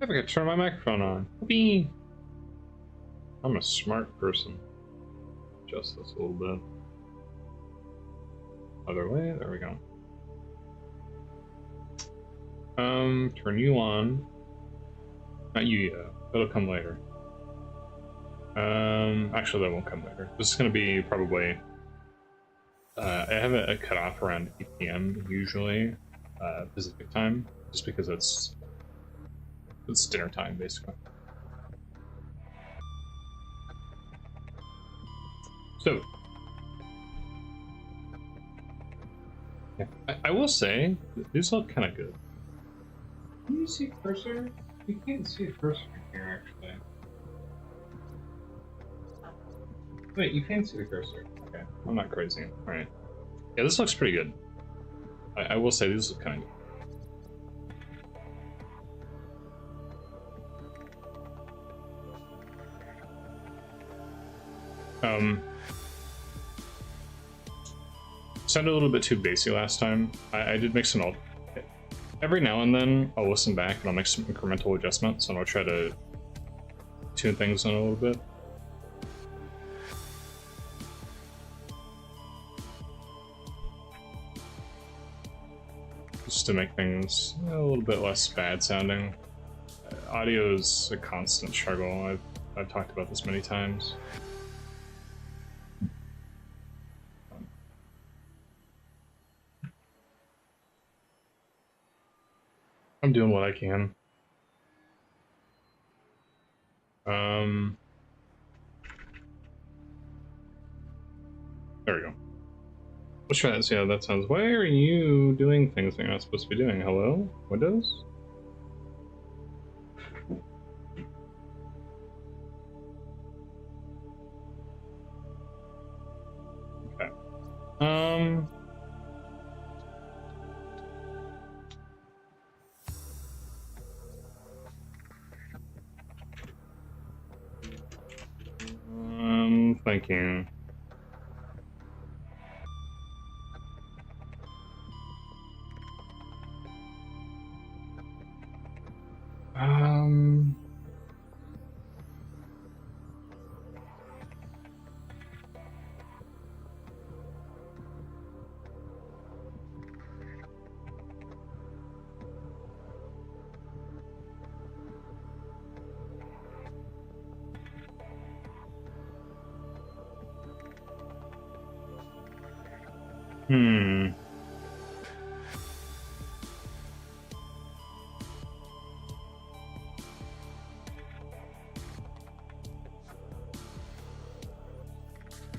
I forgot to turn my microphone on. Whoopee. I'm a smart person. Adjust this a little bit. Other way, there we go. Turn you on. Not you yet. That'll come later. Actually that won't come later. This is gonna be probably, I have a cutoff around 8 PM usually, Pacific time, just because it's dinner time basically. So, yeah, I will say, these look kind of good. Can you see cursor? You can't see a cursor here actually. Wait, you can see the cursor. Okay, I'm not crazy. Alright. Yeah, this looks pretty good. I will say these look kind of good. Sounded a little bit too bassy last time. I did make some every now and then I'll listen back and I'll make some incremental adjustments and I'll try to tune things in a little bit. Just to make things a little bit less bad sounding. Audio is a constant struggle. I've talked about this many times. I'm doing what I can. There we go. Let's try that, see how that sounds. Why are you doing things that you're not supposed to be doing? Hello? Windows? Okay. Thinking.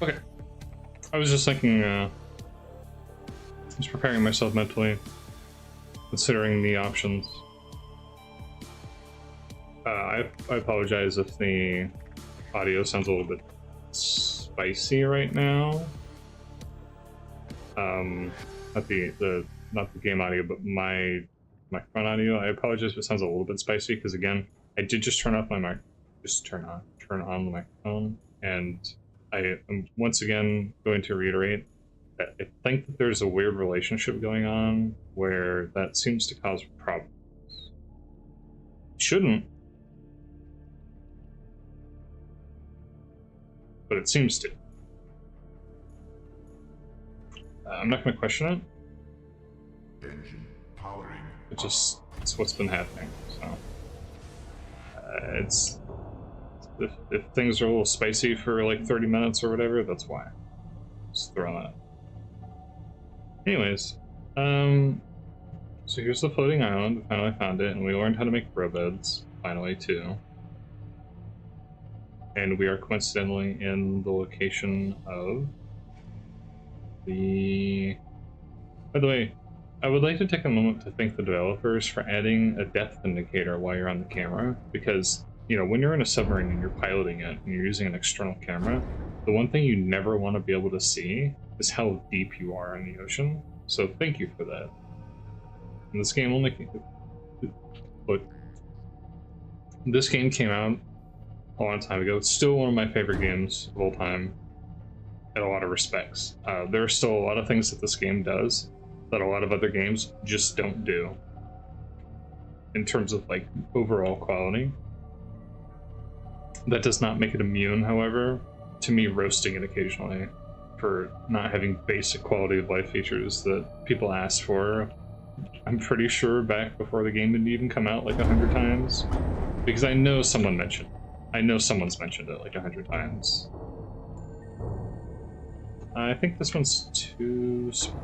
Okay. I was just thinking, just preparing myself mentally, considering the options. I apologize if the audio sounds a little bit spicy right now. Not the game audio, but my microphone audio. I apologize if it sounds a little bit spicy because again, I did just turn off my mic, turn on the microphone, and I am once again going to reiterate that I think that there's a weird relationship going on where that seems to cause problems. It shouldn't, but it seems to. I'm not going to question it. Engine powering. It's what's been happening. So it's if things are a little spicy for like 30 minutes or whatever, that's why. Just throwing that. Anyways, so here's the floating island. We finally found it, and we learned how to make grow beds finally too. And we are coincidentally in the location of the. By the way, I would like to take a moment to thank the developers for adding a depth indicator while you're on the camera, because, you know, when you're in a submarine and you're piloting it and you're using an external camera, the one thing you never want to be able to see is how deep you are in the ocean. So thank you for that. And this game only... Look, this game came out a long time ago. It's still one of my favorite games of all time in a lot of respects. There are still a lot of things that this game does that a lot of other games just don't do. in terms of like overall quality. That does not make it immune, however, to me roasting it occasionally for not having basic quality of life features that people asked for. I'm pretty sure back before the game didn't even come out like 100 times, because I know someone mentioned it. I know someone's mentioned it like 100 times. I think this one's too small.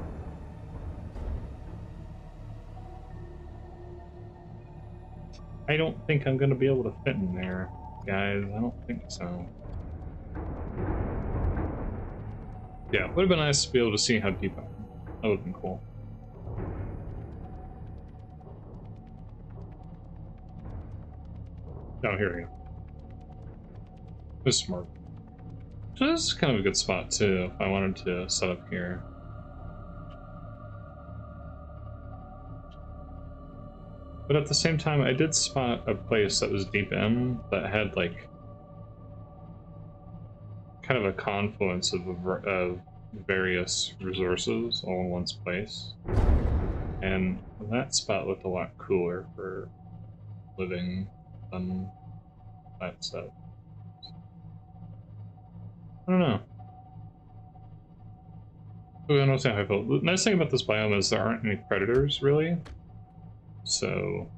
I don't think I'm gonna be able to fit in there, guys. I don't think so. Yeah, would have been nice to be able to see how deep I am. That would have been cool. Oh, here we go. This is smart. So this is kind of a good spot too, if I wanted to set up here. But at the same time, I did spot a place that was deep in that had like kind of a confluence of various resources all in one place. And that spot looked a lot cooler for living than that stuff. I don't know. I don't know how I feel. The nice thing about this biome is there aren't any predators, really. So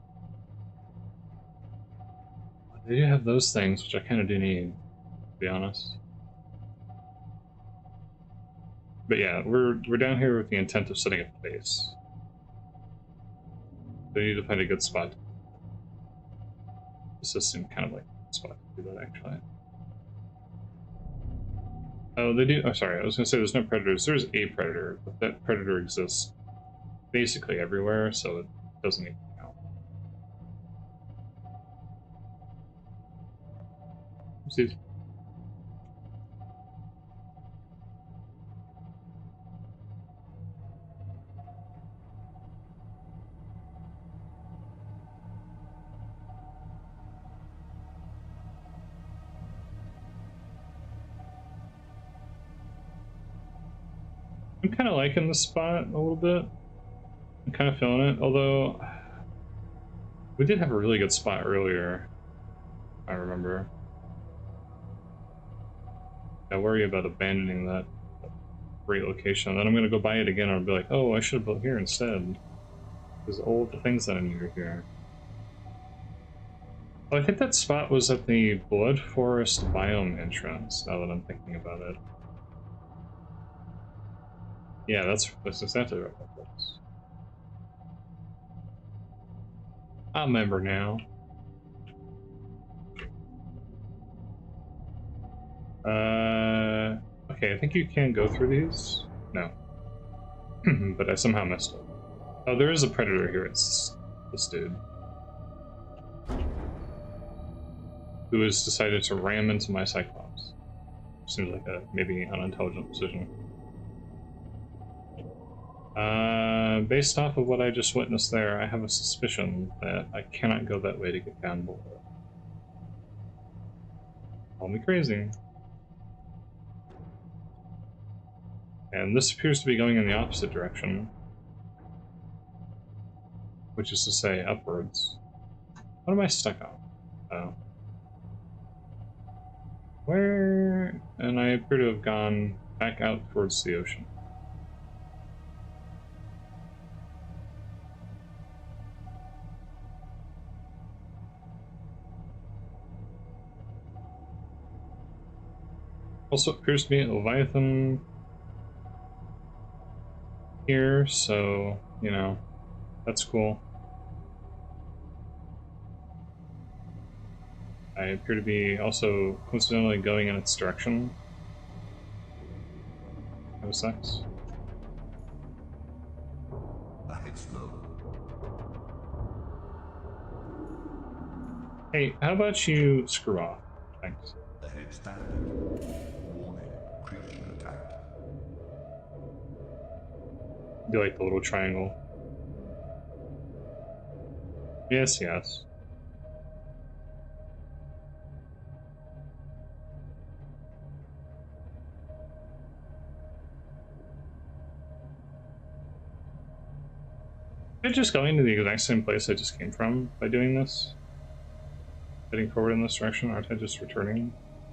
they do have those things, which I kind of do need, to be honest. But yeah, we're down here with the intent of setting up base. So we need to find a good spot. This does seem kind of like a spot to do that, actually. Oh, they do. Oh, sorry. I was going to say there's no predators. There's a predator, but that predator exists basically everywhere, so it doesn't even count. Oopsies. I'm kind of liking this spot a little bit. I'm kind of feeling it, although we did have a really good spot earlier, I remember. I worry about abandoning that great location, and then I'm going to go buy it again and I'll be like, oh, I should have built here instead. There's all the things that I need are here. Well, I think that spot was at the Blood Forest biome entrance, now that I'm thinking about it. Yeah, that's exactly right. I remember now. Okay, I think you can go through these. No. But I somehow messed up. Oh, there is a predator here. It's this dude. Who has decided to ram into my Cyclops. Seems like a maybe unintelligent decision. Based off of what I just witnessed there, I have a suspicion that I cannot go that way to get down below. Call me crazy. And this appears to be going in the opposite direction. Which is to say, upwards. What am I stuck on? Oh. Where? And I appear to have gone back out towards the ocean. Also appears to be a Leviathan here, so, you know, that's cool. I appear to be also coincidentally going in its direction. Kind of sucks. Ahead slow. Hey, how about you screw off? Thanks. Ahead standard. Warning. Creature attack. Do you like the little triangle? Yes, yes. I'm just going to the exact same place I just came from by doing this. Heading forward in this direction, aren't I just returning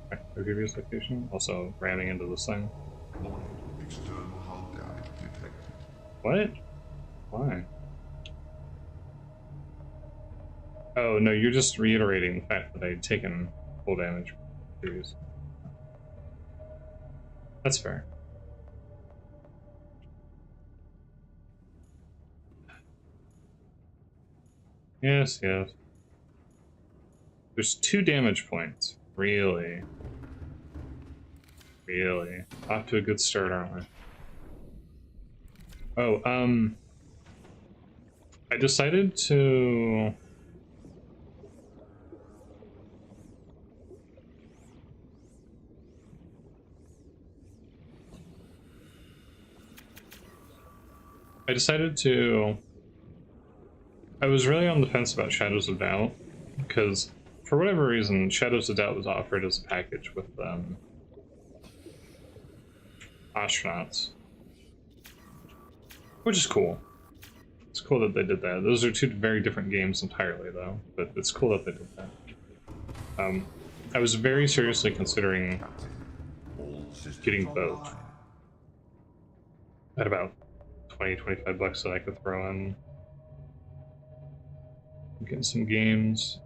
back to the previous location? Also ramming into this thing. Warning, external hull damage detected. What? Why? Oh, no, you're just reiterating the fact that I'd taken full damage previously. That's fair. Yes, yes. There's 2 damage points. Really? Really? Off to a good start, aren't we? Oh, I decided to... I was really on the fence about Shadows of Doubt, because for whatever reason, Shadows of Doubt was offered as a package with astronauts, which is cool. It's cool that they did that. Those are 2 very different games entirely, though, but it's cool that they did that. I was very seriously considering getting both at about 20-25 bucks that I could throw in. Getting some games.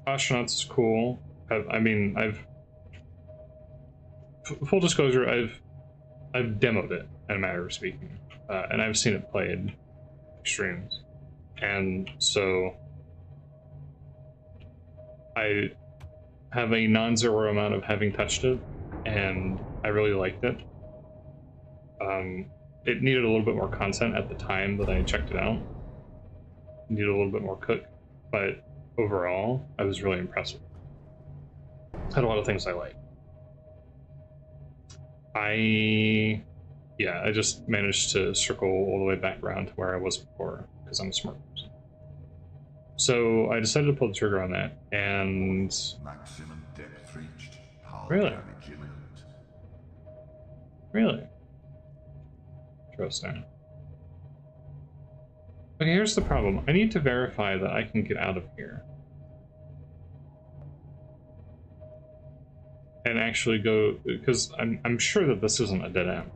Astronauts is cool. Full disclosure, I've demoed it, in a matter of speaking, and I've seen it played extremes, and so I have a non-zero amount of having touched it, and I really liked it. It needed a little bit more content at the time that I checked it out. It needed a little bit more cook, but overall, I was really impressed with it. Had a lot of things I liked. I just managed to circle all the way back around to where I was before, because I'm a smart person. So I decided to pull the trigger on that, and... Maximum depth reached. Hull Really? damage imminent. Really? Interesting. Okay, here's the problem. I need to verify that I can get out of here. And actually go, because I'm sure that this isn't a dead end.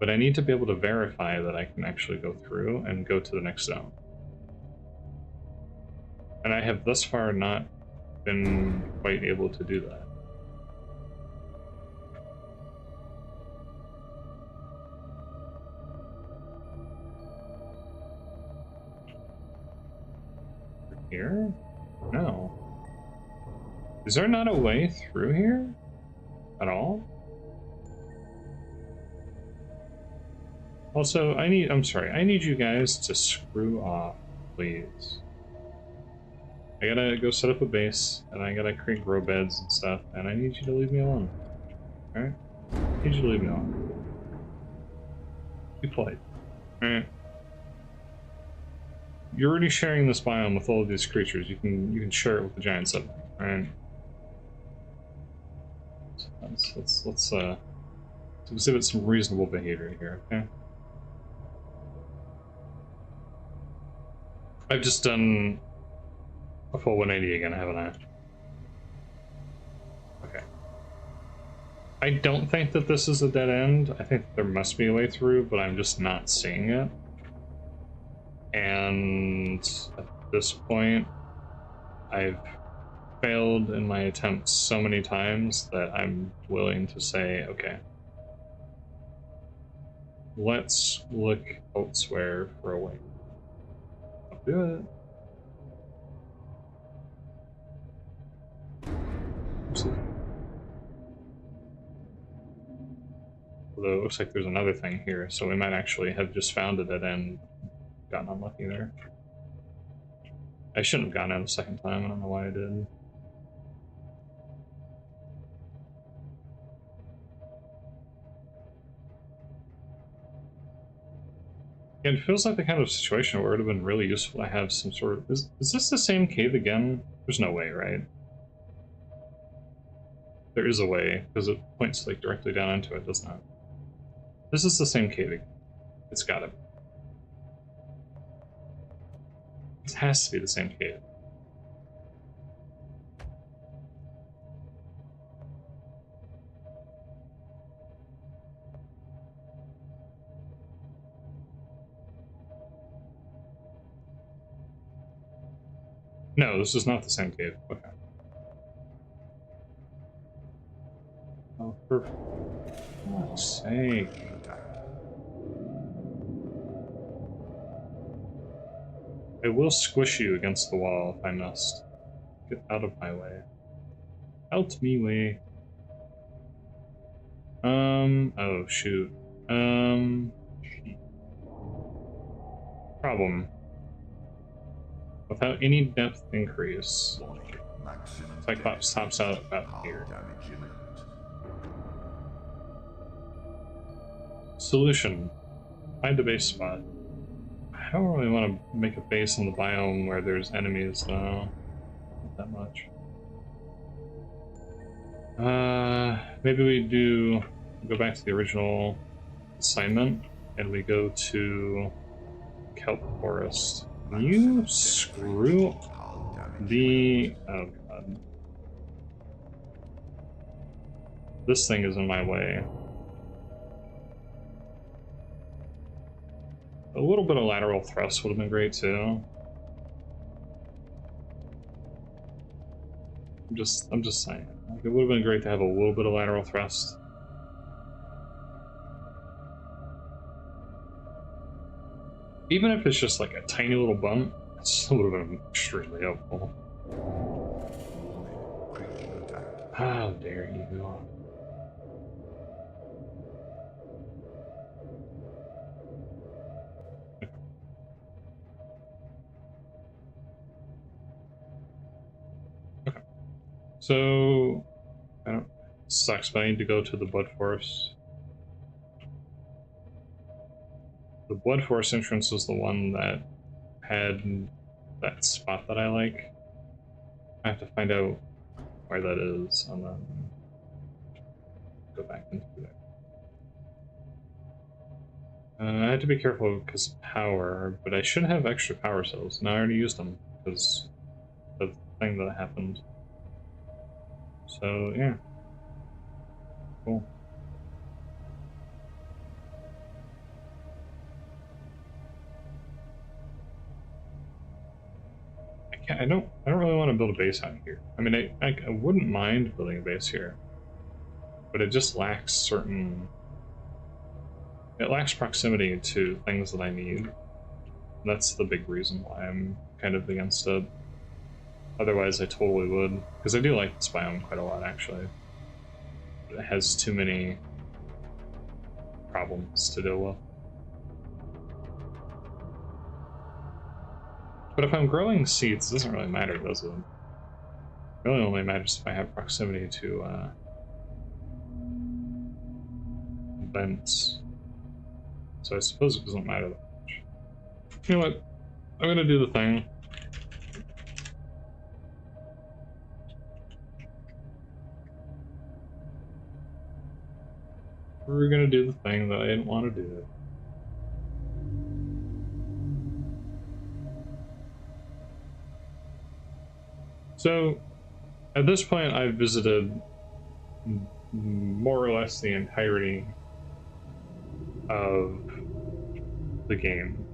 But I need to be able to verify that I can actually go through and go to the next zone. And I have thus far not been quite able to do that. Here? No. Is there not a way through here? At all? Also, I need you guys to screw off, please. I gotta go set up a base, and I gotta create grow beds and stuff, and I need you to leave me alone. Alright? I need you to leave me alone. Be polite. Alright? You're already sharing this biome with all of these creatures. You can share it with the giant submarine, alright? Let's exhibit some reasonable behavior here, okay? I've just done a full 180 again, haven't I? Okay. I don't think that this is a dead end. I think there must be a way through, but I'm just not seeing it. And at this point, I've failed in my attempts so many times that I'm willing to say, okay, let's look elsewhere for a way. I'll do it. Although it looks like there's another thing here, so we might actually have just found a dead end. Gotten unlucky there. I shouldn't have gone out a second time. I don't know why I did. Yeah, it feels like the kind of situation where it would have been really useful to have some sort of... Is this the same cave again? There's no way, right? There is a way, because it points like directly down into it, doesn't it? This is the same cave again. It's gotta be. It has to be the same cave. No, this is not the same cave. Okay. Oh, for fuck's sake. I will squish you against the wall if I must. Get out of my way. Out me way. Oh shoot. Problem. Without any depth increase, Cyclops tops out about here. Solution. Find a base spot. I don't really want to make a base in the biome where there's enemies, though. Not that much. Maybe we go back to the original assignment, and we go to Kelp Forest. You screw the... Oh, God. This thing is in my way. A little bit of lateral thrust would have been great, too. I'm just saying. Like, it would have been great to have a little bit of lateral thrust. Even if it's just like a tiny little bump, it still would have been extremely helpful. How dare you? Okay. So, I don't... Sucks, but I need to go to the Blood Forest. The Blood Forest entrance was the one that had that spot that I like. I have to find out where that is and then go back into there. I had to be careful because of power, but I should have extra power cells. No, I already used them because of the thing that happened. So, yeah. Cool. I don't really want to build a base out here. I mean, I wouldn't mind building a base here, but it just lacks certain... It lacks proximity to things that I need. That's the big reason why I'm kind of against it. Otherwise, I totally would, because I do like this biome quite a lot, actually. It has too many problems to deal with. But if I'm growing seeds, it doesn't really matter, does it? It really only matters if I have proximity to vents. So I suppose it doesn't matter that much. You know what? I'm gonna do the thing. We're gonna do the thing that I didn't want to do. So, at this point, I've visited more or less the entirety of the game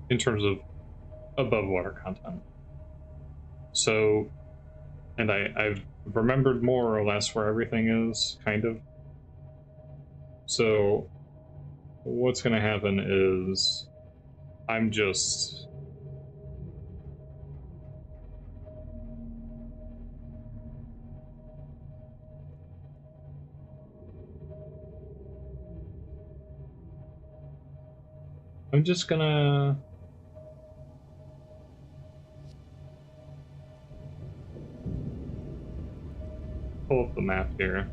in terms of above water content. So, and I've remembered more or less where everything is, kind of. So, what's going to happen is I'm just... gonna pull up the map here.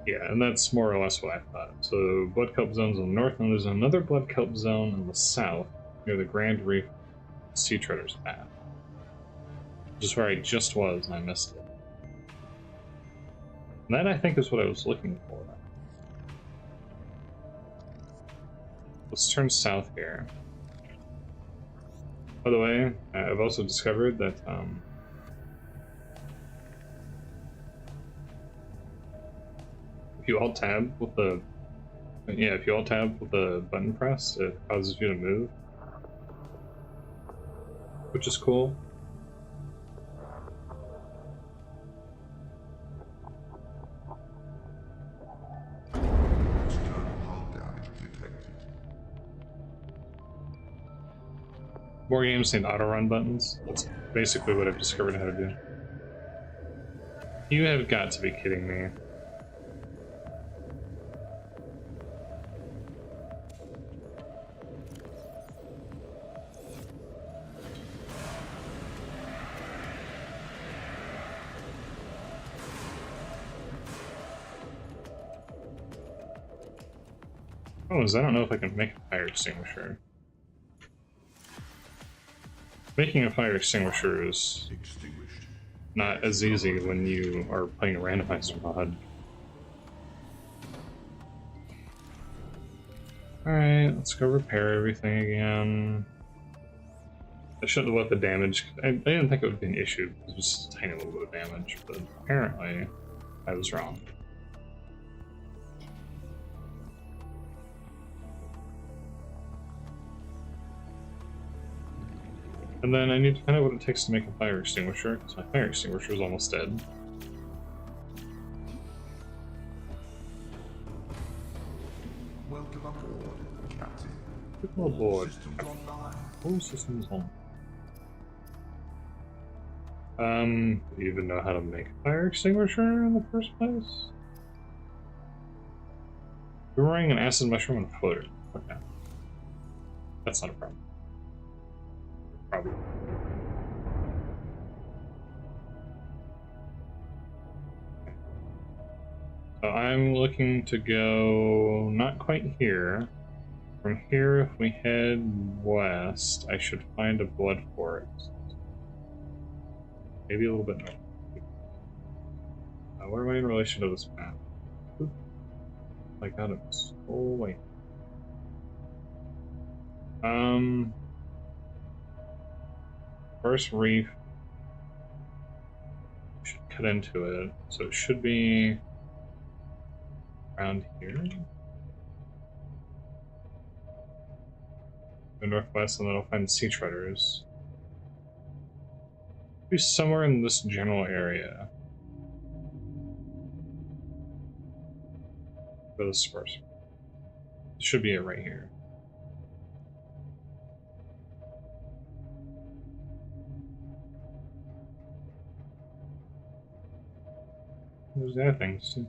Yeah, and that's more or less what I thought. So, blood kelp zones on the north, and there's another blood kelp zone in the south, near the Grand Reef Sea Treader's Path. Which is where I just was, and I missed it. And that, I think, is what I was looking for. Let's turn south here. By the way, I've also discovered that if you alt tab with the button pressed, it causes you to move, which is cool. More games need auto-run buttons. That's basically what I've discovered how to do. You have got to be kidding me. Oh, I don't know if I can make a fire extinguisher. Making a fire extinguisher is not as easy when you are playing a randomizer mod. Alright, let's go repair everything again. I shouldn't have let the damage... I didn't think it would be an issue, because it was just a tiny little bit of damage, but apparently I was wrong. And then I need to find out what it takes to make a fire extinguisher, because my fire extinguisher is almost dead. Welcome aboard, Captain. Welcome aboard. Systems online. All systems on. Do you even know how to make a fire extinguisher in the first place? You're wearing an acid mushroom and a floater. Okay. That's not a problem. Probably. So I'm looking to go not quite here. From here, if we head west, I should find a blood forest. Maybe a little bit north. Where am I in relation to this map? Oop. I got it. Oh wait. First reef should cut into it, so it should be around here. Go northwest, and then I'll find sea treaders. Be somewhere in this general area. For the spurs. Should be it right here. There's the other things too.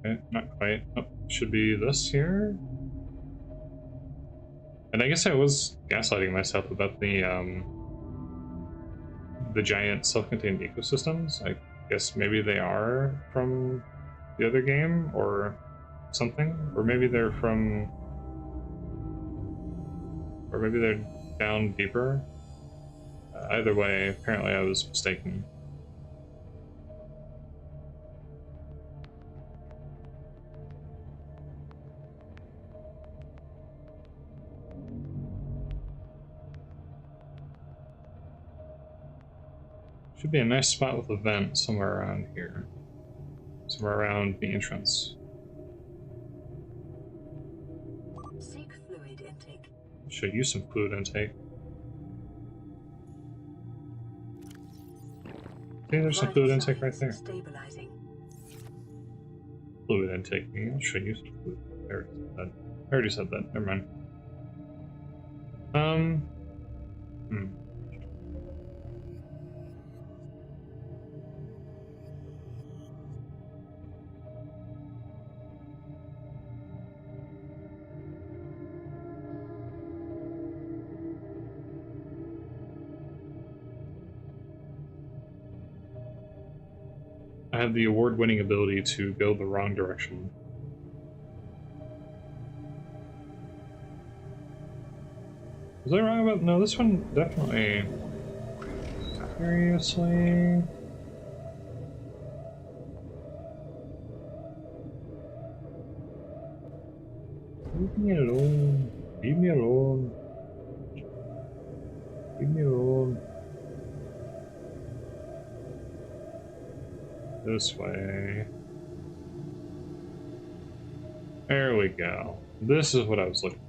Okay, not quite. Oh, should be this here. And I guess I was gaslighting myself about the giant self-contained ecosystems. I guess maybe they are from the other game or something, or maybe they're from, or maybe they're down deeper. Either way, apparently I was mistaken. Should be a nice spot with a vent somewhere around here. Somewhere around the entrance. Seek fluid intake. Show you some fluid intake. See, there's some fluid intake right there. Stabilizing. Fluid intake. I'll show you some fluid. I already said that. Never mind. I have the award-winning ability to go the wrong direction. Was I wrong about... No, this one definitely... Seriously? Leave me alone. Leave me alone. Leave me alone. This way. There we go. This is what I was looking for.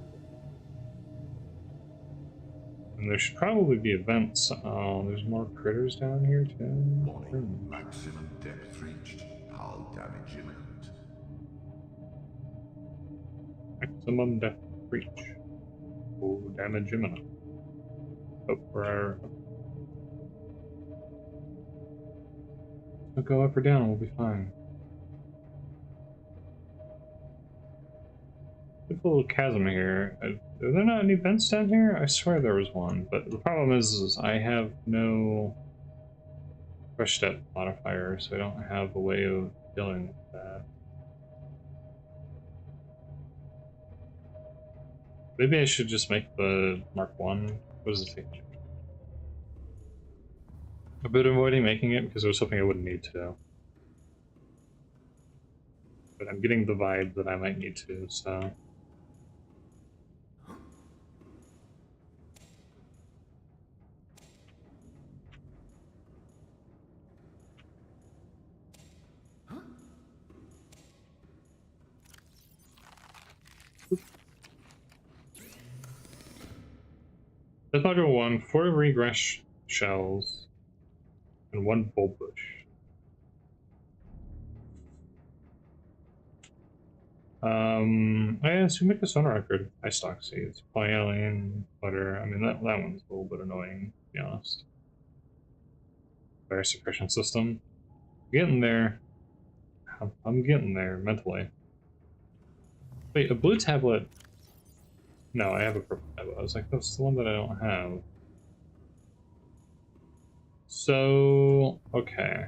And there should probably be events. Oh, there's more critters down here too. Warning, maximum depth reached. Hull damage imminent. Maximum depth reach. Oh, damage imminent. Hope for our. We'll go up or down, we'll be fine. There's a little chasm here. Are there not any vents down here? I swear there was one, but the problem is I have no fresh depth modifier, so I don't have a way of dealing with that. Maybe I should just make the Mark 1. What does it take? I've been avoiding making it because I was hoping I wouldn't need to. But I'm getting the vibe that I might need to, so... Death Module 1, 4 regress shells, and 1 bulb bush. I assume make a sonar record. High stock seeds, polyalene, butter. I mean, that one's a little bit annoying, to be honest. Fire suppression system. Getting there. I'm getting there mentally. Wait, a blue tablet. No, I have a purple tablet. I was like, that's the one that I don't have. So, okay.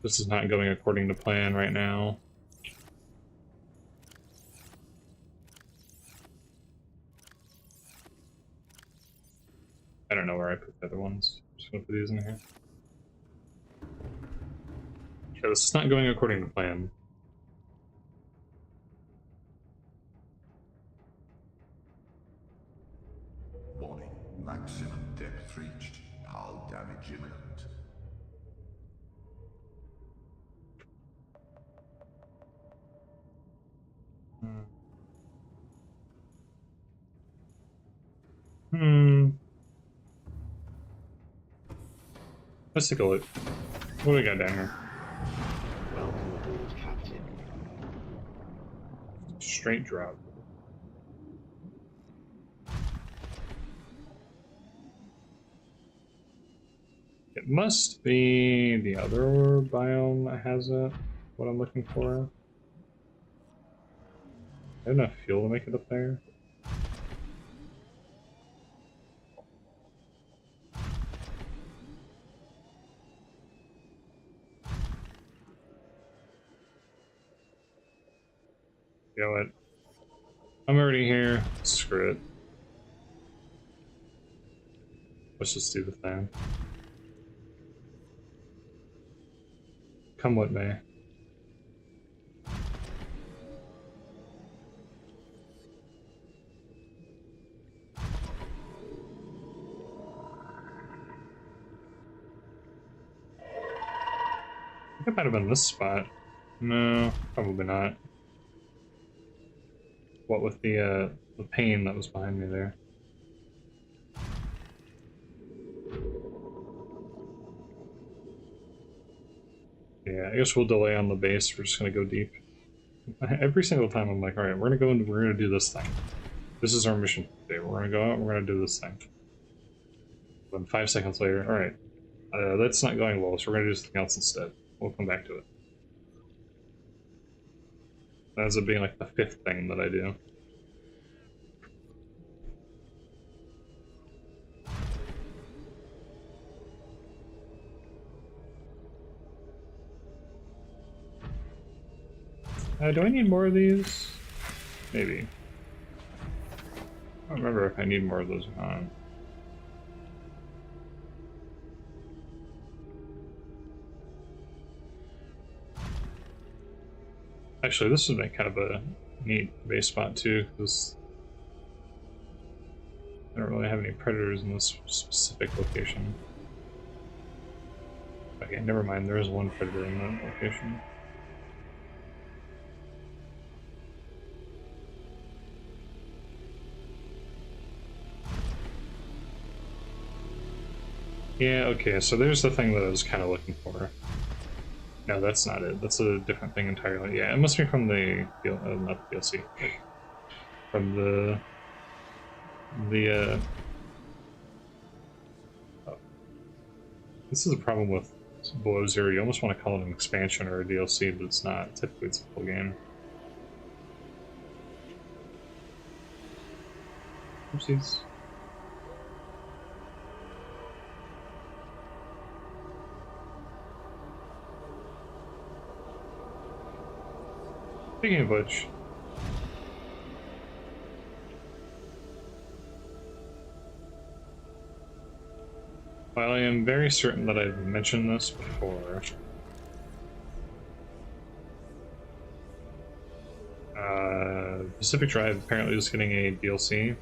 This is not going according to plan right now. I don't know where I put the other ones. I'm just gonna put these in here. Yeah, this is not going according to plan. Warning, maximum depth reached. Hull damage imminent. Let's take a look. What do we got down here? Welcome aboard, Captain. Straight drop. It must be the other biome that has it. What I'm looking for. I have enough fuel to make it up there. You know what? I'm already here. Screw it. Let's just do the thing. Come with me. I think it might have been this spot. No, probably not. What with the pain that was behind me there. Yeah, I guess we'll delay on the base. We're just gonna go deep. Every single time I'm like, alright, we're gonna do this thing. This is our mission today. We're gonna go out, we're gonna do this thing. Then 5 seconds later, alright, that's not going well, so we're gonna do something else instead. We'll come back to it. That ends up being like the 5th thing that I do. Do I need more of these? Maybe. I don't remember if I need more of those or not. Actually, this would make kind of a neat base spot too, because I don't really have any predators in this specific location. Okay, never mind, there is one predator in that location. Yeah, okay, so there's the thing that I was kind of looking for. No, that's not it. That's a different thing entirely. Yeah, it must be from the not the DLC, from oh. This is a problem with Below Zero. You almost want to call it an expansion or a DLC, but it's not. Typically, it's a full game. Oopsies. Speaking of which, while I am very certain that I've mentioned this before, Pacific Drive apparently is getting a DLC.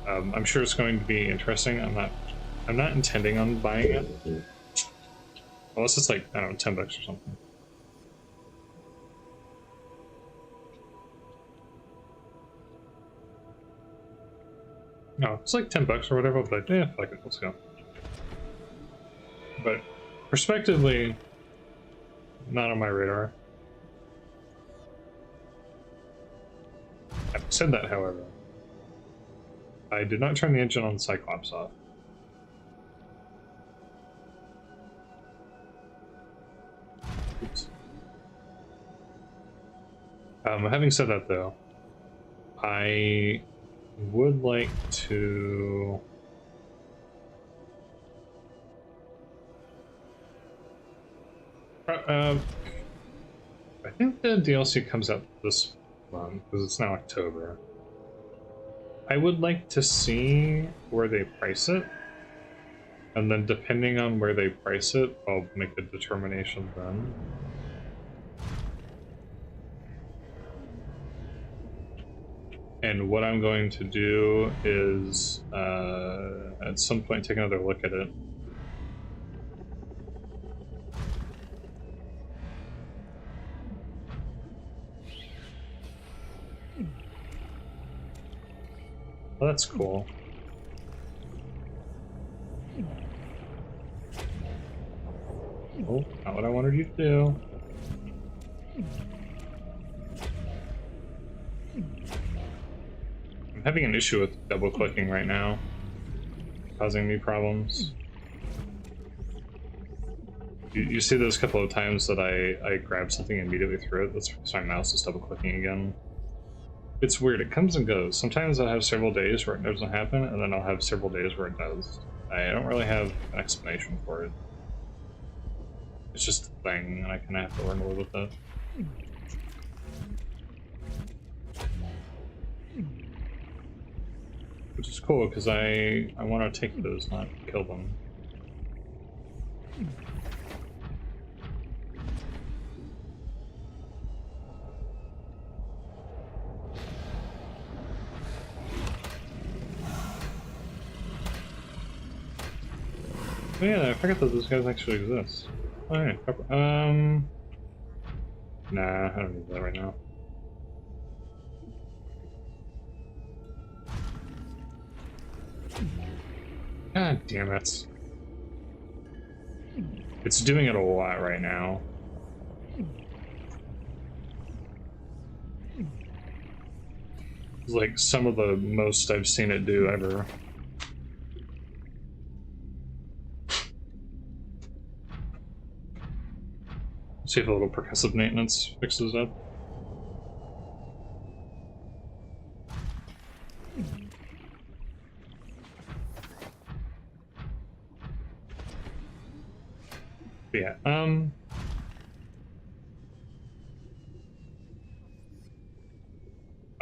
I'm sure it's going to be interesting. I'm not intending on buying it. Unless it's like, I don't know, $10 or something. No, it's like $10 or whatever, but yeah, fuck it, let's go. But prospectively, not on my radar. Having said that, however, I did not turn the engine on the Cyclops off. Oops. Having said that, though, I would like to... I think the DLC comes out this month, because it's now October. I would like to see where they price it, and then depending on where they price it, I'll make a determination then. And what I'm going to do is, at some point, take another look at it. Well, that's cool. Oh, not what I wanted you to do. I'm having an issue with double clicking right now, causing me problems. You see those couple of times that I grab something and immediately throw it? That's because my mouse is double clicking again. It's weird, it comes and goes. Sometimes I'll have several days where it doesn't happen, and then I'll have several days where it does. I don't really have an explanation for it. It's just a thing, and I kind of have to learn to live with it. Which is cool, because I want to take those, not kill them. Oh yeah, I forgot that those guys actually exist. Oh yeah, nah, I don't need that right now. God damn it. It's doing it a lot right now. It's like some of the most I've seen it do ever. See if a little percussive maintenance fixes it up. Yeah,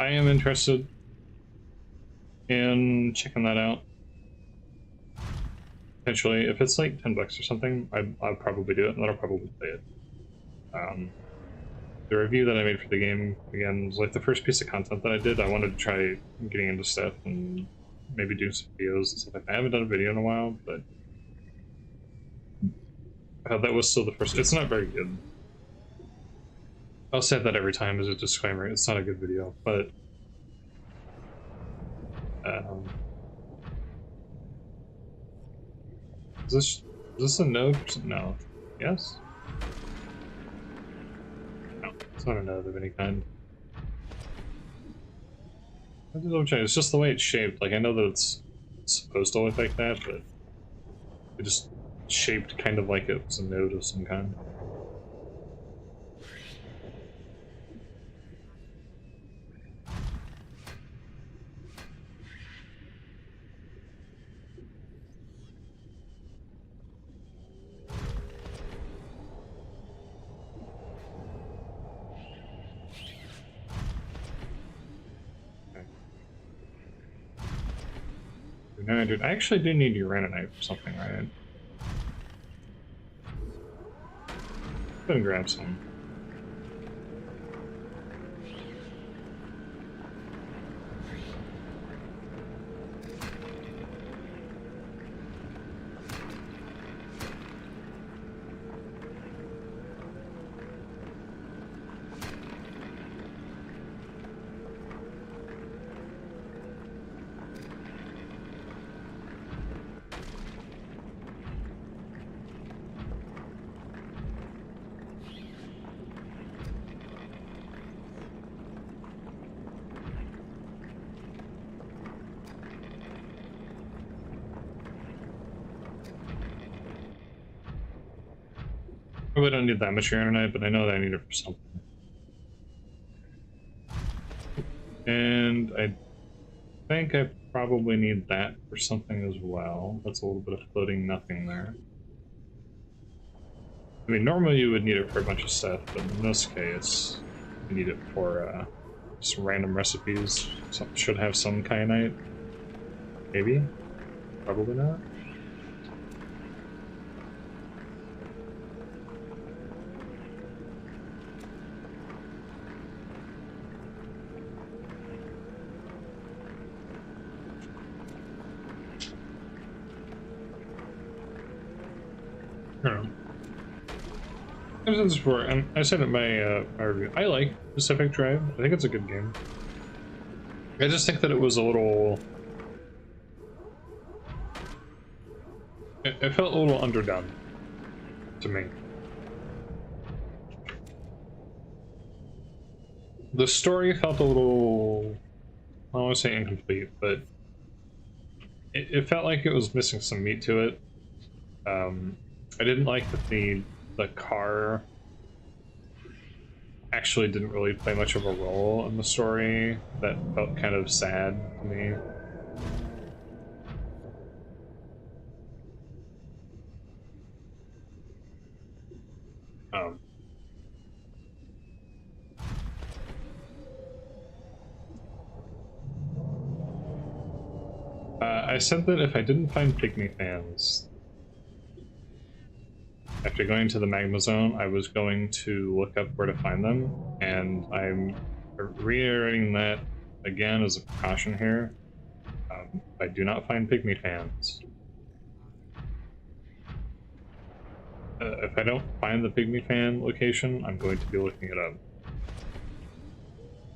I am interested in checking that out. Potentially, if it's like $10 or something, I'll probably do it, and then I'll probably play it. The review that I made for the game, again, was like the first piece of content that I did. I wanted to try getting into stuff and maybe do some videos and stuff like that. I haven't done a video in a while, but that was still the first. It's not very good. I'll say that every time as a disclaimer. It's not a good video, but is this a node? No. Yes? No, it's not a node of any kind. It's just the way it's shaped. Like, I know that it's supposed to look like that, but it just shaped kind of like it was a node of some kind. I actually do need uranite for something, right? Go and grab some. Probably don't need that much uranite, but I know that I need it for something. And I think I probably need that for something as well. That's a little bit of floating nothing there. I mean, normally you would need it for a bunch of stuff, but in this case, you need it for just random recipes. Something should have some kyanite. Maybe? Probably not. I don't know. I've said this before, and I said it in my review. I like Pacific Drive. I think it's a good game. I just think that it was a little... It felt a little underdone to me. The story felt a little... I don't want to say incomplete, but it felt like it was missing some meat to it. I didn't like that the car actually didn't really play much of a role in the story. That felt kind of sad to me. I said that if I didn't find pygmy fans after going to the magma zone, I was going to look up where to find them, and I'm reiterating that again as a precaution here. I do not find pygmy fans. If I don't find the pygmy fan location, I'm going to be looking it up.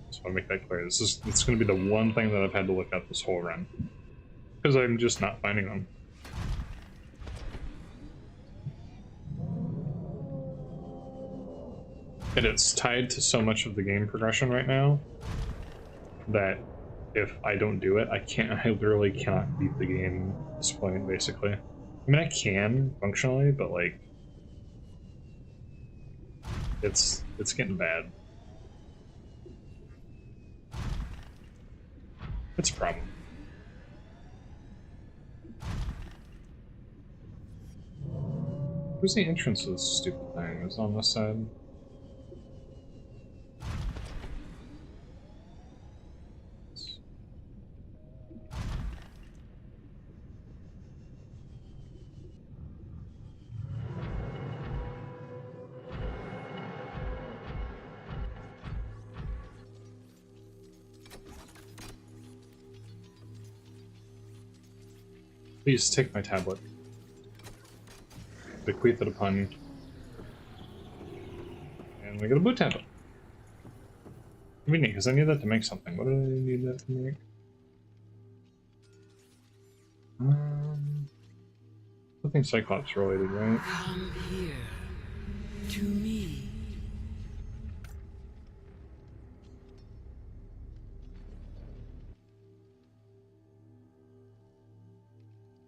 Just want to make that clear. It's going to be the one thing that I've had to look up this whole run, because I'm just not finding them. And it's tied to so much of the game progression right now that if I don't do it, I literally cannot beat the game at this point, basically. I mean, I can, functionally, but, like, it's getting bad. It's a problem. Where's the entrance to this stupid thing? Is it on this side? Please take my tablet. Bequeath it upon you. And we got a boot tablet. Convenient, because I need that to make something. What do I need that to make? Something Cyclops related, right? Come here to me.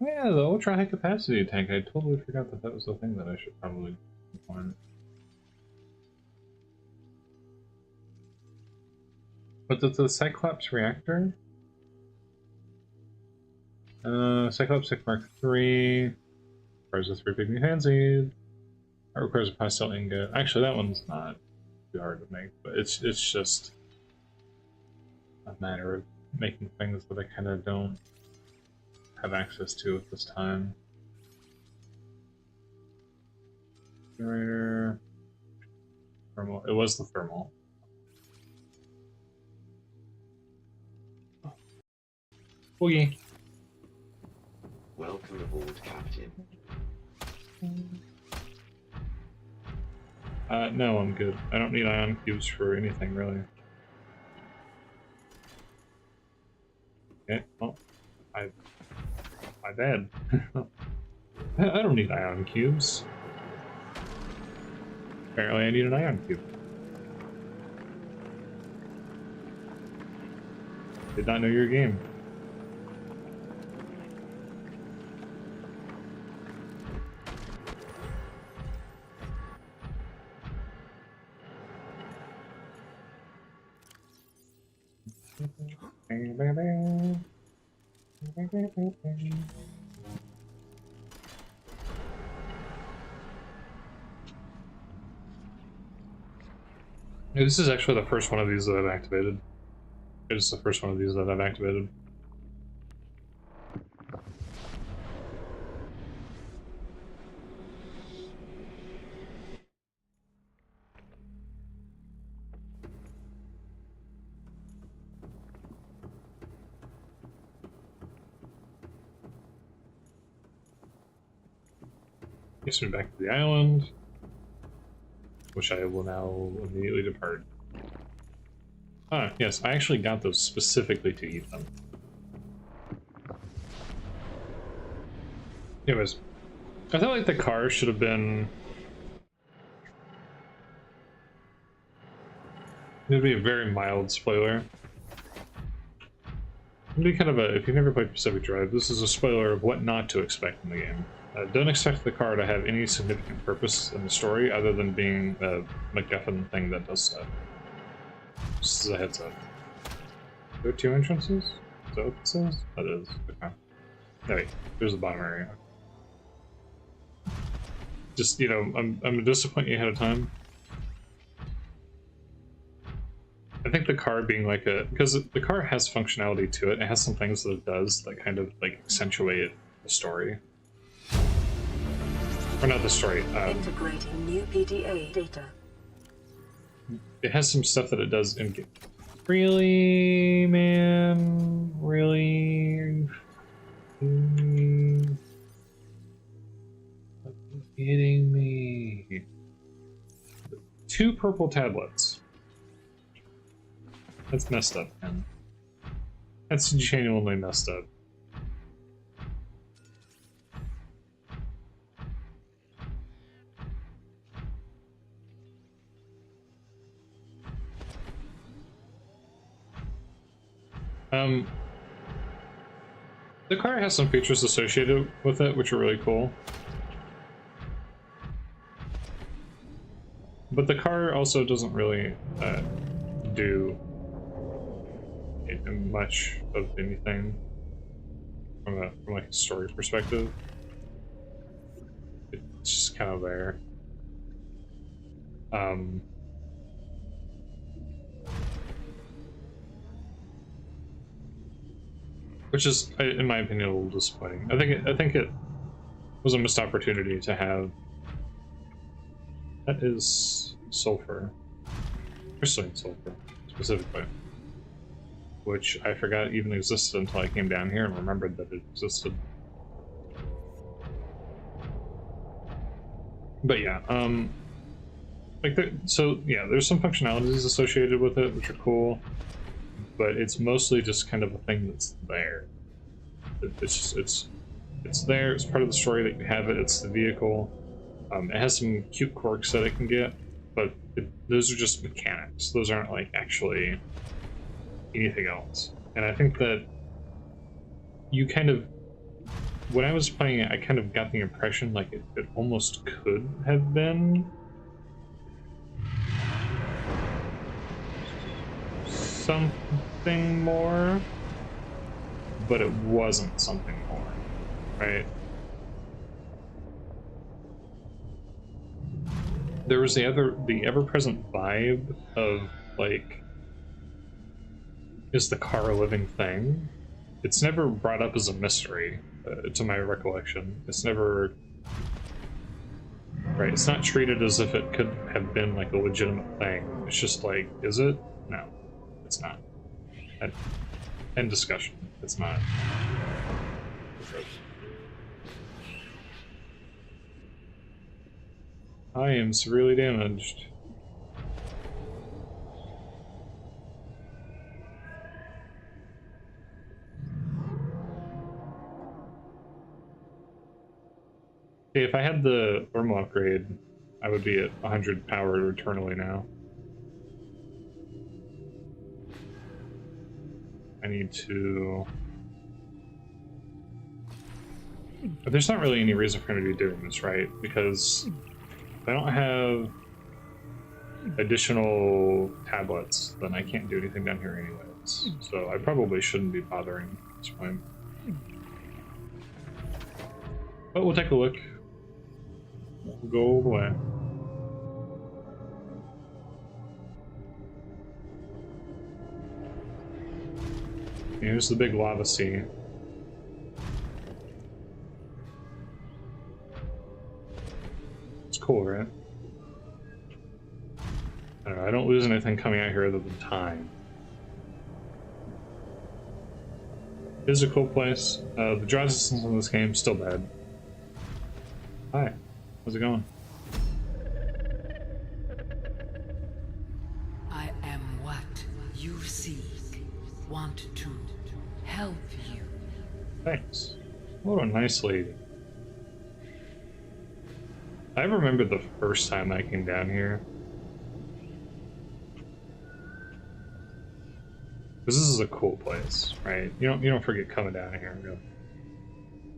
Yeah, the ultra high capacity tank. I totally forgot that that was the thing that I should probably find. But it's the Cyclops reactor? Cyclops 6 Mark III. Requires a 3 pygmy fanseed. That requires a pastel ingot. Actually, that one's not too hard to make, but it's just a matter of making things that I kind of don't have access to at this time. Generator. Thermal. It was the thermal. Boogie. Welcome aboard, Captain. No, I'm good. I don't need ion cubes for anything, really. Okay, well, my bad. I don't need ion cubes. Apparently I need an ion cube. Did not know your game. This is actually the first one of these that I've activated. It is the first one of these that I've activated. Gets me back to the island, which I will now immediately depart. Ah, yes, I actually got those specifically to eat them. Anyways, I felt like the car should have been... It'd be a very mild spoiler. It'd be kind of a... If you've never played Pacific Drive, this is a spoiler of what not to expect in the game. Don't expect the car to have any significant purpose in the story other than being a MacGuffin thing that does stuff. Just as a heads up. There are 2 entrances? Is that what it says? That is. Okay. Oh, wait, there's the bottom area. Just, you know, I'm disappointed you ahead of time. I think the car being like a... Because the car has functionality to it. It has some things that it does that kind of, like, accentuate the story. Or not the story. Integrating new PDA data. It has some stuff that it does in game. Really, man? Really? Are you kidding me? 2 purple tablets. That's messed up, man. That's genuinely messed up. The car has some features associated with it, which are really cool. But the car also doesn't really do much of anything from like a story perspective. It's just kind of there. Which is, in my opinion, a little disappointing. I think it was a missed opportunity to have. That is sulfur, crystalline sulfur specifically, which I forgot even existed until I came down here and remembered that it existed. But yeah, like so yeah, there's some functionalities associated with it which are cool, but it's mostly just kind of a thing that's there. It's just it's there. It's part of the story that you have it. It's the vehicle. It has some cute quirks that it can get, but those are just mechanics. Those aren't like actually anything else. And I think that you kind of, when I was playing it, I kind of got the impression like it almost could have been something more, but it wasn't something more, right? There was the ever-present vibe of like, is the car a living thing? It's never brought up as a mystery, to my recollection. It's never, right? It's not treated as if it could have been like a legitimate thing. It's just like, is it? No, it's not. End discussion. It's not. I am severely damaged. Okay, if I had the thermal upgrade, I would be at 100 power eternally now. I need to... But there's not really any reason for me to be doing this, right? Because if I don't have additional tablets, then I can't do anything down here anyways. So I probably shouldn't be bothering at this point. But we'll take a look. We'll go all the way. Here's the big lava sea. It's cool, right? I don't know, I don't lose anything coming out here other than time. It is a cool place. The draw distance on this game is still bad. Hi, how's it going? I am what you seek. Want to help you. Thanks. What a nice lady. I remember the first time I came down here. Because this is a cool place, right? You don't forget coming down here. Really.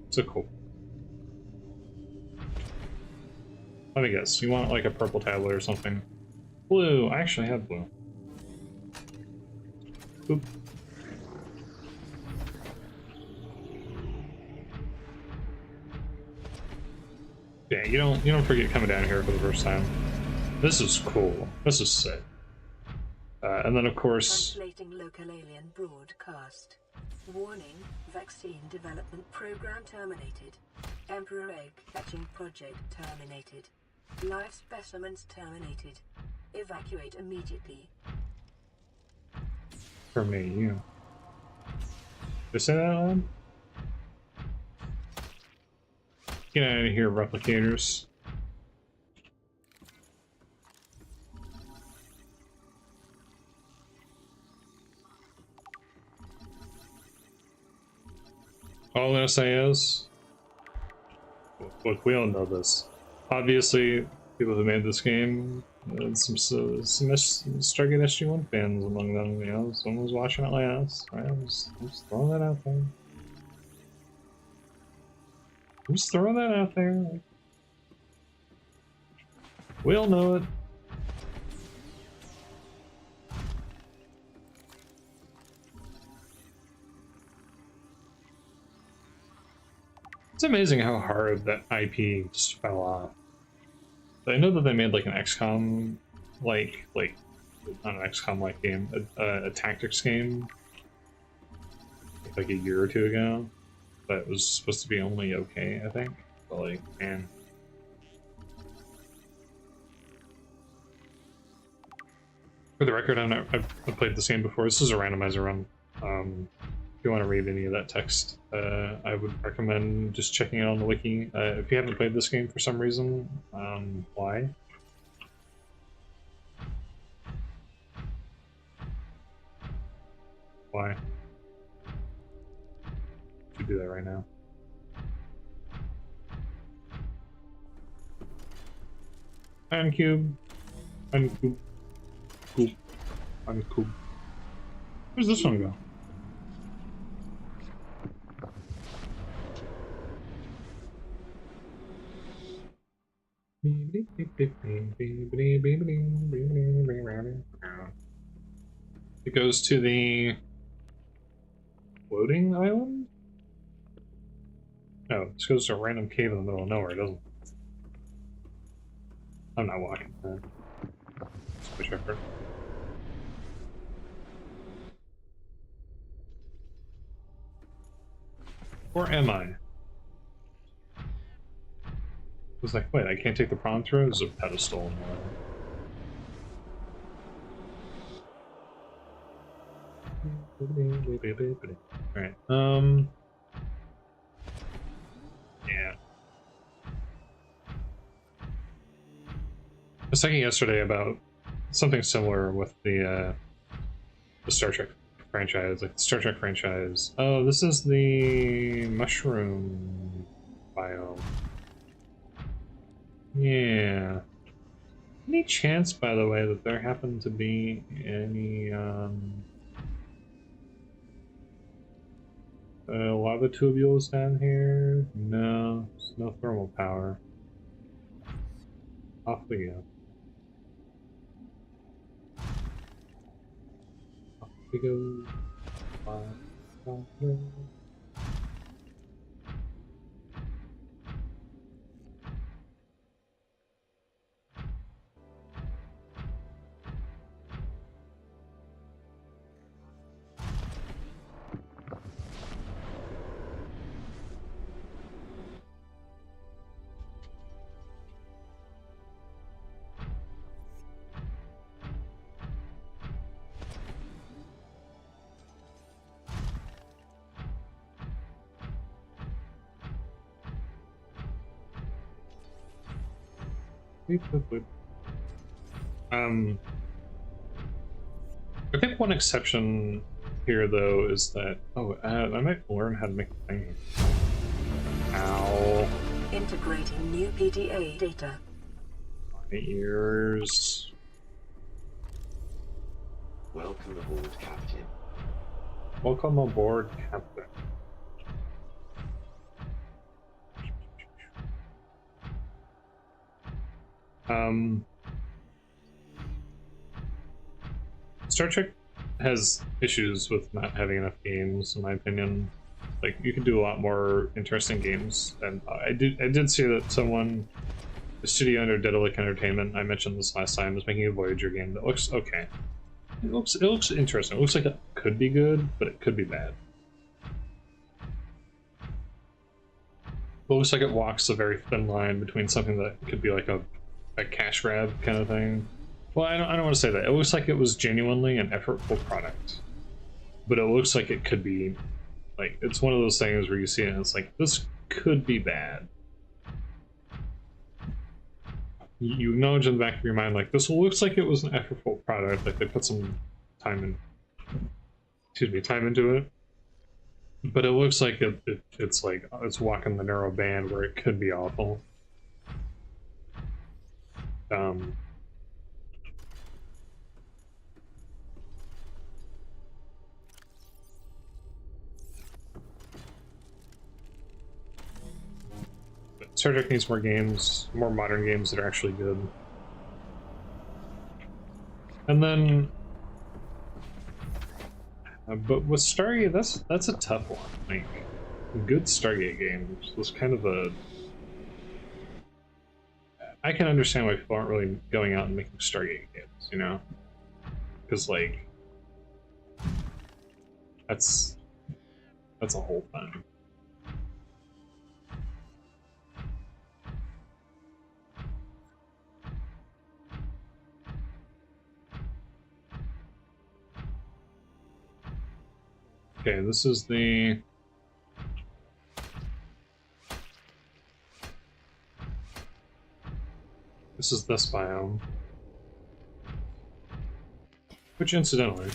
It's a cool. Let me guess. You want like a purple tablet or something? Blue. I actually have blue. Oop. Yeah, you don't forget coming down here for the first time. This is cool. This is sick. And then of course. Translating local alien broadcast. Warning: vaccine development program terminated. Emperor egg hatching project terminated. Live specimens terminated. Evacuate immediately. For me, you. Did I say that out loud? Get out of here, replicators. All I'm gonna say is, look, we all know this. Obviously, people who made this game, some Stargate SG-1 fans among them, you know, someone was watching it like us, right? I'm just throwing that out there. I'm just throwing that out there. We all know it. It's amazing how hard that IP just fell off. I know that they made like an XCOM like not an XCOM like game, a tactics game like a year or two ago, but it was supposed to be only okay, I think. But like, man. For the record, I've played this game before. This is a randomizer run. If you want to read any of that text, I would recommend just checking it on the wiki. If you haven't played this game for some reason, why? Why? You do that right now. Uncube. Uncube. Cool. Uncube. Where's this one go? It goes to the floating island? No, this goes to a random cave in the middle of nowhere, doesn't it? I'm not walking that. Switch effort. Or am I? I was like, wait, I can't take the prawn through? There's a pedestal in there. Alright, yeah. I was thinking yesterday about something similar with the Star Trek franchise, like the Star Trek franchise. Oh, this is the mushroom biome. Yeah. Any chance, by the way, that there happened to be any lava tubules down here? No, there's no thermal power. Off we go. Off we go. I think one exception here, though, is that I might learn how to make a thing. Ow! Integrating new PDA data. My ears. Welcome aboard, Captain. Welcome aboard, Captain. Star Trek has issues with not having enough games, in my opinion. Like, you could do a lot more interesting games, and I did see that someone, the studio under Daedalic Entertainment, I mentioned this last time, is making a Voyager game that looks okay. It looks interesting. It looks like it could be good, but it could be bad. It looks like it walks a very thin line between something that could be like a cash grab kind of thing. Well, I don't want to say that. It looks like it was genuinely an effortful product, but it looks like it could be, like, it's one of those things where you see it and it's like, this could be bad. You acknowledge in the back of your mind, like, this looks like it was an effortful product, like they put some time into it, but it looks like it's like, it's walking the narrow band where it could be awful. Star Trek needs more games, more modern games that are actually good. And then, but with Starry, that's a tough one, I think. good Stargate games was kind of a... I can understand why people aren't really going out and making Stargate games, you know? Because, like, that's a whole thing. Okay, this is the... This is this biome. Which, incidentally...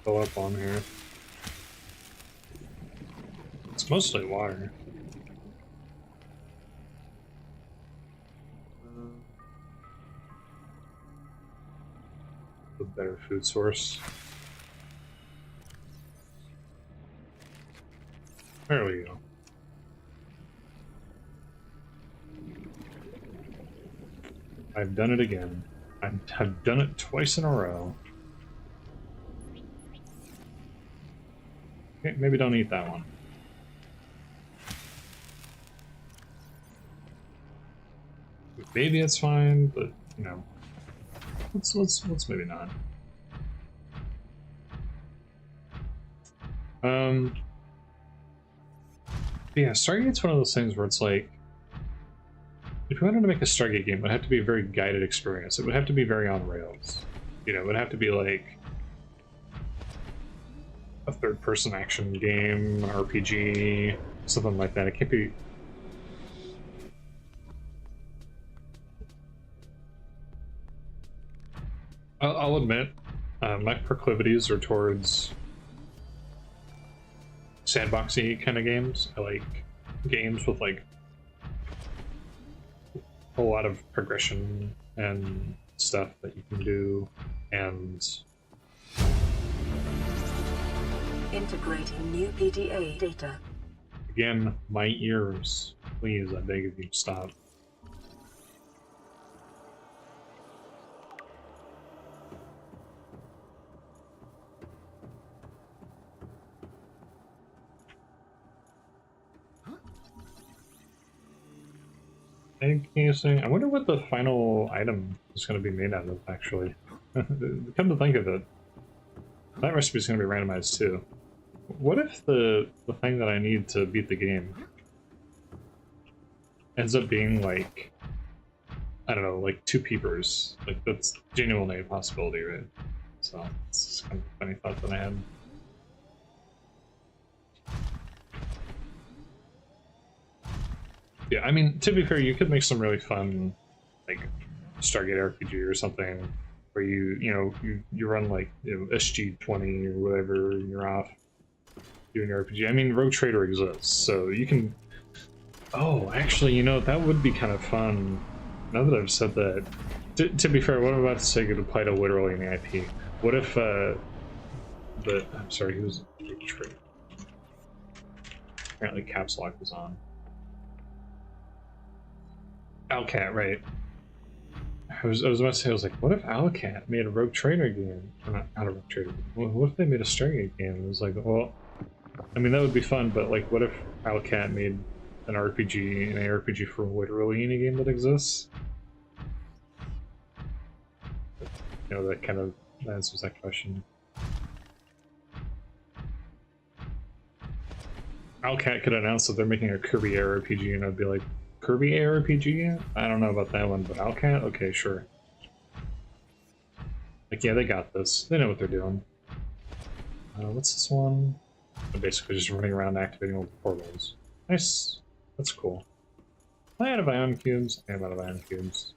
Fill up on here. It's mostly water. A better food source. There we go. I've done it again. I've done it twice in a row. Okay, maybe don't eat that one. Maybe it's fine, but you know, let's maybe not. Yeah, Stargate's one of those things where it's like, if you wanted to make a Stargate game, it would have to be a very guided experience. It would have to be very on rails. You know, it would have to be like a third-person action game, RPG, something like that. It can't be... I'll admit, my proclivities are towards sandboxy kind of games. I like games with like a lot of progression and stuff that you can do, and Integrating new PDA data. again, my ears, please, I beg of you, stop. Egg casing. I wonder what the final item is going to be made out of, actually. Come to think of it, that recipe is going to be randomized too. What if the thing that I need to beat the game ends up being like, I don't know, like 2 peepers? Like, that's genuinely a possibility, right? So, it's just kind of a funny thought that I had. Yeah, I mean, to be fair, you could make some really fun, like, Stargate RPG or something, where you run, like, SG-20 or whatever, and you're off doing RPG. I mean, Rogue Trader exists, so you can... Oh, actually, that would be kind of fun. Now that I've said that, to be fair, what I'm about to say could apply to literally any IP. What if, I'm sorry, he was Rogue Trader. Apparently caps lock was on. Owlcat, right. I was about to say, I was like, what if Owlcat made a Rogue Trader game? Or not a Rogue Trader. What if they made a Stargate game? It was like, well, I mean, that would be fun, but like, what if Owlcat made an RPG, an ARPG for literally any game that exists? That kind of answers that question. Owlcat could announce that they're making a Kirby ARPG, and I'd be like, Kirby ARPG? I don't know about that one, but Owlcat? Okay, sure. Like, yeah, they got this. They know what they're doing. What's this one? I'm basically just running around activating all the portals. Nice. That's cool. Am I out of ion cubes? I am out of ion cubes.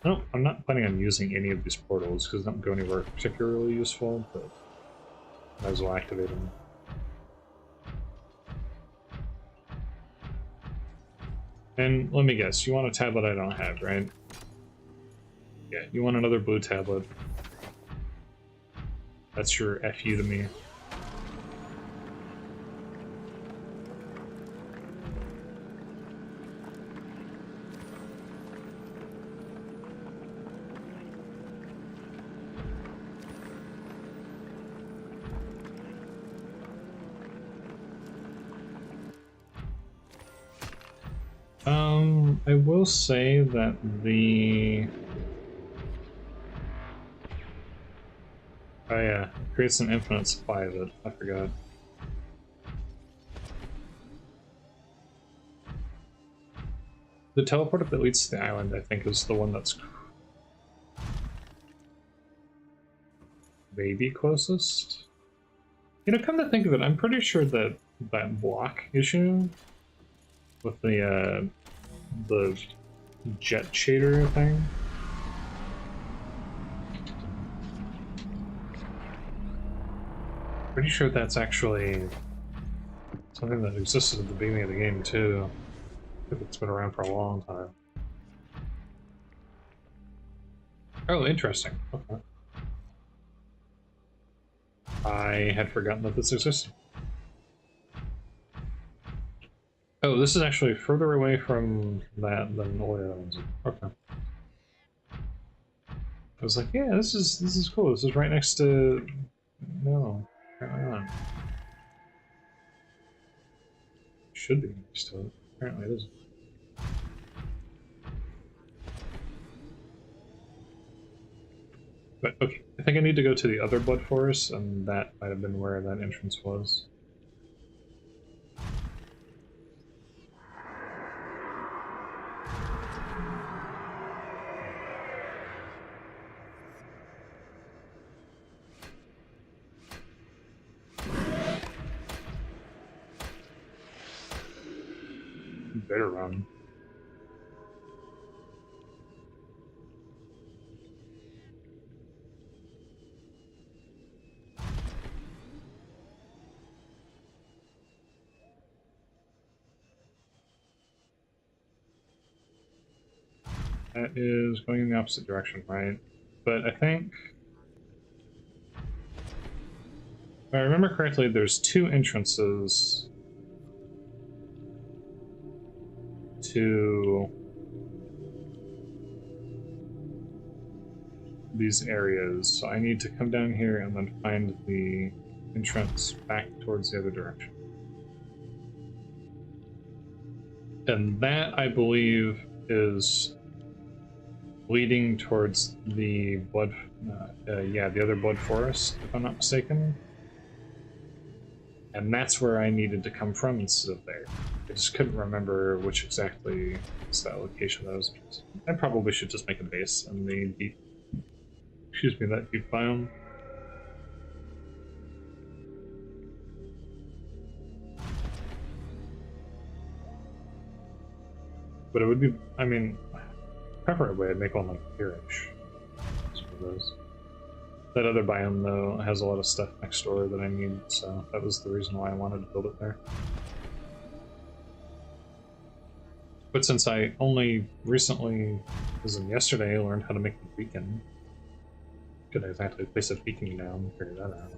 No, I'm not planning on using any of these portals because they don't go anywhere particularly useful, but might as well activate them. And let me guess, you want a tablet I don't have, right? Yeah, you want another blue tablet. That's your FU to me. I will say that the... Oh yeah, creates an infinite supply of it. I forgot. The teleporter that leads to the island, I think, is the one that's maybe closest. You know, come to think of it, I'm pretty sure that that block issue with the jet shader thing. Pretty sure that's actually something that existed at the beginning of the game too. I think it's been around for a long time. Oh, interesting. Okay. I had forgotten that this existed. Oh, this is actually further away from that than all the other ones. Okay. I was like, yeah, this is cool. This is right next to... No, apparently not. Should be next to it. Apparently it isn't. But okay, I think I need to go to the other blood forest, and that might have been where that entrance was. Better run. That is going in the opposite direction, right? But I think... If I remember correctly, there's two entrances to these areas, so I need to come down here and then find the entrance back towards the other direction. And that, I believe, is leading towards the blood, yeah, the other blood forest, if I'm not mistaken. And that's where I needed to come from instead of there. I just couldn't remember which exactly is that location that was. I probably should just make a base in the deep, excuse me, that deep biome. But it would be, I mean, preferably I'd make one like here-ish. That other biome, though, has a lot of stuff next door that I need, so that was the reason why I wanted to build it there. But since I only recently, as in yesterday, learned how to make a beacon, could I exactly place a beacon down and figure that out?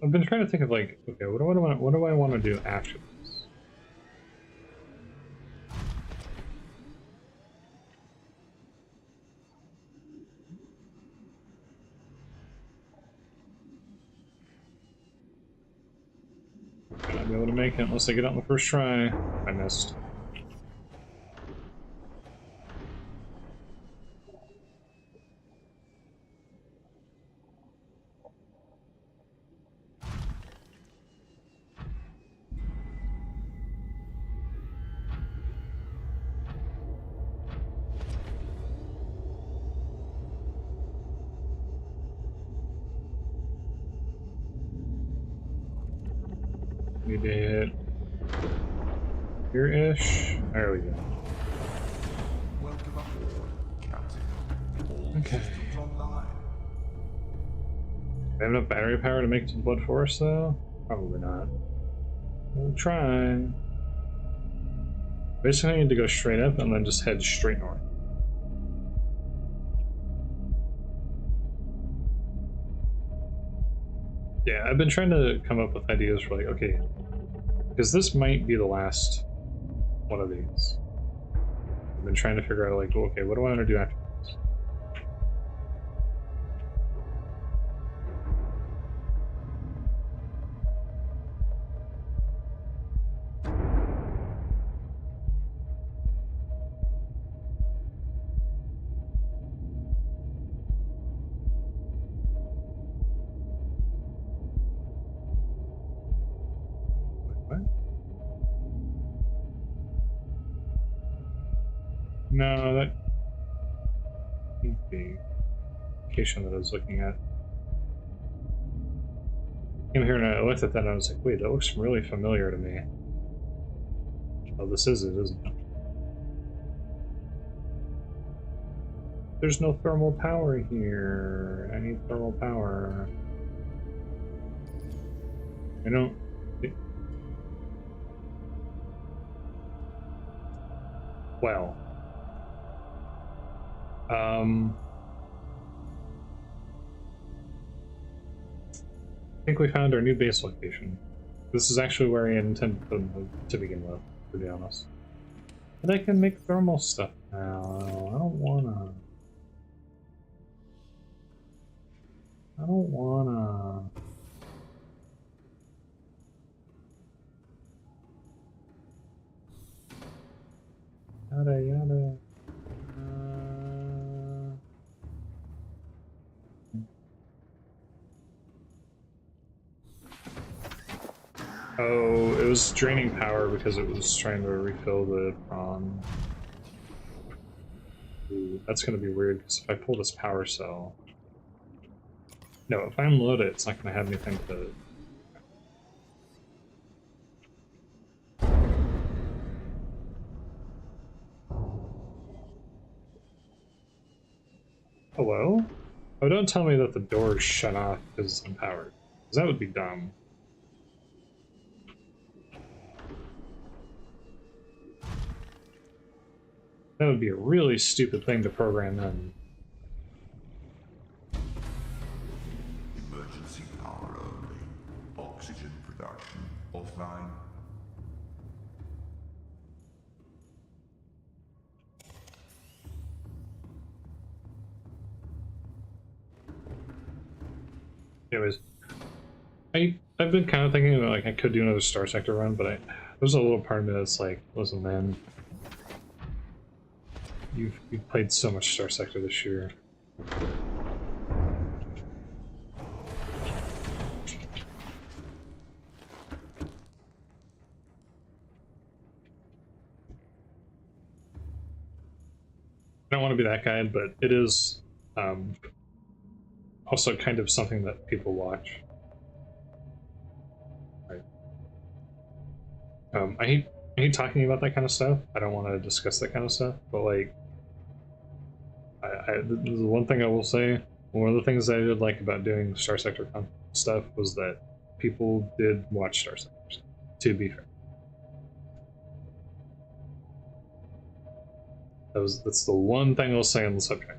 I've been trying to think of like, okay, what do I want to do after this? I'm not be able to make it unless I get out on the first try. I missed. Need to hit here-ish. There we go. Welcome aboard, Captain. All Okay. systems online. Do I have enough battery power to make it to the Blood Forest, though? Probably not. We'll try. Basically, I need to go straight up and then just head straight north. Yeah, I've been trying to come up with ideas for, like, okay, because this might be the last one of these. I've been trying to figure out, like, okay, what do I want to do after this? What? No, that can't be the location that I was looking at. Came here and I looked at that and I was like, wait, that looks really familiar to me. Oh, this is it, isn't it? There's no thermal power here. I need thermal power. I don't... Well. I think we found our new base location. This is actually where I intended to put them to begin with, to be honest. But I can make thermal stuff now. I don't wanna. I don't wanna. Yada yada. Oh, it was draining power because it was trying to refill the prawn. Ooh, that's gonna be weird because if I pull this power cell... No, if I unload it, it's not gonna have anything to... Hello? Oh, don't tell me that the door's shut off because it's unpowered. Because that would be dumb. That would be a really stupid thing to program in. Emergency power only. Oxygen production offline. Anyways, I've been kind of thinking about, like, I could do another Star Sector run, but there's a little part of me that's like, listen, man, you've played so much Star Sector this year. I don't want to be that guy, but it is also kind of something that people watch. Right. I hate talking about that kind of stuff. I don't want to discuss that kind of stuff, but like, the one thing I will say, one of the things I did like about doing Star Sector stuff was that people did watch Star Sector, to be fair. That's the one thing I'll say on the subject.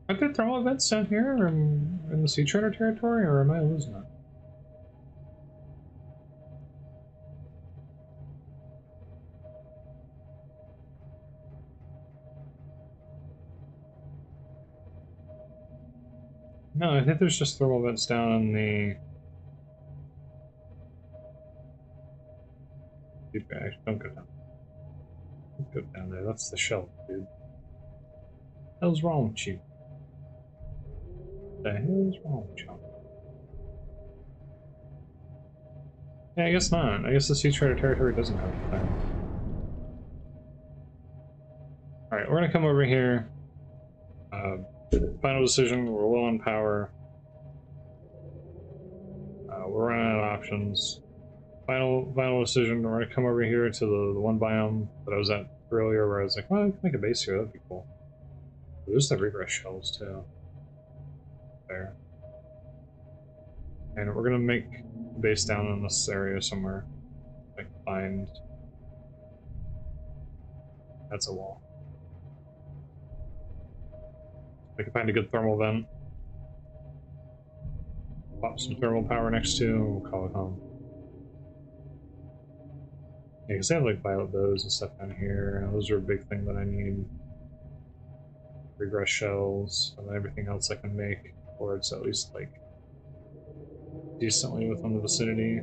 Are there thermal events down here in the Sea Treader territory, or am I losing it? No, I think there's just thermal vents down on the... Don't go down. Don't go down there, that's the shelf, dude. What the hell's wrong with you? What the hell is wrong with you? Yeah, I guess not. I guess the Sea Treader territory doesn't have a thing. Alright, we're gonna come over here. Final decision, we're low on power. We're running out of options. Final decision, we're gonna come over here to the one biome that I was at earlier where I was like, well, I can make a base here, that'd be cool. There's the regress shells too. There. And we're gonna make a base down in this area somewhere. Like find. That's a wall. I can find a good thermal vent. Pop some thermal power next to, and we'll call it home. Yeah, because they have like violet bows and stuff down here. Those are a big thing that I need. Regress shells, and then everything else I can make, or it's at least like decently within the vicinity.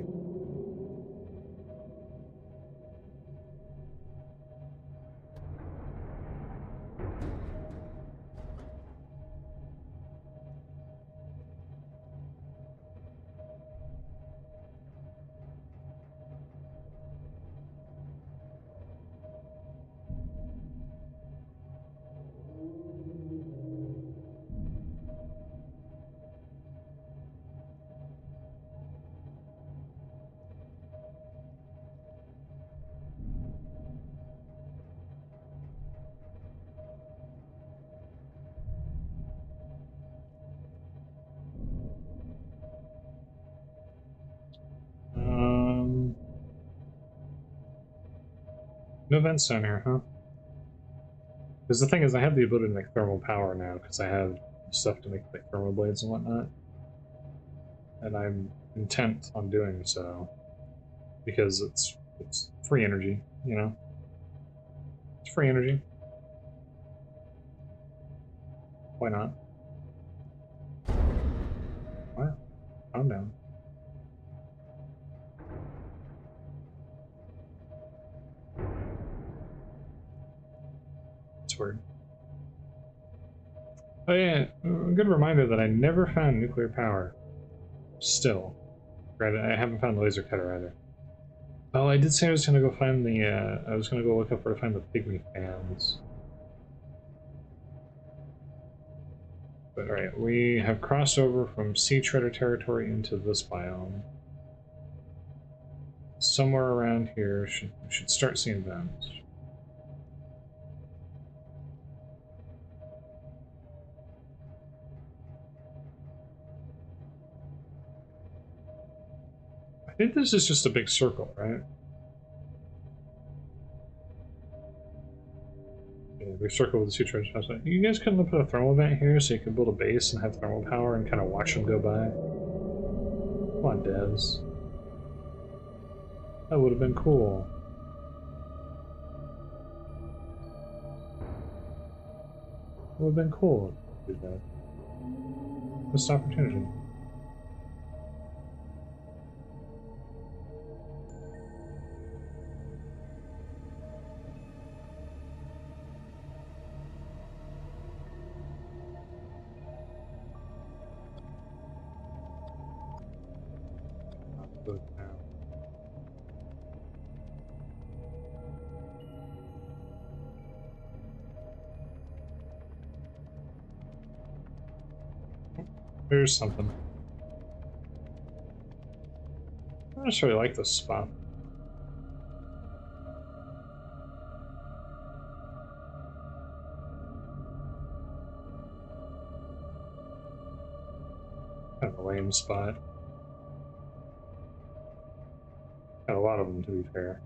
No vents down here, huh? Because the thing is, I have the ability to make thermal power now, because I have stuff to make like thermal blades and whatnot. And I'm intent on doing so. Because it's free energy, you know? It's free energy. Why not? What? Calm down. Word. Oh yeah, a good reminder that I never found nuclear power. Still. Right, I haven't found the laser cutter either. Oh, I did say I was gonna go find the, I was gonna go look up where to find the pygmy fans. But alright, we have crossed over from sea treader territory into this biome. Somewhere around here, should start seeing vents. I think this is just a big circle, right? Yeah, big circle with the two treasure chests. You guys couldn't put a thermal vent here so you could build a base and have thermal power and kind of watch them go by? Come on, devs. That would have been cool. It would have been cool to do that. Missed opportunity. There's something. I don't necessarily like this spot. Kind of a lame spot. Got a lot of them, to be fair.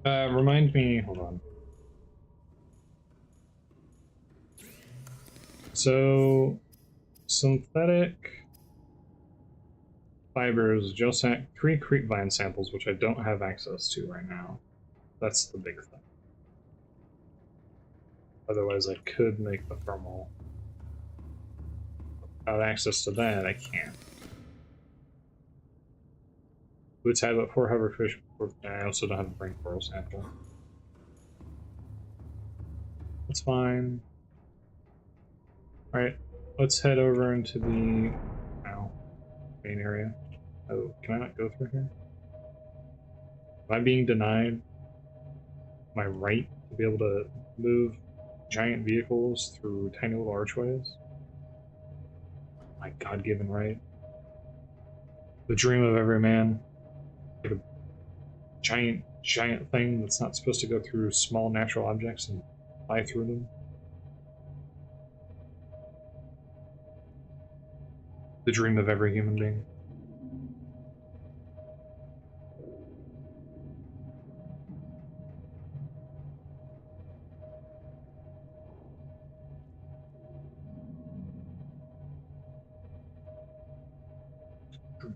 Remind me, hold on. So, synthetic fibers, gel sac, 3 creepvine samples, which I don't have access to right now. That's the big thing. Otherwise, I could make the thermal. Without access to that, I can't. Boots had about 4 hoverfish. I also don't have a brain coral sample. That's fine. Alright, let's head over into the main area. Oh, can I not go through here? Am I being denied my right to be able to move giant vehicles through tiny little archways. My God-given right. The dream of every man. Like a giant thing that's not supposed to go through small natural objects and fly through them. The dream of every human being.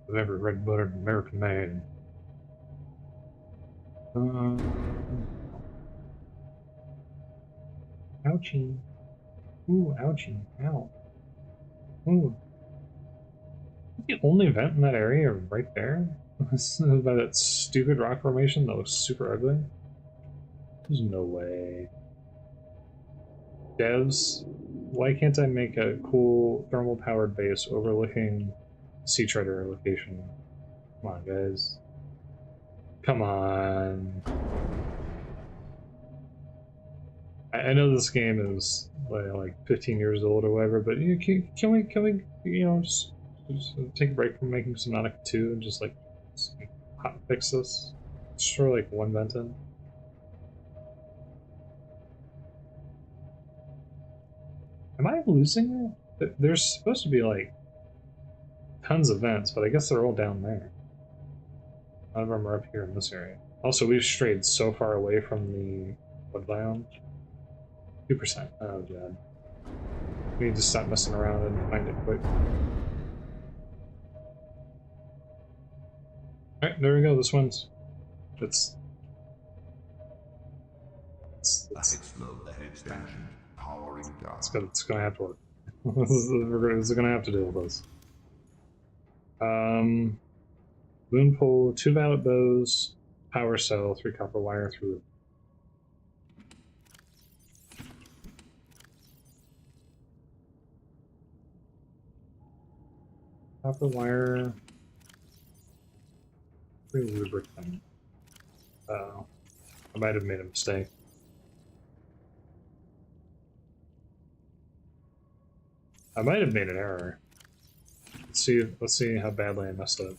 Of every red-blooded American man. Ouchie. Ooh, ouchie. Ow. Ooh. The only vent in that area right there? By that stupid rock formation that looks super ugly? There's no way. Devs, why can't I make a cool thermal-powered base overlooking Sea Treader location? Come on, guys. Come on. I know this game is like 15 years old or whatever, but can we you know just take a break from making Subnautica 2 and just like hot fix this? Just throw like one vent in. Am I losing it? There's supposed to be like tons of vents, but I guess they're all down there. None of them are up here in this area. Also, we've strayed so far away from the wood biome. 2%. Oh god. We need to stop messing around and find it quick. Alright, there we go. This one's. Explode the expansion. Powering down. It's gonna have to work. We're gonna have to deal with this. Moon pole, 2 violet bows, power cell, 3 copper wire through. Copper wire, 3 lubricant. Oh, I might have made a mistake. I might have made an error. Let's see how badly I messed up.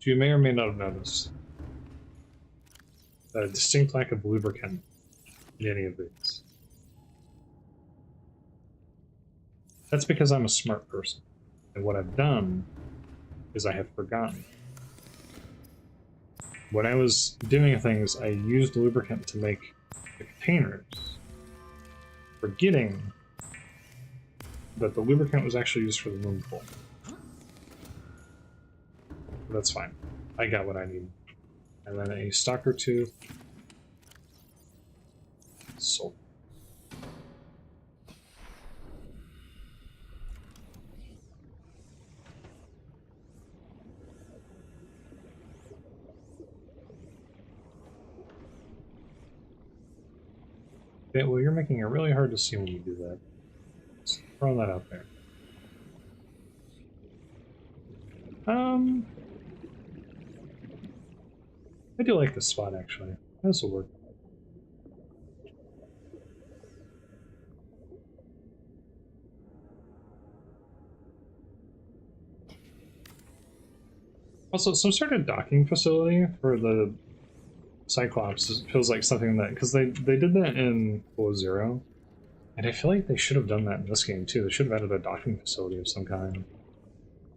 You may or may not have noticed a distinct lack of lubricant in any of these. That's because I'm a smart person, and what I've done is I have forgotten. When I was doing things, I used lubricant to make the containers, forgetting that the lubricant was actually used for the moon pool. That's fine. I got what I need. And then a stalker tooth. Sold. Okay, well, you're making it really hard to see when you do that. Just throwing that out there. I do like this spot, actually. This will work. Also, some sort of docking facility for the Cyclops feels like something that... Because they did that in Below Zero, and I feel like they should have done that in this game, too. They should have added a docking facility of some kind.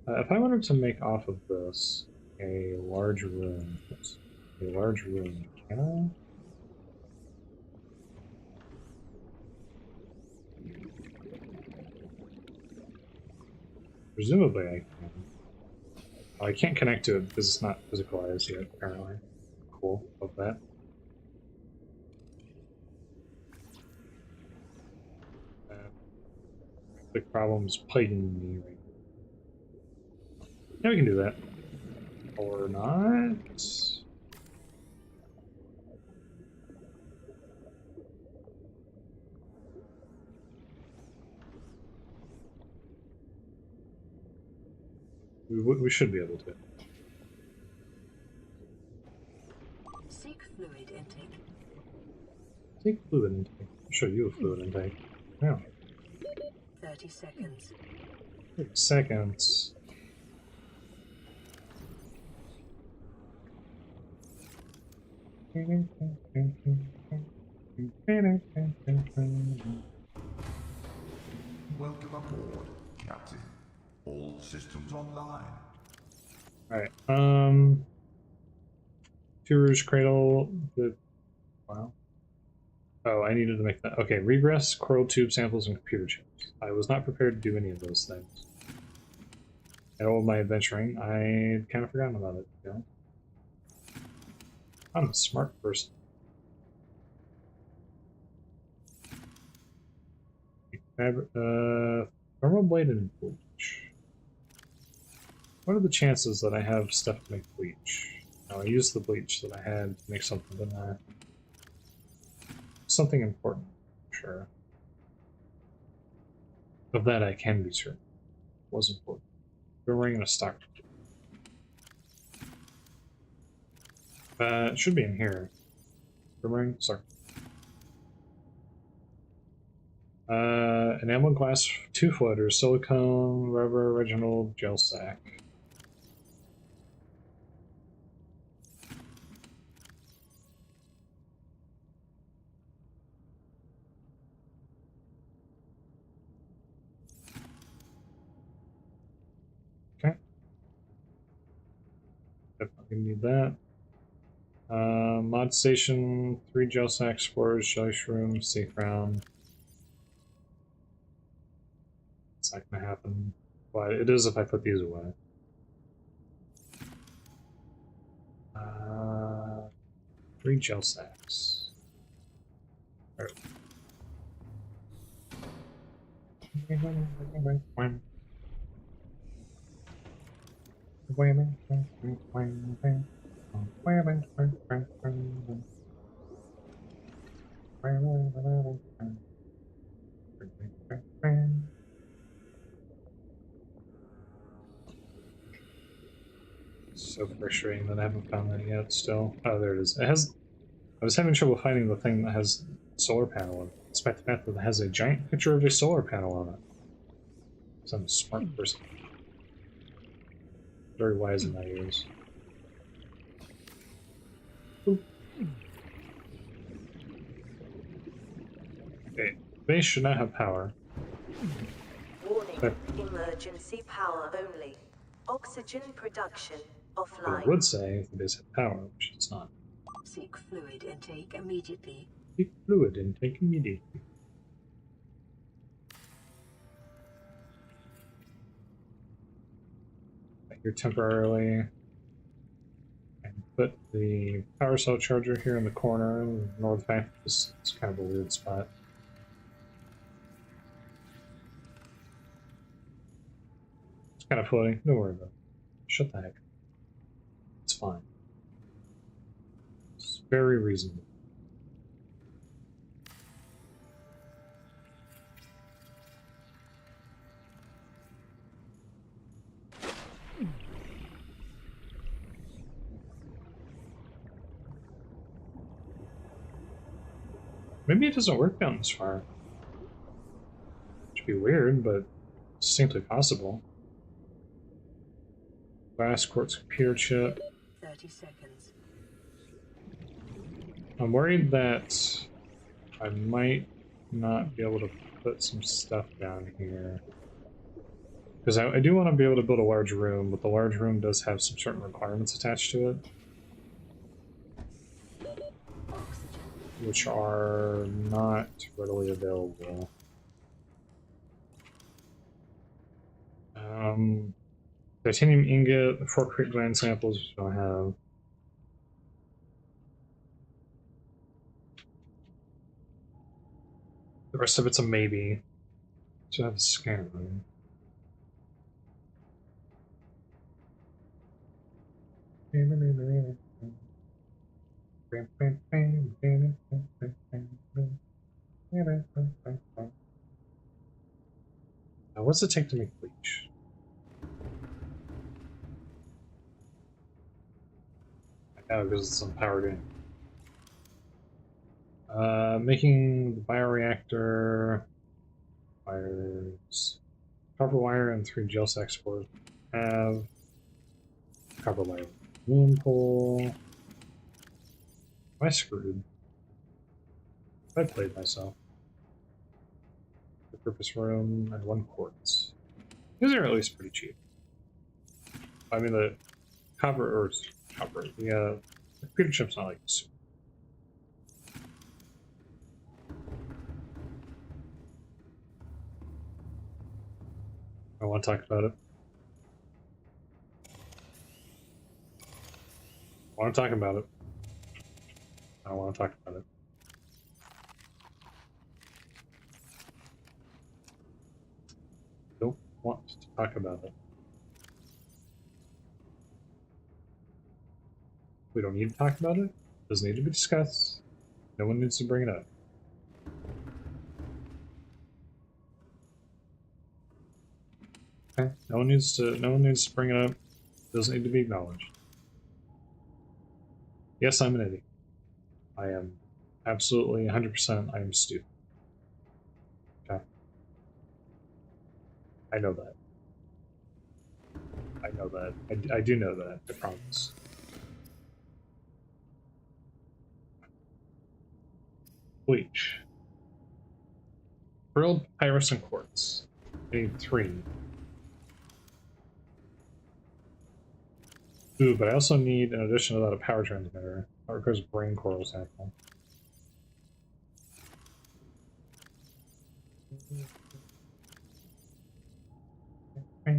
If I wanted to make off of this a large room... Oops. A large room. Can I? Presumably I can. Oh, I can't connect to it because it's not physicalized yet, apparently. Cool. Love that. The problem's plaguing me right now. Yeah, we can do that. Or not. We should be able to. Seek fluid intake. Take fluid intake. I'll show you a fluid intake. Yeah. 30 seconds. 30 seconds. Welcome aboard, Captain. All systems online. Alright, Tour's Cradle, wow. Oh, I needed to make that. Okay, regress, coral tube samples, and computer chips. I was not prepared to do any of those things. In all of my adventuring, I'd kind of forgotten about it, you know? I'm a smart person. Thermal blade and bleach. What are the chances that I have stuff to make bleach? No, I used the bleach that I had to make something, didn't I? Something important, sure. Of that I can be certain. It was important. We're wearing a stock. It should be in here. Boomerang? Sorry. Enamel glass, 2 floaters, silicone, rubber, original, gel sack. Okay. Definitely need that. Mod station, 3 gel sacks, spores, jelly shroom, sea crown. It's not gonna happen. But it is if I put these away. 3 gel sacks. Alright. So frustrating that I haven't found that yet still. Oh, there it is. It has... I was having trouble finding the thing that has solar panel on it, despite the fact that it has a giant picture of a solar panel on it. So I'm a smart person. Very wise in my ears. Oop. Okay, base should not have power. Warning, emergency power only. Oxygen production But offline. it would say if the base had power, which it's not. Seek fluid intake immediately. Keep fluid intake immediately. Here temporarily. And put the power cell charger here in the corner. Ignore the fact that this is kind of a weird spot. It's kind of floating. Don't worry about it. Shut the heck. It's fine. It's very reasonable. Maybe it doesn't work down this far. Which would be weird, but distinctly possible. Glass quartz computer chip. 30 seconds. I'm worried that I might not be able to put some stuff down here. Because I do want to be able to build a large room, but the large room does have some certain requirements attached to it. Which are not readily available. Titanium ingot, 4 crate gland samples, which I don't have. The rest of it's a maybe. So I have a scanner room. Now, what's it take to make bleach? Yeah, because it's unpowered in. Making the bioreactor wires, copper wire and 3 gel sac spores. Have copper wire, moon pole. Am I screwed? I played myself. The purpose room and 1 quartz. These are at least pretty cheap. I mean the copper. The computer chip's not like super. I want to talk about it. I want to talk about it. I don't want to talk about it. Don't want to talk about it. We don't need to talk about it. Doesn't need to be discussed. No one needs to bring it up. Okay. No one needs to bring it up. Doesn't need to be acknowledged. Yes, I'm an idiot. I am absolutely 100% I am stupid. Okay. I know that. I know that. I do know that, I promise. Bleach. Grilled papyrus and quartz. I need 3. Ooh, but I also need, in addition to that, a power transmitter. That requires a brain coral sample. I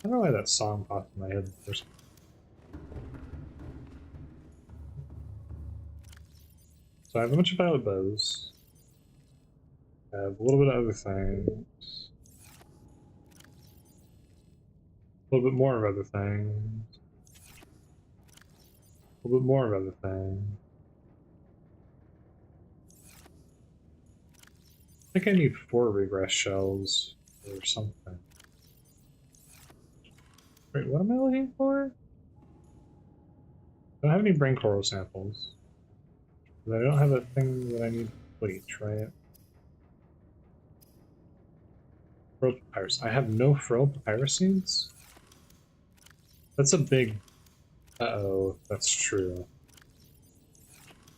don't know why that song popped in my head first. So I have a bunch of violet bows. I have a little bit of other things. A little bit more of other things. A little bit more of other things. I think I need 4 regress shells or something. Wait, what am I looking for? I don't have any brain coral samples. But I don't have that thing that I need to bleach, right? Frilled papyrus. I have no frilled papyrus seeds? That's a big... Uh-oh, that's true.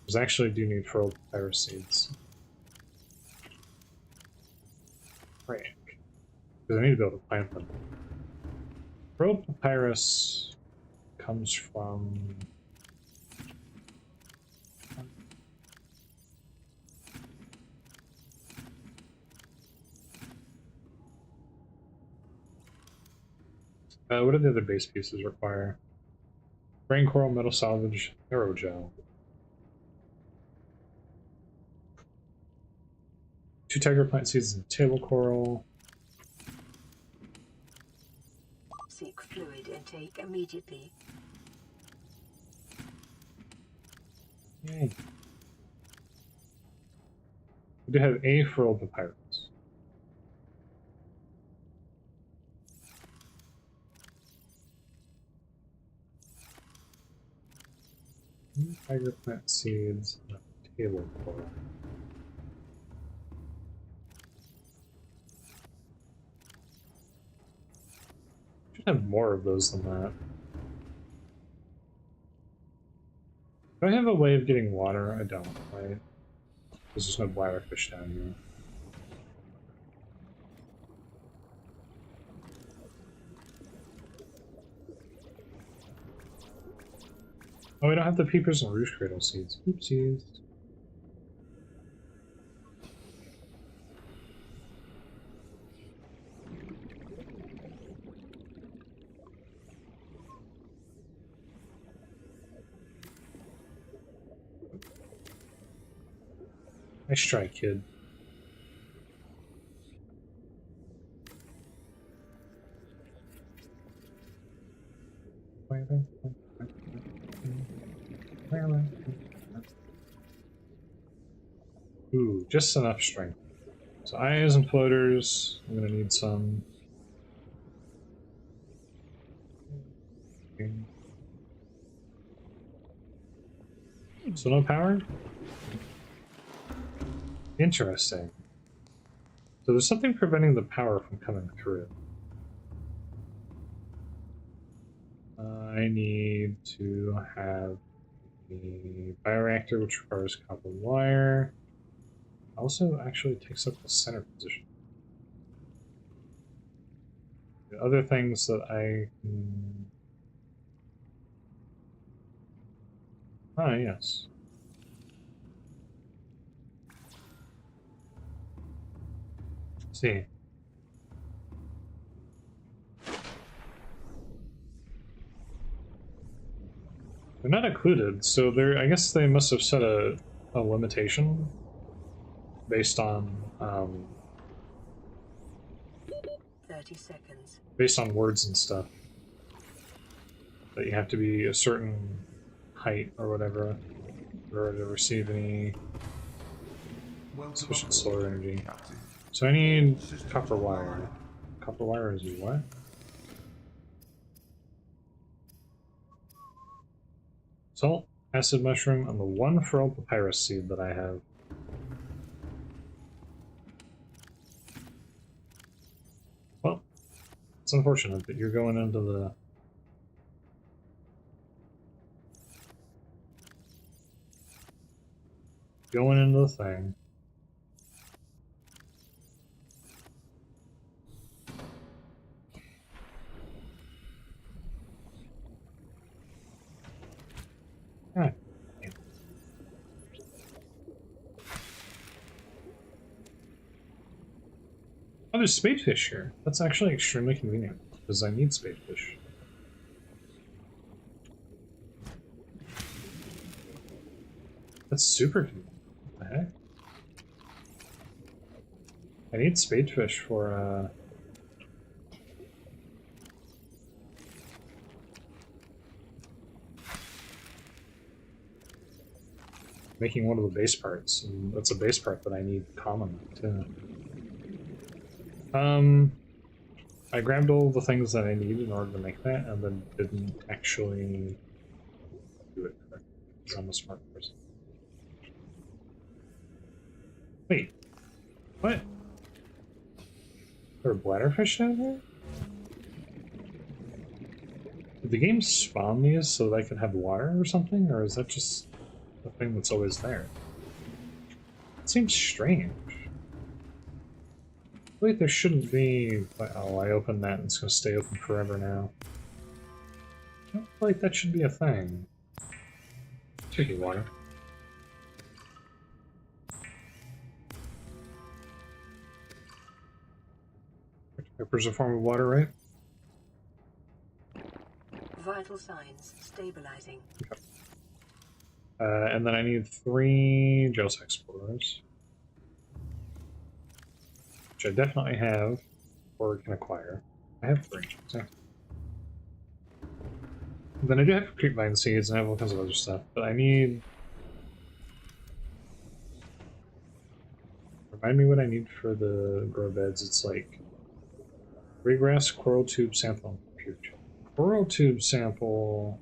Because I actually do need frilled papyrus seeds. Right. Because I need to be able to plant them. Frilled papyrus comes from... what do the other base pieces require? Brain coral, metal salvage, aerogel. 2 tiger plant seeds and table coral. Seek fluid intake immediately. Yay. We do have a frilled papyrus. Tiger plant seeds and a table coral. Should have more of those than that. Do I have a way of getting water? I don't, right? Because there's no bladderfish down here. Oh, we don't have the peepers and roost cradle seeds. Oopsies. Nice try, kid. Ooh, just enough strength. So eyes and floaters, I'm gonna need some. So no power? Interesting. So there's something preventing the power from coming through. I need to have a bioreactor which requires copper wire. Also actually takes up the center position. The other things that I can... Ah, yes. Let's see. They're not included, so they're, I guess they must have set a limitation based on 30 seconds. based on words and stuff. That you have to be a certain height or whatever in order to receive any sufficient solar energy. Captain. So I need copper wire. Copper wire is what? Salt, acid mushroom, and the one feral papyrus seed that I have. Well, it's unfortunate that you're going into the... Going into the thing. Ah. Oh, there's spadefish here. That's actually extremely convenient, because I need spadefish. That's super convenient. What the heck? I need spadefish for, making one of the base parts, and that's a base part that I need commonly, too. I grabbed all the things that I need in order to make that, and then didn't actually do it correctly, because I'm a smart person. Wait, what? There are bladderfish down here? Did the game spawn these so that I could have water or something, or is that just the thing that's always there? It seems strange. Wait, there shouldn't be... Oh, I opened that and it's going to stay open forever now. I don't feel like that should be a thing. Take your water. Pepper's a form of water, right? Vital signs stabilizing. Okay. And then I need 3 gel explorers. Which I definitely have, or can acquire. I have 3. So. Then I do have creepvine seeds and I have all kinds of other stuff, but I need... Remind me what I need for the grow beds. It's like raygrass, coral tube sample, and pure gel. Coral tube sample...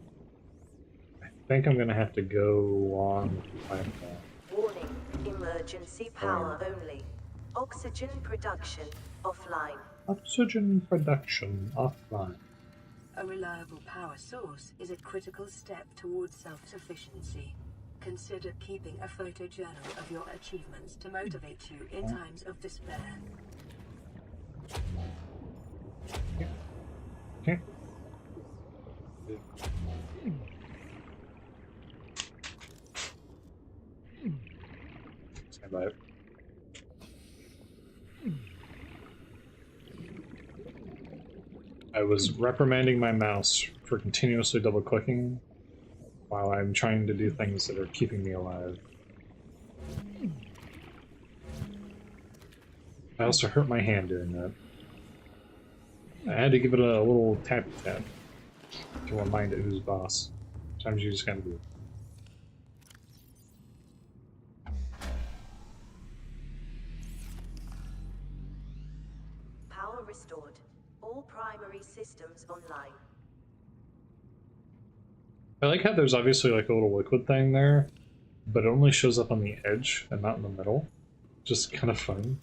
I think I'm gonna have to go on like that. Warning, emergency power only. Oxygen production offline. Oxygen production offline. A reliable power source is a critical step towards self-sufficiency. Consider keeping a photojournal of your achievements to motivate you in times of despair. Okay. Stand by it. I was reprimanding my mouse for continuously double-clicking while I'm trying to do things that are keeping me alive. I also hurt my hand doing that. I had to give it a little tap-tap to remind it who's boss. Sometimes you just gotta do it. Power restored. All primary systems online. I like how there's obviously like a little liquid thing there, but it only shows up on the edge and not in the middle. Just kind of fun.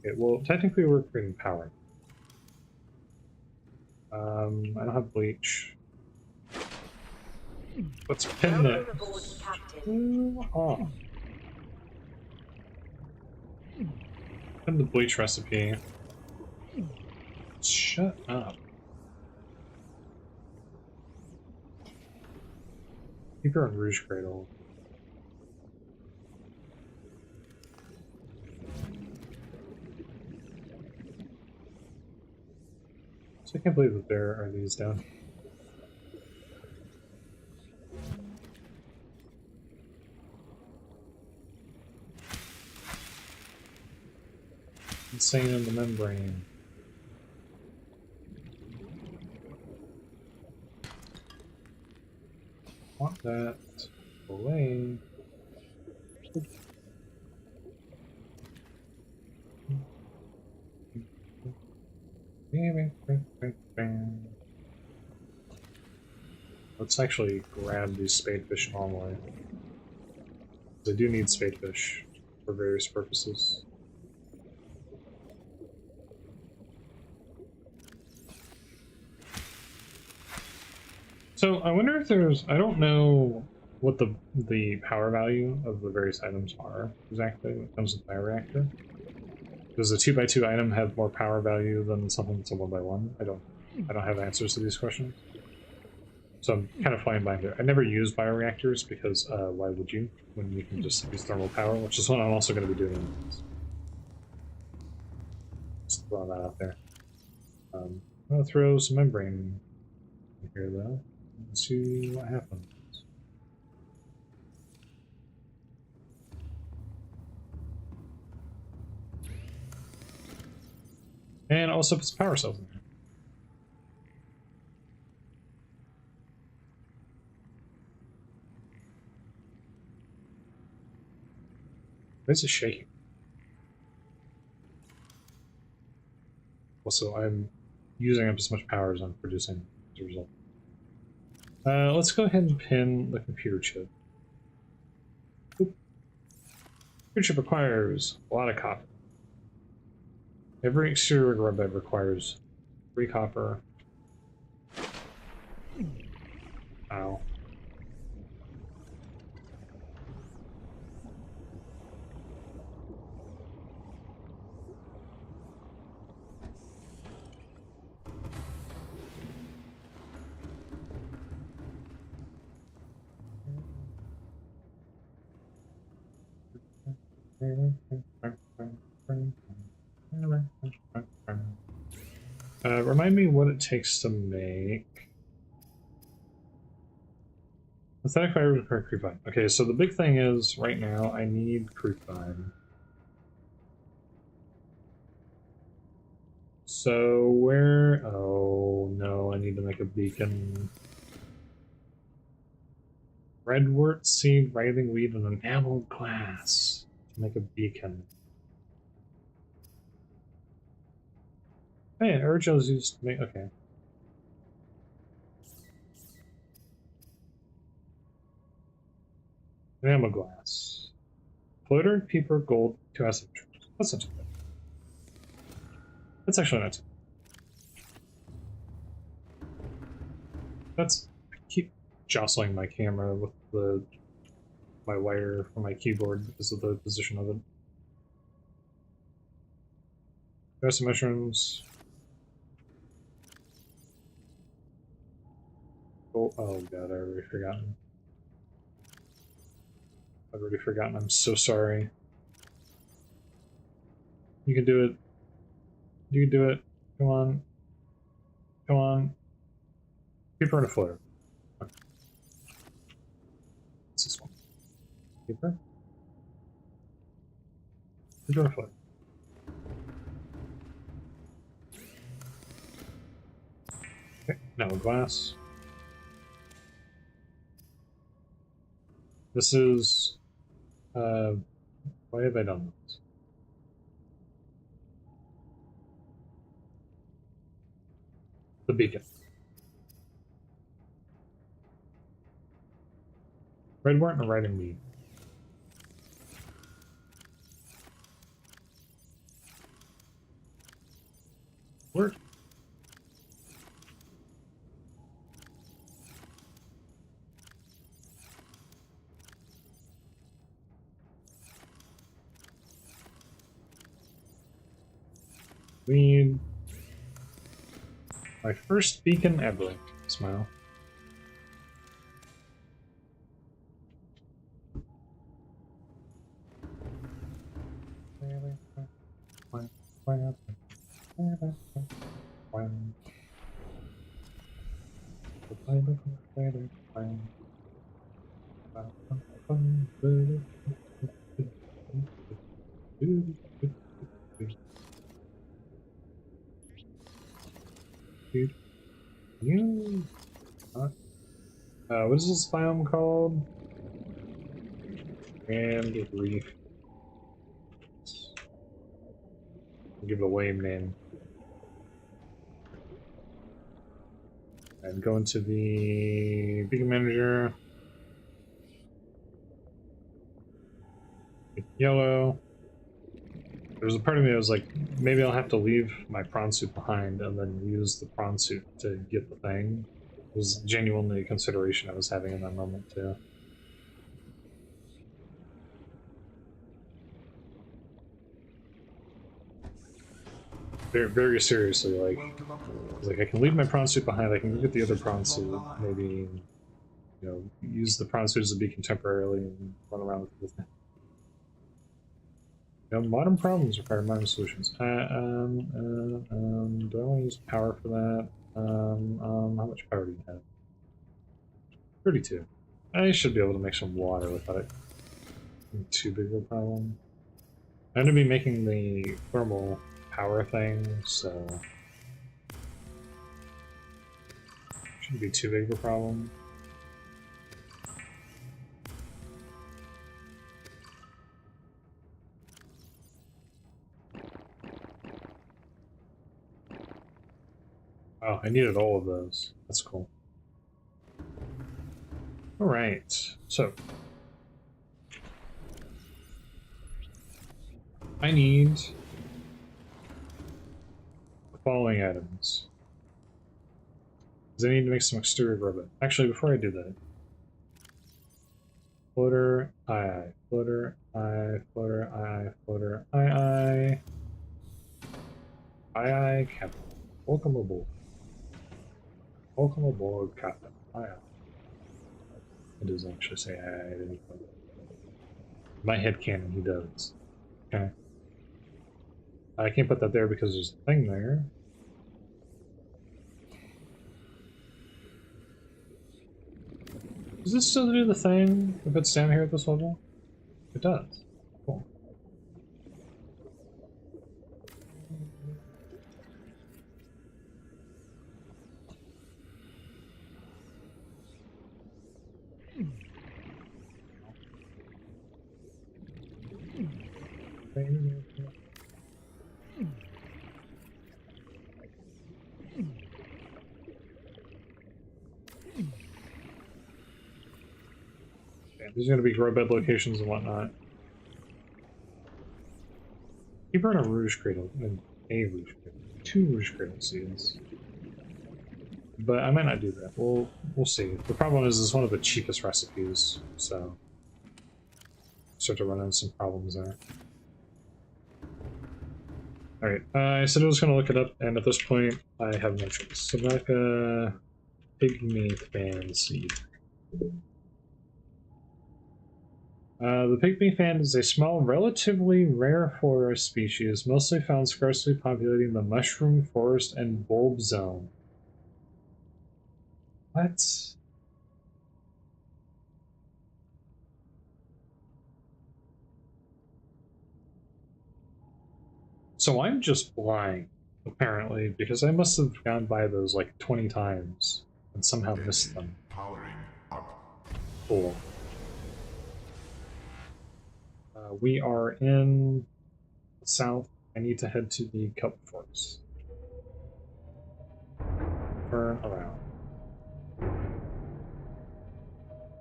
Okay, well, technically we're creating power. I don't have bleach. Let's pin Welcome aboard, this Captain. off. Pin the bleach recipe. Shut up. Keep her on Rouge Cradle. So I can't believe that there are these down. Insane in the membrane. Want that away. Let's actually grab these spadefish normally. I do need spadefish for various purposes. So I wonder if there's, I don't know what the power value of the various items are exactly when it comes to the bioreactor. Does a 2x2 item have more power value than something that's a 1x1? I don't have answers to these questions. So I'm kind of flying blind here. I never use bioreactors because why would you when you can just use thermal power, which is what I'm also going to be doing anyways. Just throwing that out there. I'm going to throw some membrane in here though. Let's see what happens. And also put some power cells in here. Why is it shaking? Also, I'm using up as much power as I'm producing as a result. Let's go ahead and pin the computer chip. Oop. Computer chip requires a lot of copper. Every exterior rubber bed requires 3 copper. Ow. Remind me what it takes to make synthetic fiber require creepine. Okay, so the big thing is right now I need creepine. So where? Oh no, I need to make a beacon. Redwort seed, writhing weed, and enameled glass to make a beacon. Hey, Urgel's used to make. Okay. Enamel glass. Floater, peeper, gold, 2 acid. That's not too bad. That's actually not too bad. That's. I keep jostling my camera with my wire from my keyboard because of the position of it. There's some mushrooms. Oh god, I already forgotten. I've already forgotten. I'm so sorry. You can do it. You can do it. Come on. Come on. Keep her in a floater. Okay. What's this one? Keep her. Keep her in a floater. Okay, now a glass. This is, why have I done this? The beacon. Red weren't a writing me. Where? Lead. My first beacon ever. Smile. What is this biome called? And reef. I'll give it a lame name. And go into the beacon manager. Yellow. There's a part of me that was like, maybe I'll have to leave my prawn suit behind and then use the prawn suit to get the thing. It was genuinely a consideration I was having in that moment too. Very, very seriously, like I can leave my prawn suit behind. I can go get the other prawn suit, maybe, you know, use the prawn suit as a beacon temporarily and run around with it. You know, modern problems require modern solutions. Do I want to use power for that? How much power do you have? 32. I should be able to make some water without it being too big of a problem. I'm going to be making the thermal power thing, so shouldn't be too big of a problem. Oh, I needed all of those. That's cool. Alright, so I need the following items. Because I need to make some exterior ribbon. Actually, before I do that, floater, I, floater, I, floater, I, floater, I, Captain. Welcome aboard. Welcome aboard, Captain. It doesn't actually say I at any point. My headcanon, he does. Okay. I can't put that there because there's a thing there. Does this still do the thing if it's down here at this level? It does. Cool. There's going to be grow bed locations and whatnot. Keep her in a rouge cradle, and a rouge cradle, 2 rouge cradle seeds. But I might not do that. We'll see. The problem is, it's one of the cheapest recipes, so start to run into some problems there. All right, I said I was going to look it up, and at this point, I have no choice. Subnautica pygmy fan seed. The pygmy fan is a small, relatively rare forest species, mostly found scarcely populating the mushroom forest and bulb zone. What? So I'm just blind, apparently, because I must have gone by those like 20 times and somehow missed them. Powering up. Cool. We are in the south. I need to head to the kelp forest. turn around.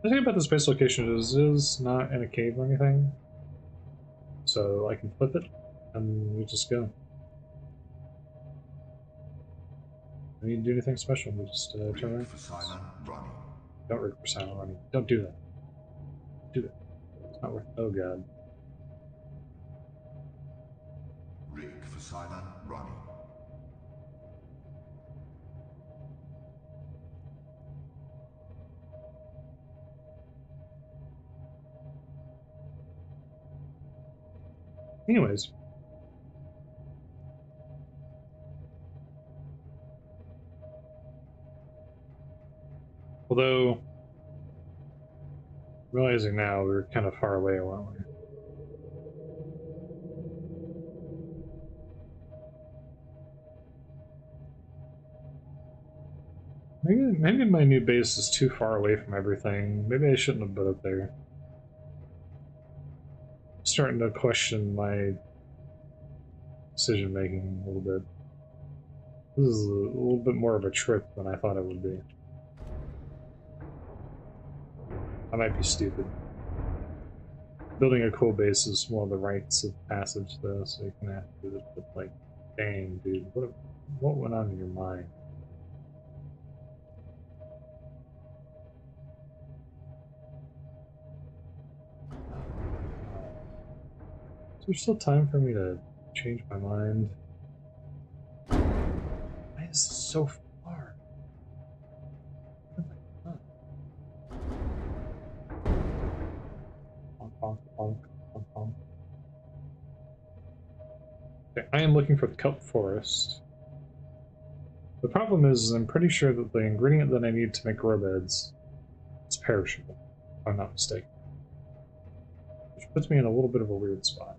The thing about this base location is it is not in a cave or anything. So I can flip it and we just go. I need to do anything special. We just turn around. For silent running. Don't rig for silent running. Don't do that. Do that. It's not worth. Oh god. Rig for silent running. Anyways. Although, realizing now we're kind of far away, weren't we? Maybe my new base is too far away from everything. Maybe I shouldn't have put it there. I'm starting to question my decision making a little bit. This is a little bit more of a trip than I thought it would be. I might be stupid. Building a cool base is one of the rites of passage, though, so you can have to do this. But like, dang, dude, what went on in your mind? Is there still time for me to change my mind? Why is this so far? What have I done? Bonk, bonk, bonk, bonk, bonk. Okay, I am looking for the kelp forest. The problem is I'm pretty sure that the ingredient that I need to make grow beds is perishable, if I'm not mistaken. Which puts me in a little bit of a weird spot.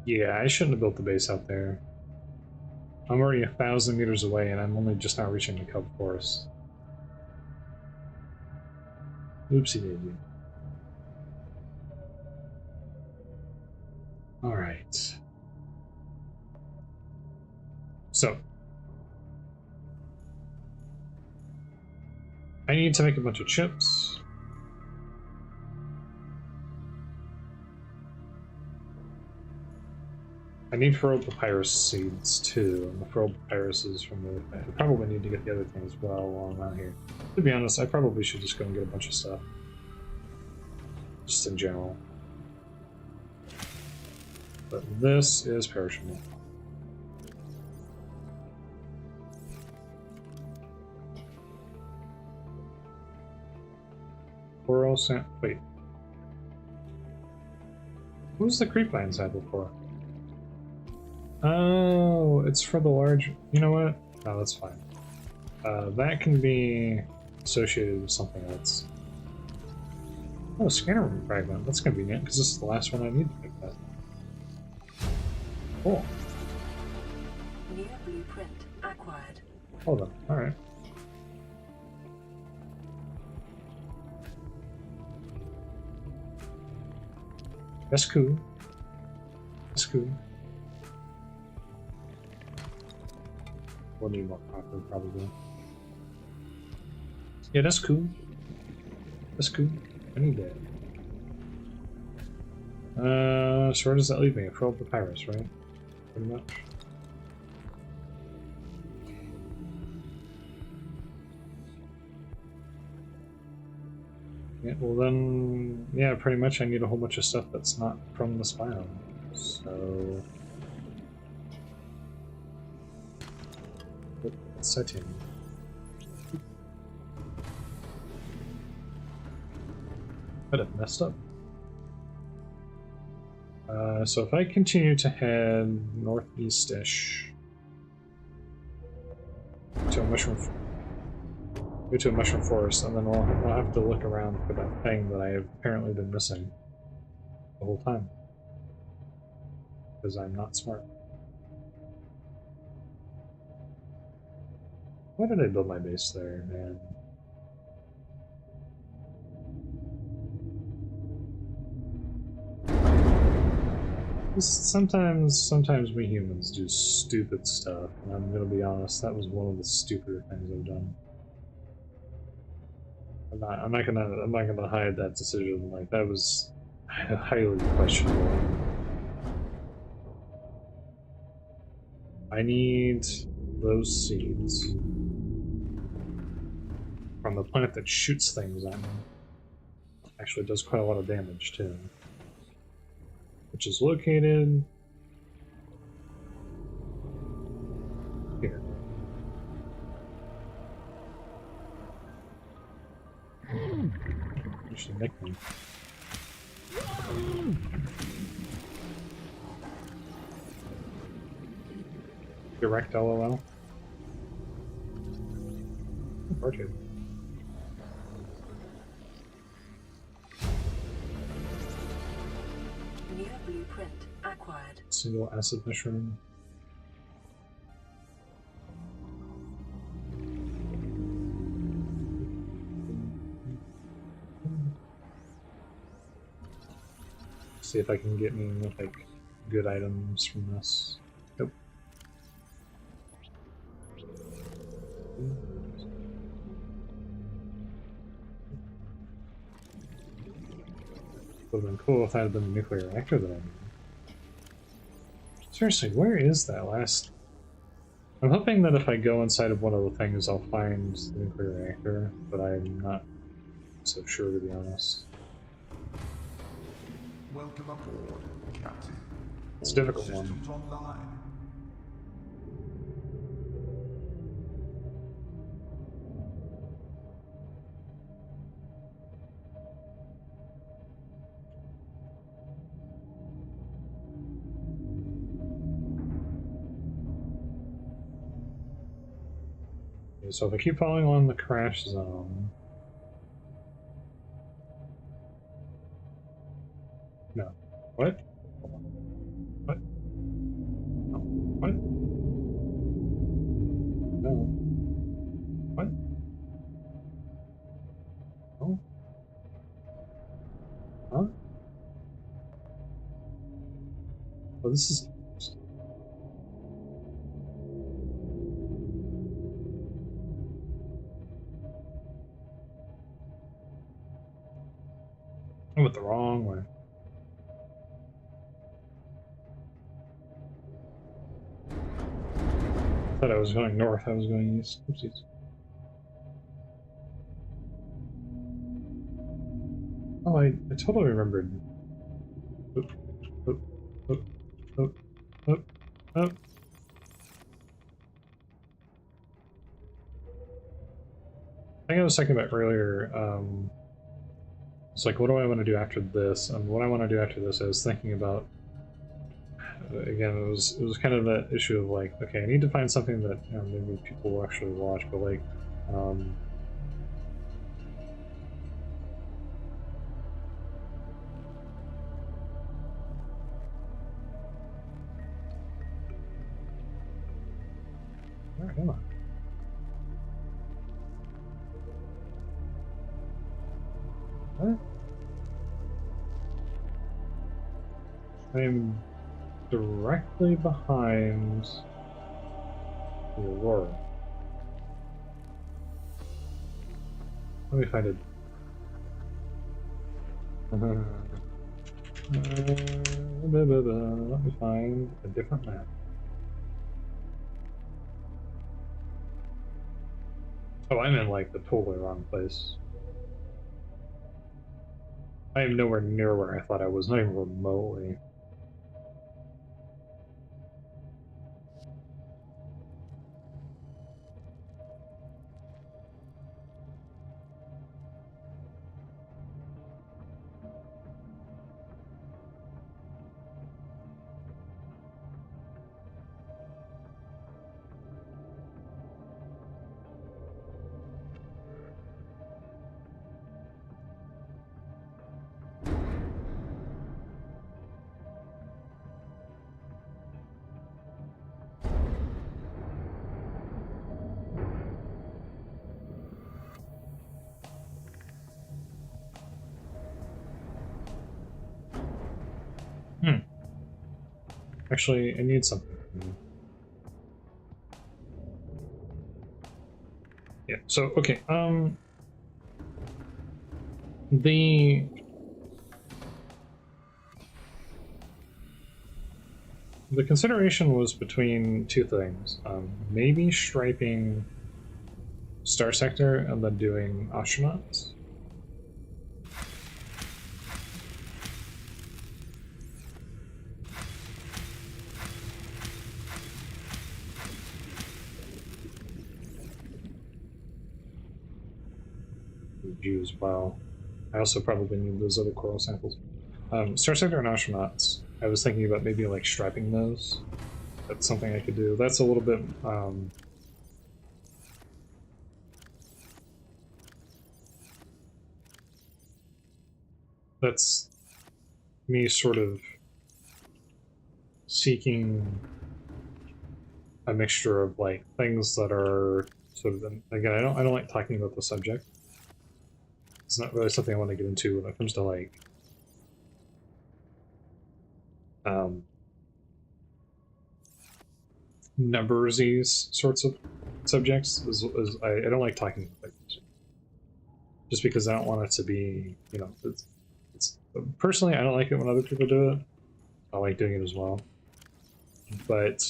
Yeah, I shouldn't have built the base out there. I'm already 1,000 meters away and I'm only just now reaching the kelp forest. Oopsie daisy. Alright. So. I need to make a bunch of chips. I need furrowed papyrus seeds too, and the furrowed papyrus is from the... I probably need to get the other thing as well while I'm out here. To be honest, I probably should just go and get a bunch of stuff. Just in general. But this is perishable. Coral sand... Wait. What was the creepvine sample for? Oh, it's for the large... You know what? No, that's fine. That can be associated with something else. Oh, scanner room fragment. That's convenient, because this is the last one I need to make that. Cool. New blueprint acquired. Hold on. Alright. That's cool. That's cool. We'll need more copper, probably. Yeah, that's cool. That's cool. I need that. So where does that leave me? A furrowed papyrus, right? Pretty much. Yeah, well then, yeah, pretty much I need a whole bunch of stuff that's not from this biome. So... setting. But it messed up. So if I continue to head northeast-ish to a mushroom forest, and then we'll have to look around for that thing that I have apparently been missing the whole time. Because I'm not smart. Why did I build my base there, man? Sometimes we humans do stupid stuff, and I'm gonna be honest, that was one of the stupider things I've done. I'm not gonna hide that decision. Like, that was highly questionable. I need those seeds from the plant that shoots things at me. Actually, does quite a lot of damage too. Which is located here. You should nick me. Direct LOL. Orchard. New blueprint acquired. Single acid mushroom. See if I can get me like good items from this. Nope. Would have been cool if that had been the nuclear reactor that I needed. Seriously, where is that last? I'm hoping that if I go inside of one of the things, I'll find the nuclear reactor, but I'm not so sure, to be honest. Welcome aboard, Captain. It's a difficult one. Systems online. Okay, so if I keep following along the crash zone... No. What? Hold on. What? No. What? No. What? Oh? Huh? Oh, this is... I went the wrong way. I thought I was going north, I was going east. Oopsies. Oh, I totally remembered. Oop, oop, oop, oop, oop, oop. I think I was talking about earlier, it's like, what do I want to do after this? And what I want to do after this, I was thinking about, again, it was kind of that issue of like, okay, I need to find something that, you know, maybe people will actually watch, but like, where am I? What? I'm directly behind the Aurora. Let me find it. Let me find a different map. Oh, I'm in like the totally wrong place. I am nowhere near where I thought I was, not even remotely. Actually, I need something. Yeah, so, okay, the consideration was between two things. Maybe striping Star Sector and then doing astronauts. Jews, wow. I also probably need those other coral samples. Star Sector and astronauts. I was thinking about maybe like striping those. That's something I could do. That's a little bit that's me sort of seeking a mixture of like things that are sort of, again, I don't like talking about the subject. It's not really something I want to get into when it comes to like numbersy sorts of subjects. I don't like talking about things. Just because I don't want it to be, you know, it's personally I don't like it when other people do it. I like doing it as well. But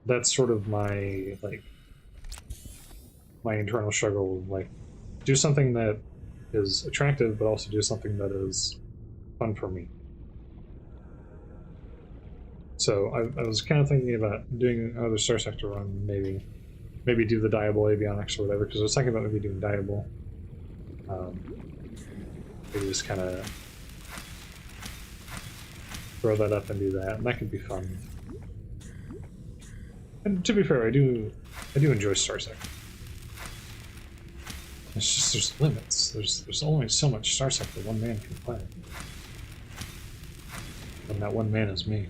that's sort of my like my internal struggle, like do something that is attractive but also do something that is fun for me. So I was kind of thinking about doing another Star Sector run, maybe do the Diable Avionics or whatever, because I was thinking about maybe doing Diable. Maybe just kind of throw that up and do that, and that could be fun. And to be fair, I do enjoy Star Sector. It's just there's limits. There's only so much Star Sector one man can play, and that one man is me.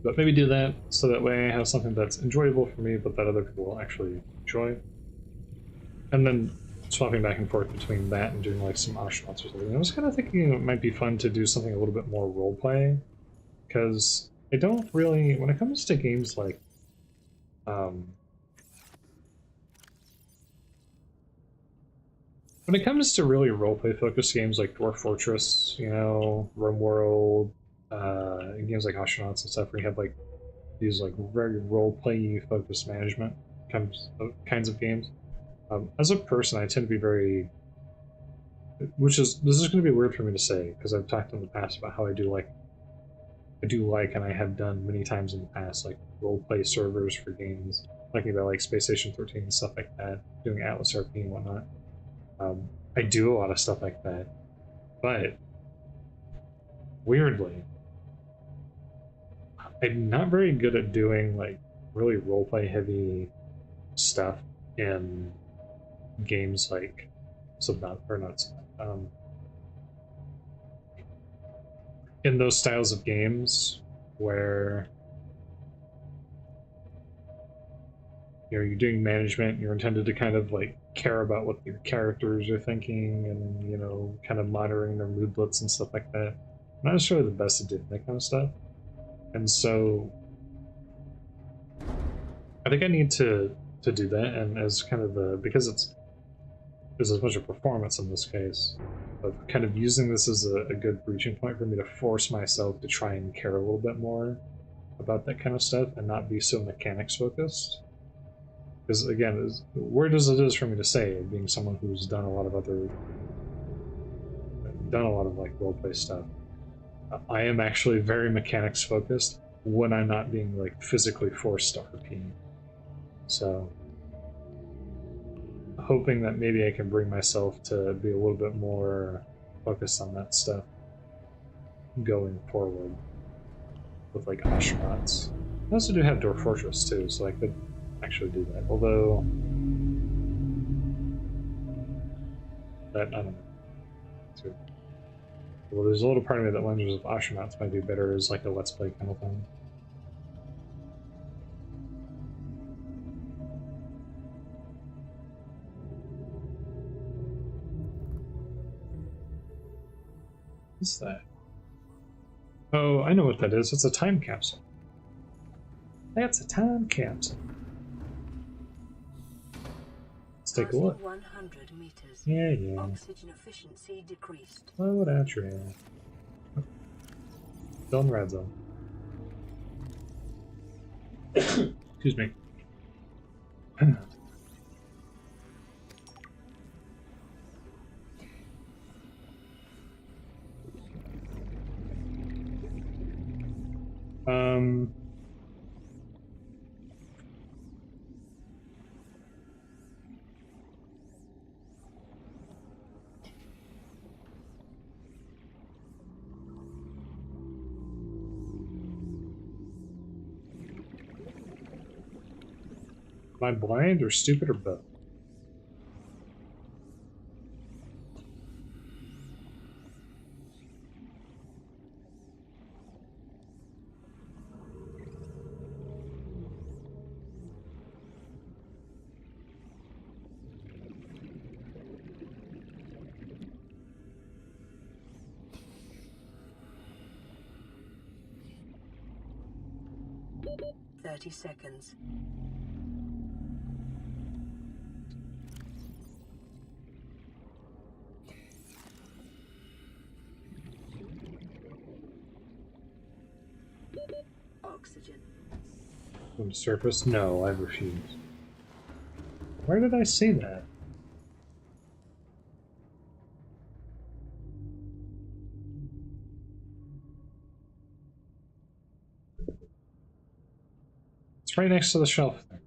But maybe do that so that way I have something that's enjoyable for me, but that other people will actually enjoy. And then swapping back and forth between that and doing like some astronauts or something. I was kind of thinking it might be fun to do something a little bit more roleplay, because I don't really, when it comes to games like when it comes to really roleplay focused games like Dwarf Fortress, you know, RimWorld, games like Astronauts and stuff, where you have like these like very roleplay focused management kinds of games. As a person, I tend to be very, this is going to be weird for me to say because I've talked in the past about how I do like, and I have done many times in the past, like roleplay servers for games, talking about like Space Station 13 and stuff like that, doing Atlas RP and whatnot. I do a lot of stuff like that, but weirdly, I'm not very good at doing like really roleplay heavy stuff in games like in those styles of games where you're doing management, you're intended to kind of like care about what your characters are thinking and kind of monitoring their moodlets and stuff like that. I'm not necessarily the best at doing that kind of stuff, and so I think I need to do that. And as kind of because there's as much of performance in this case, of kind of using this as a good breaching point for me to force myself to try and care a little bit more about that kind of stuff and not be so mechanics focused. Because again, as weird as it is for me to say, being someone who's done a lot of like roleplay stuff, I am actually very mechanics focused when I'm not being like physically forced to RP. So hoping that maybe I can bring myself to be a little bit more focused on that stuff going forward with like astronauts. I also do have Dwarf Fortress too, so I could actually do that. Although that, I don't know. Too. Well, there's a little part of me that wonders if astronauts might be better as like a let's play kind of thing. What's that? Oh, I know what that is. It's a time capsule. That's a time capsule. Let's take a look. 100 meters. Yeah. Oxygen efficiency decreased. Slow it out, your ass. Still in the red zone. Excuse me. Am I blind or stupid or both? Thirty seconds. Oxygen. From the surface? No, I refuse. Where did I see that? It's right next to the shelf there.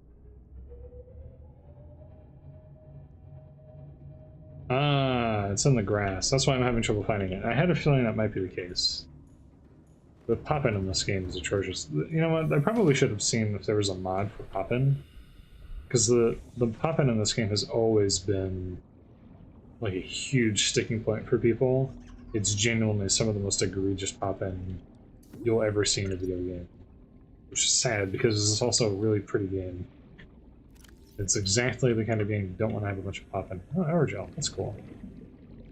Ah, it's in the grass. That's why I'm having trouble finding it. I had a feeling that might be the case. The pop-in in this game is atrocious. You know what? I probably should have seen if there was a mod for pop-in. Because the pop-in in this game has always been like a huge sticking point for people. It's genuinely some of the most egregious pop-in you'll ever see in a video game. Which is sad because it's also a really pretty game. It's exactly the kind of game you don't want to have a bunch of pop-in. Oh, aerogel. That's cool.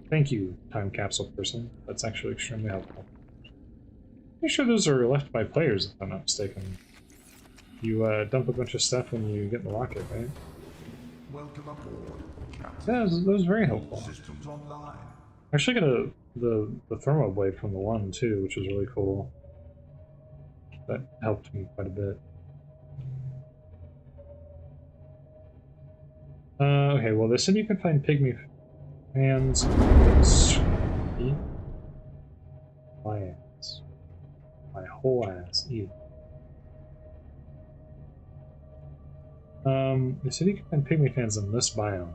Thank you, time capsule person. That's actually extremely helpful. Pretty sure those are left by players, if I'm not mistaken. You dump a bunch of stuff when you get in the rocket, right? Welcome aboard, Captain. Yeah, that was very helpful. Systems online. I actually got the thermal blade from the one too, which was really cool. That helped me quite a bit. Okay, well they said you can find pygmy fans. Sweet. My ass. My whole ass. Ew. They said you can find pygmy fans in this biome.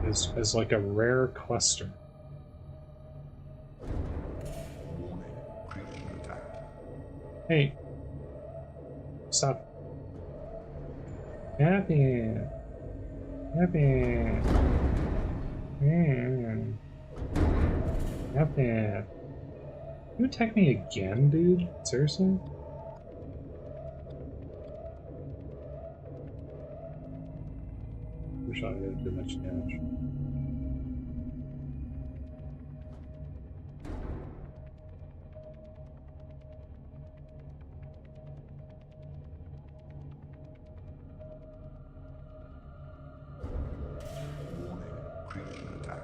As like a rare cluster. Warning, creature attack. Hey. Stop. Happy. Happy. Happy. You attack me again, dude? Seriously? Wish I didn't do much damage. Warning, creature attack.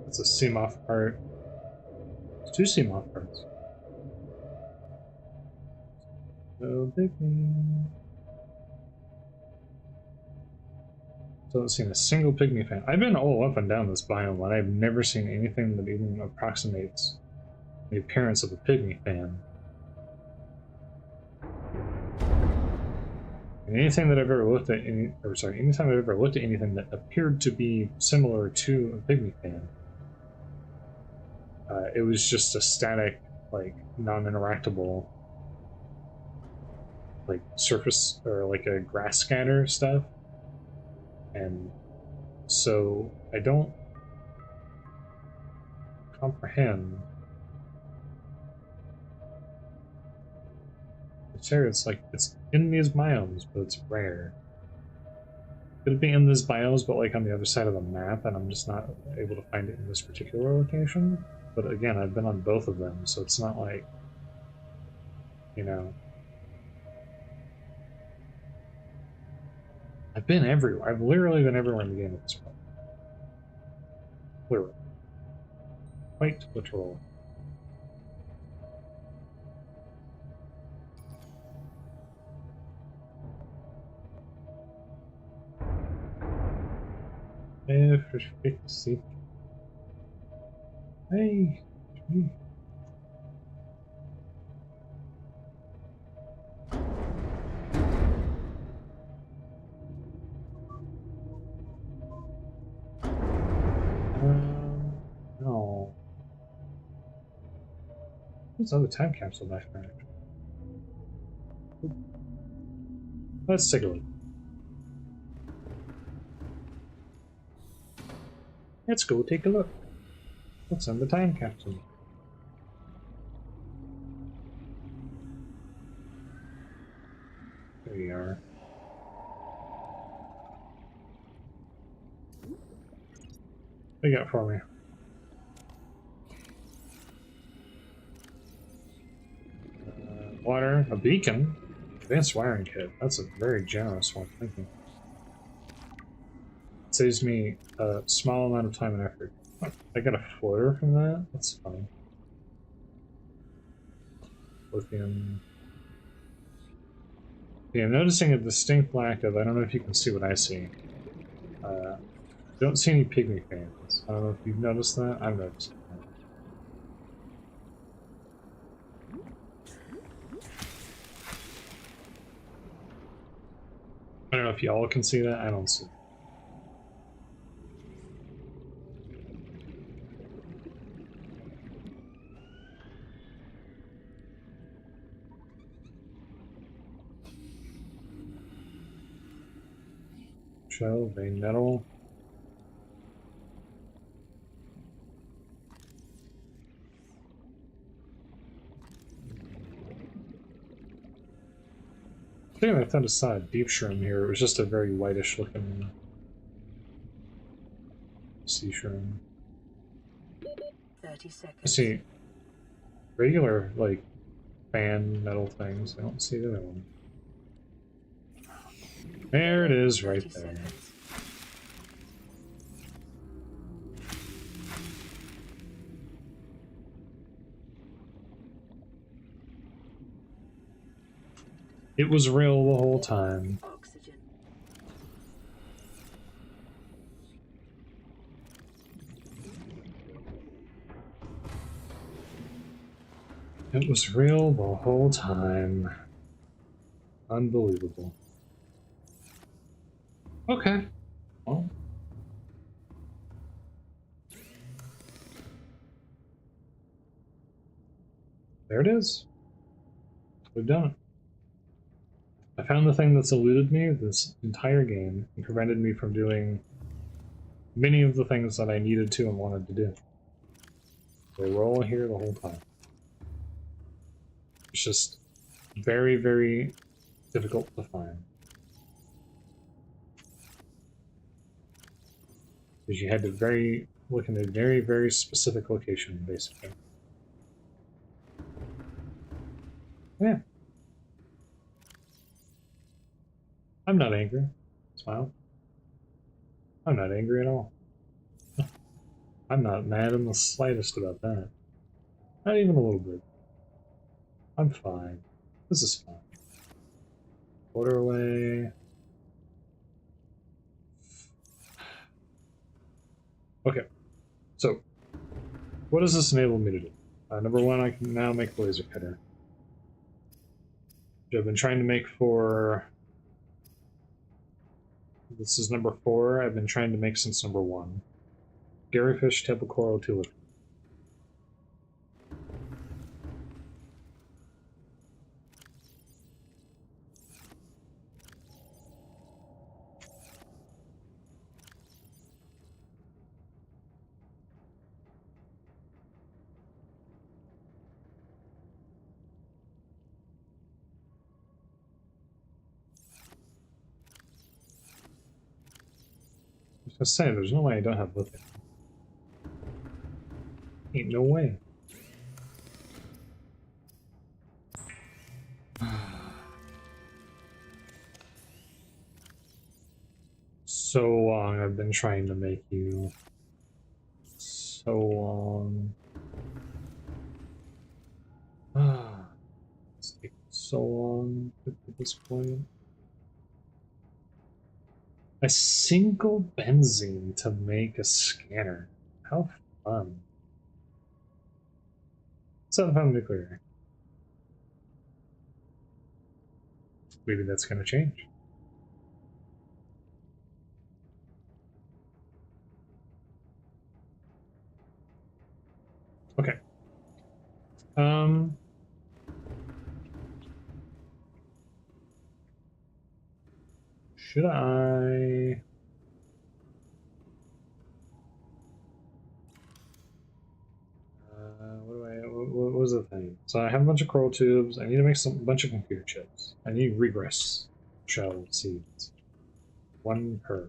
That's a Seamoth part. It's two Seamoth parts. So big. So I've seen a single pygmy fan. I've been all up and down this biome, and I've never seen anything that even approximates the appearance of a pygmy fan. And anything that I've ever looked at, anytime I've ever looked at anything that appeared to be similar to a pygmy fan, it was just a static, like, non-interactable like surface or like a grass scatter stuff, and so I don't comprehend. It's like it's in these biomes, but it's rare. Could it be in these biomes, but like on the other side of the map, and I'm just not able to find it in this particular location? But again, I've been on both of them, so it's not like, you know, I've been everywhere. I've literally been everywhere in the game at this point. Literally. Quite literal. Hey. No. There's another time capsule back there. Let's take a look. Let's go take a look. What's in the time capsule? There we are. What you got for me? Water, a beacon, advanced wiring kit. That's a very generous one. Thank you. It saves me a small amount of time and effort. I got a floater from that? That's funny. Lithium. Yeah, I'm noticing a distinct lack of, I don't know if you can see what I see. Don't see any pygmy fans. I don't know if you've noticed that. I've noticed that. I don't know if y'all can see that. I don't see it. Shell, vein metal. I thought I saw a deep shroom here. It was just a very whitish looking sea shroom. 30 seconds. I see regular, like, fan metal things. I don't see the other one. There it is, right there. Seconds. It was real the whole time. Oxygen. It was real the whole time. Unbelievable. Okay. Well. There it is. We've done it. I found the thing that's eluded me this entire game and prevented me from doing many of the things that I needed to and wanted to do. They were all here the whole time. It's just very, very difficult to find. Because you had to look in a very, very specific location, basically. Yeah. I'm not angry. Smile. I'm not angry at all. I'm not mad in the slightest about that. Not even a little bit. I'm fine. This is fine. Water away. Okay. So, what does this enable me to do? Number one, I can now make the laser cutter, which I've been trying to make for... This is number 4. I've been trying to make since number 1. Garyfish, Temple Coral, Tulip. I was saying, there's no way I don't have lithium. Ain't no way. So long I've been trying to make you. So long. It's taking so long to get this point. A single benzene to make a scanner. How fun. 7 nuclear. Maybe that's going to change. Okay. Should I... what was the thing? So I have a bunch of coral tubes. I need to make a bunch of computer chips. I need regress shell seeds. 1 per.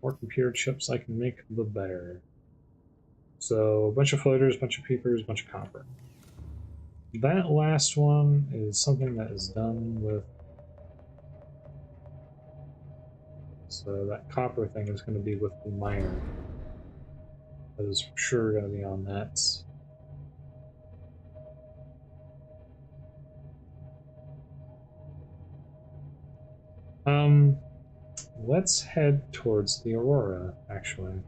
More computer chips I can make, the better. So a bunch of floaters, a bunch of peepers, a bunch of copper. That last one is something that is done with. So that copper thing is going to be with the miner. That is for sure going to be on that. Let's head towards the Aurora, actually.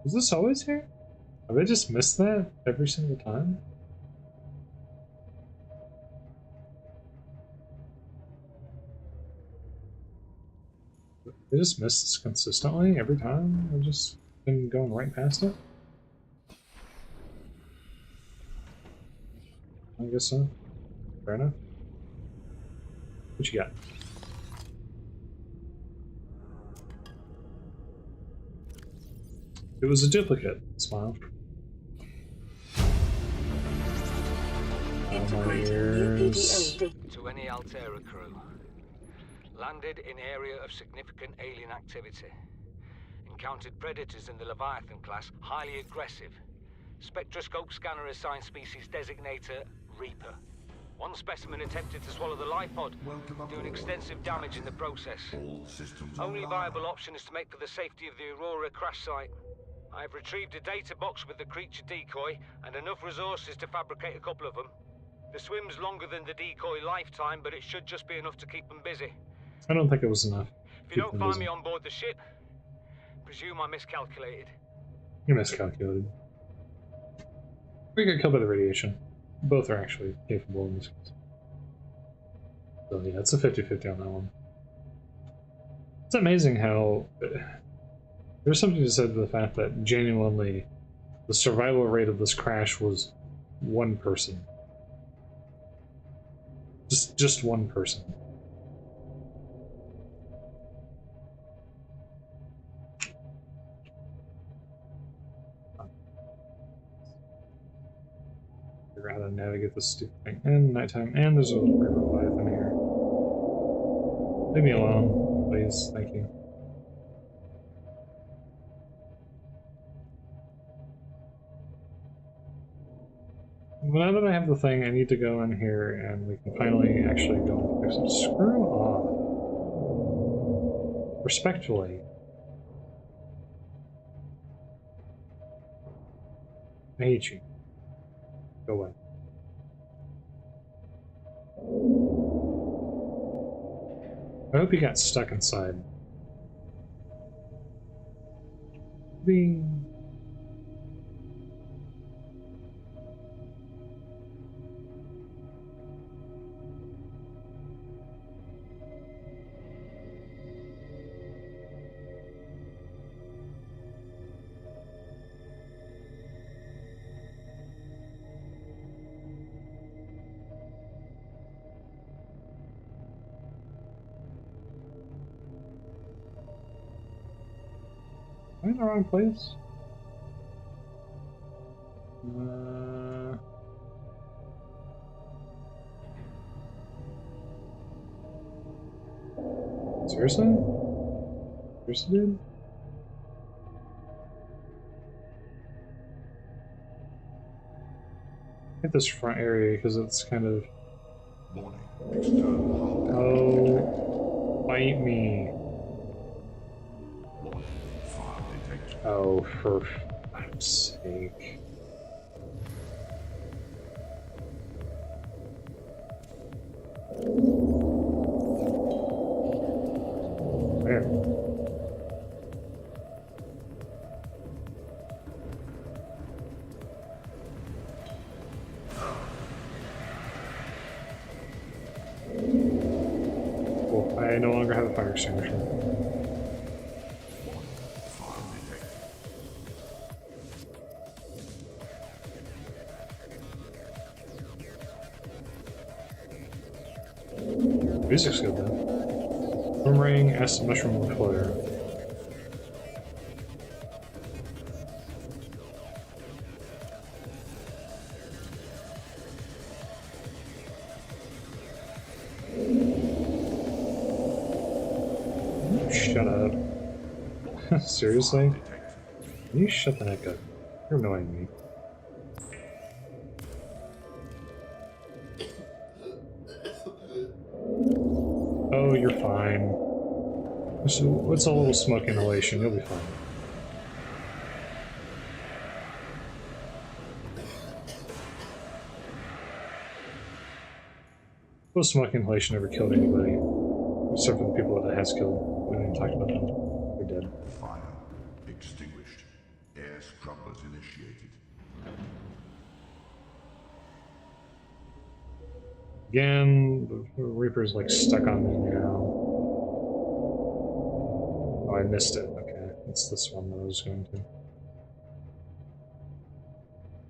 Was this always here? Have I just missed that every single time? I just miss this consistently every time? I've just been going right past it? I guess so. Fair enough. What you got? It was a duplicate. Smile. To any Altera crew. Landed in area of significant alien activity. Encountered predators in the Leviathan class, highly aggressive. Spectroscope scanner assigned species designator Reaper. One specimen attempted to swallow the life pod, doing extensive damage in the process. All systems Only online. viable option is to make for the safety of the Aurora crash site. I have retrieved a data box with the creature decoy and enough resources to fabricate a couple of them. The swim's longer than the decoy lifetime, but it should just be enough to keep them busy. I don't think it was enough. If you don't find me on board the ship, presume I miscalculated. You miscalculated. We got killed by the radiation. Both are actually capable in this case. So yeah, it's a 50-50 on that one. It's amazing how there's something to say to the fact that genuinely the survival rate of this crash was 1 person. Just 1 person. Figure out how to navigate this stupid thing. And nighttime, and there's a river Leviathan here. Leave me alone, please. Thank you. Well, now that I have the thing, I need to go in here and we can finally actually go and fix it. Screw off. Respectfully. I hate you. Go away. I hope you got stuck inside. Bing. Am I in the wrong place? Seriously? Seriously, dude? Hit this front area because it's kind of. Warning. External hull damage. Oh, bite me. Warning. Fire detected. Oh, for fuck's sake. There. Cool. I no longer have a fire extinguisher. Fire detected. Music's good though. Boomerang, acid mushroom, and flare. Shut up. Seriously? Can you shut the heck up? You're annoying me. Oh, you're fine. So, it's a little smoke inhalation, you'll be fine. Well, smoke inhalation never killed anybody. Except for the people that it has killed. We didn't even talk about them. They're dead. Fire extinguished. Air scrubbers initiated. Again, the Reaper's like stuck on me now. Oh, I missed it. Okay, it's this one that I was going to.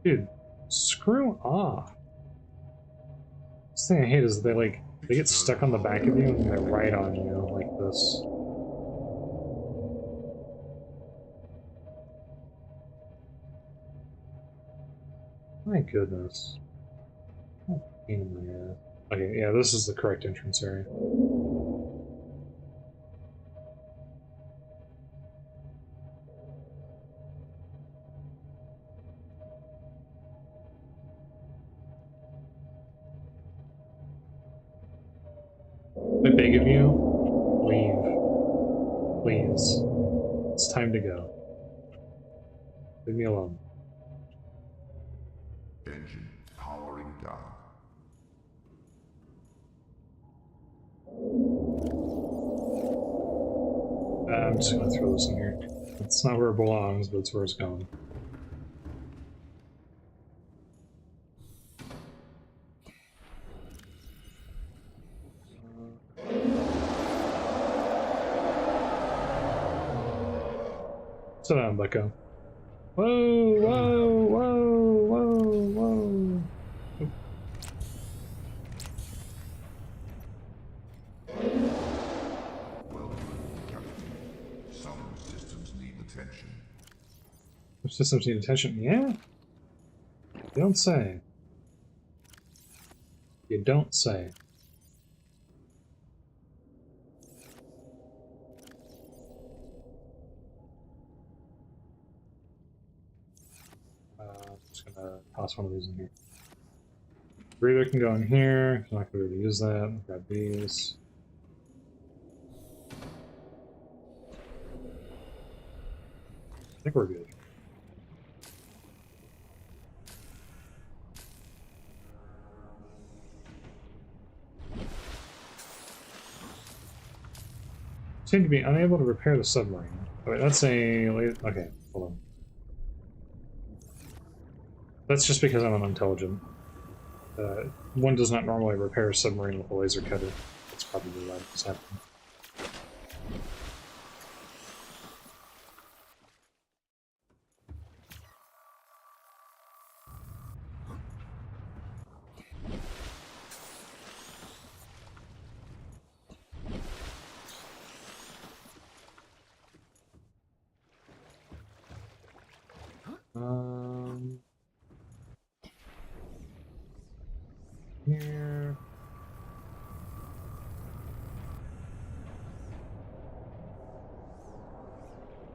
Dude, screw off. This thing I hate is they get stuck on the back of you and they ride on you like this. My goodness. Oh, pain in my ass. Okay, yeah, this is the correct entrance area. I beg of you, leave. Please. It's time to go. Leave me alone. Engine powering down. I'm just gonna throw this in here. It's not where it belongs, but it's where it's going. Sit down, Bucko. Whoa, whoa, whoa, whoa, whoa. Well done, Captain. Some systems need attention. Systems need attention. Yeah? You don't say. You don't say. I'm just gonna toss one of these in here. Breather can go in here. I'm not gonna be able to use that. Grab these. I think we're good. Seem to be unable to repair the submarine. Wait, that's a... Okay, hold on. That's just because I'm unintelligent. One does not normally repair a submarine with a laser cutter. That's probably why it's happening.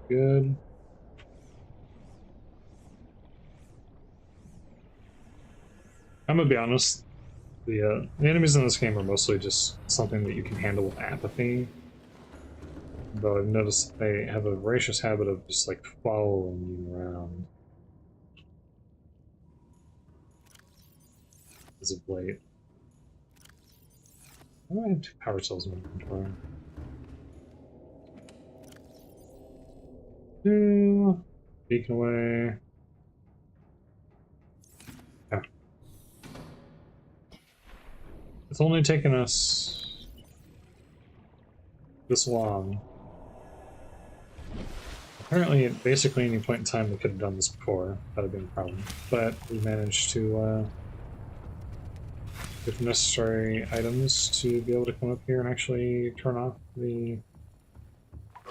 good. I'm gonna be honest, the enemies in this game are mostly just something that you can handle with apathy. Though I've noticed they have a voracious habit of just like following you around. As of late. Why do I have 2 power cells in my inventory? 2. Beacon away. Yeah. It's only taken us this long. Apparently, at basically any point in time, we could have done this before. That would have been a problem. But we managed to get the necessary items to be able to come up here and actually turn off the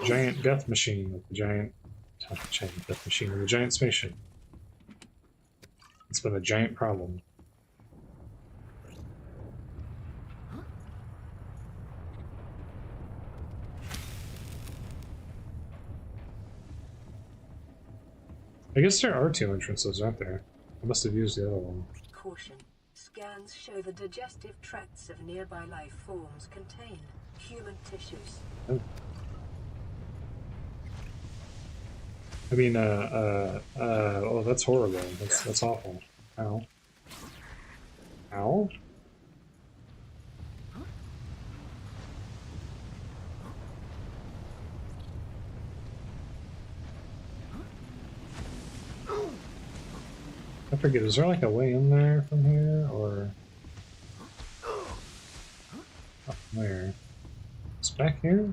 giant death machine with the giant death machine with the giant spaceship. It's been a giant problem. I guess there are 2 entrances, aren't there? I must have used the other one. Caution. Scans show the digestive tracts of nearby life forms contain human tissues. Oh. I mean, oh, that's horrible. That's awful. Ow. Ow? I forget, is there like a way in there from here, or... Up where? It's back here?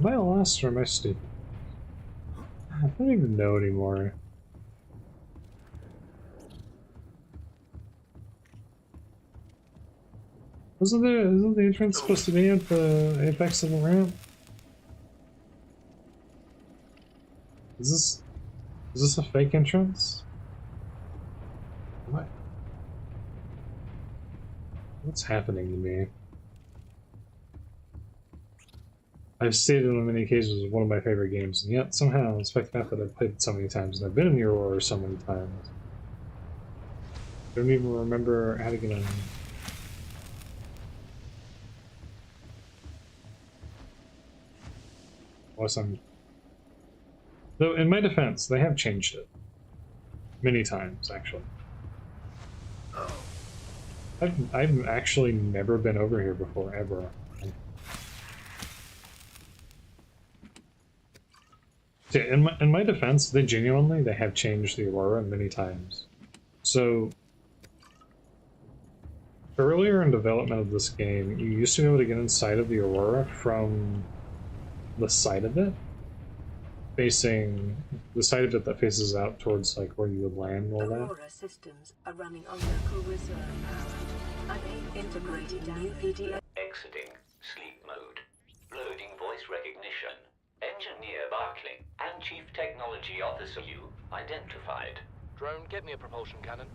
Am I lost or am I stupid? I don't even know anymore. Isn't the entrance supposed to be at the apex of the ramp? Is this a fake entrance? What? What's happening to me? I've stated on many occasions as one of my favorite games, and yet somehow, despite the fact that I've played it so many times, and I've been in the Aurora so many times, I don't even remember how to get in. Unless I'm... Though, in my defense, they have changed it. Many times, actually. I've actually never been over here before, ever. Yeah, in my defense, they have changed the Aurora many times. So, earlier in development of this game, you used to be able to get inside of the Aurora from the side of it, facing the side of it that faces out towards like where you would land and all that. Aurora systems are running on local reserve power. Integrated new PDA. Exiting sleep mode. Loading voice recognition. Engineer Barclay and Chief Technology Officer you identified. Drone, get me a propulsion cannon.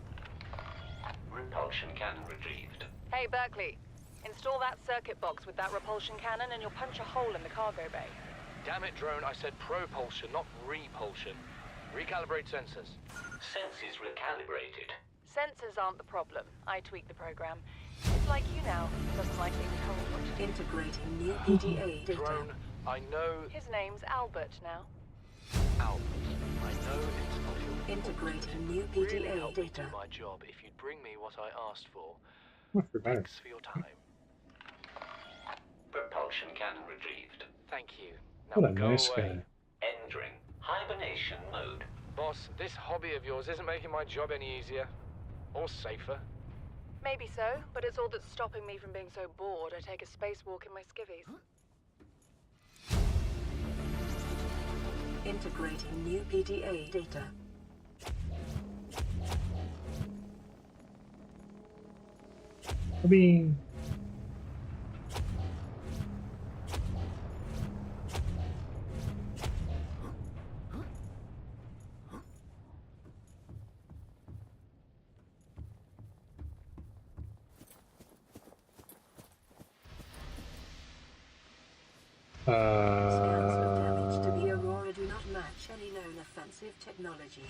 Repulsion cannon retrieved. Hey, Berkeley. Install that circuit box with that repulsion cannon and you'll punch a hole in the cargo bay. Damn it, Drone, I said propulsion, not repulsion. Recalibrate sensors. Senses recalibrated. Sensors aren't the problem. I tweak the program. It's like you now. Doesn't like being told what to do. Integrating new PDA data. Drone, I know... His name's Albert now. Albert, I know it's not your fault. Integrating new Really PDA help me do data. my job if you'd bring me what I asked for. What's the matter? Thanks for your time. Propulsion cannon retrieved. Thank you. Now What a go nice away. guy. Entering hibernation mode. Boss, this hobby of yours isn't making my job any easier. Or safer. Maybe so, but it's all that's stopping me from being so bored I take a spacewalk in my skivvies. Integrating new PDA data. I mean... technologies.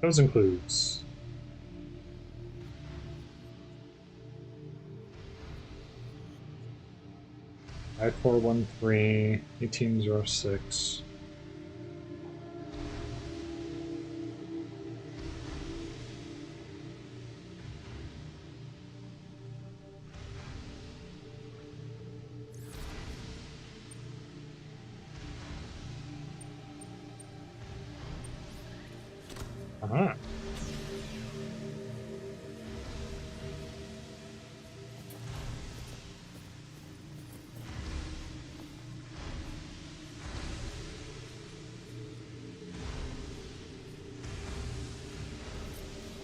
Those includes I-413, 1806. Uh-huh.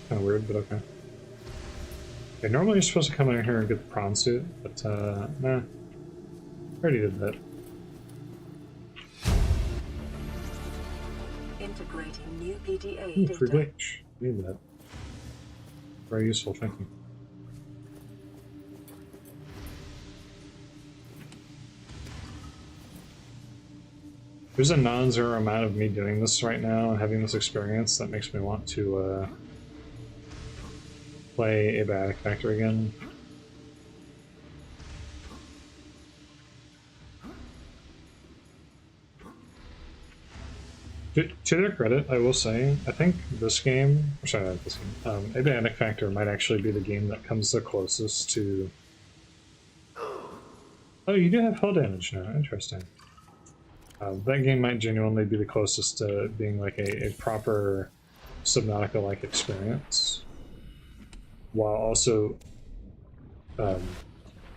Kind of weird, but okay. Okay, normally you're supposed to come in here and get the prawn suit, but nah. Already did that. Integrating new PDA Ooh, data. free bleach. Need that. Very useful, thank you. There's a non-zero amount of me doing this right now and having this experience that makes me want to play Abiotic Factor again. To their credit, I will say, I think this game, or sorry, not this game, Abiotic Factor might actually be the game that comes the closest to... Oh, you do have hull damage now, interesting. That game might genuinely be the closest to being like a proper Subnautica-like experience, while also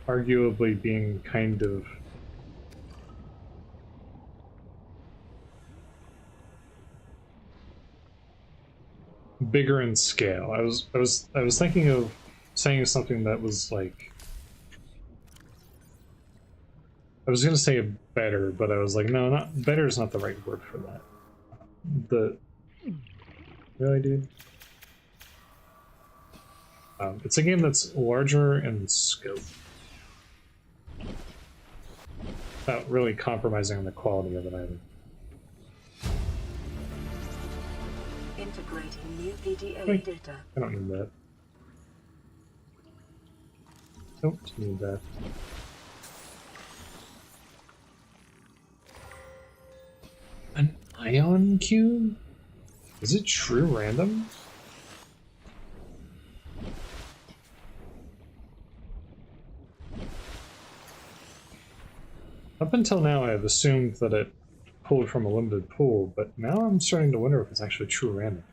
arguably being kind of bigger in scale. I was thinking of saying something that was like, I was gonna say better, but I was like, no, not better is not the right word for that. Really, dude? It's a game that's larger in scope, without really compromising on the quality of it either. Integrating new PDA Wait, data. I don't need that. Don't need that. An ion cube? Is it true random? Up until now, I have assumed that it pulled from a limited pool, but now I'm starting to wonder if it's actually true random.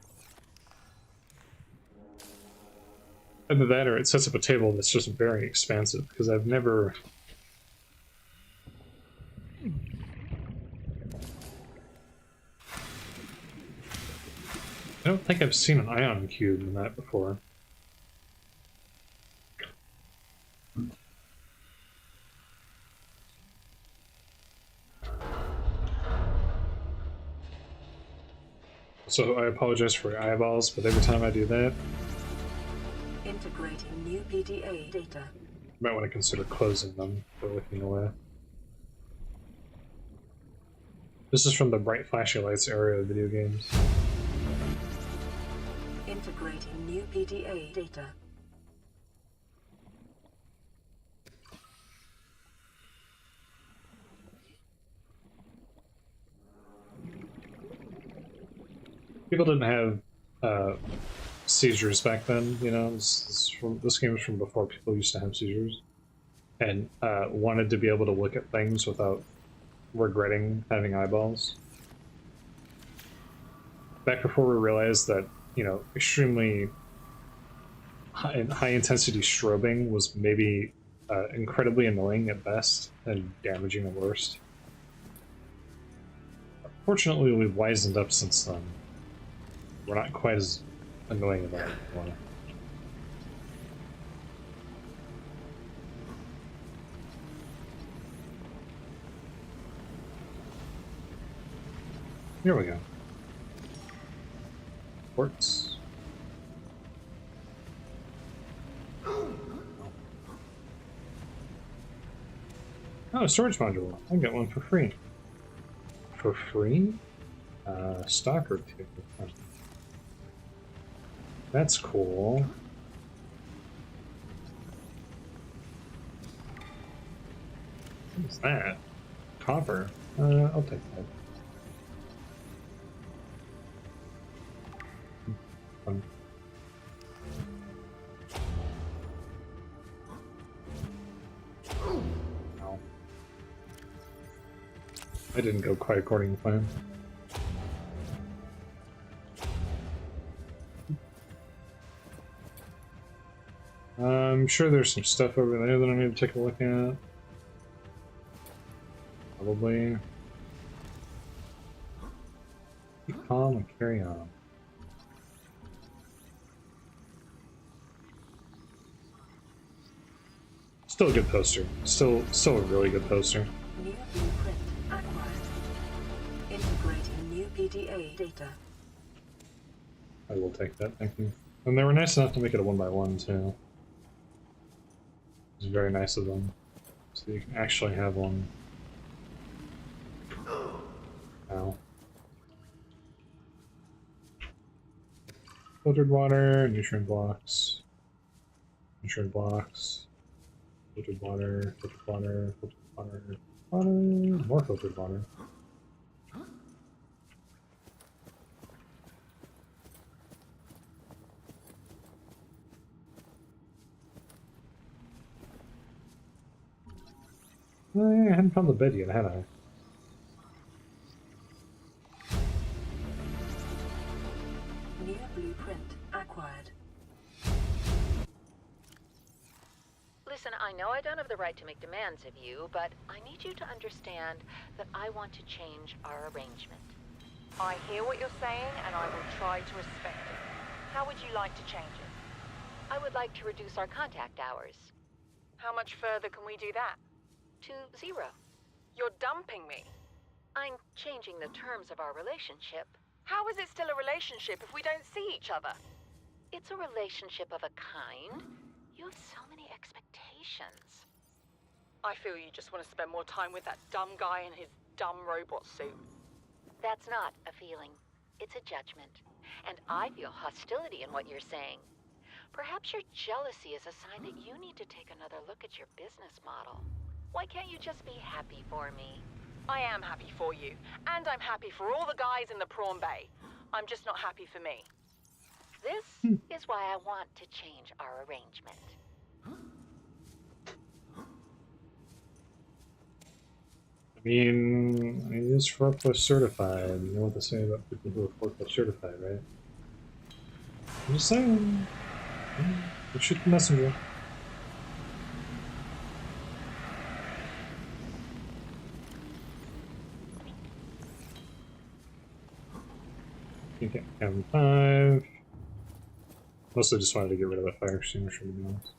Either that or it sets up a table that's just very expansive, because I've never... I don't think I've seen an ion cube in that before. So I apologize for your eyeballs, but every time I do that, Integrating new PDA data. you might want to consider closing them or looking away. This is from the bright flashy lights area of video games. Integrating new PDA data. People didn't have seizures back then, you know. This game was from before people used to have seizures, and wanted to be able to look at things without regretting having eyeballs. Back before we realized that, you know, extremely high intensity strobing was maybe incredibly annoying at best and damaging at worst. Fortunately, we've wisened up since then. We're not quite as annoying about it anymore. Here we go. Quartz. Oh, a storage module. I got one for free. For free? Stock or two. That's cool. What is that? Copper. I'll take that. Fun. Ow. I didn't go quite according to plan. I'm sure there's some stuff over there that I need to take a look at. Probably. Keep calm and carry on. Still a good poster. Still a really good poster. New blueprint acquired. Integrating new PDA data. I will take that, thank you. And they were nice enough to make it a 1x1 too. It's very nice of them. So you can actually have one. Ow. Filtered water, nutrient blocks. Nutrient blocks. Filtered water, filtered water, filtered water, water, more filtered water. Oh, yeah, I hadn't found the bed yet, had I? New blueprint acquired. Listen, I know I don't have the right to make demands of you, but I need you to understand that I want to change our arrangement. I hear what you're saying, and I will try to respect it. How would you like to change it? I would like to reduce our contact hours. How much further can we do that? To 0. You're dumping me. I'm changing the terms of our relationship. How is it still a relationship if we don't see each other? It's a relationship of a kind. You have so many expectations. I feel you just want to spend more time with that dumb guy in his dumb robot suit. That's not a feeling. It's a judgment. And I feel hostility in what you're saying. Perhaps your jealousy is a sign that you need to take another look at your business model. Why can't you just be happy for me? I am happy for you, and I'm happy for all the guys in the prawn bay. I'm just not happy for me. This is why I want to change our arrangement. I mean, he is forklift certified. You know what to say about people who are forklift certified, right? I'm just saying. You shoot the messenger. You get cabin 5. Mostly just wanted to get rid of that fire extinguisher, to be honest.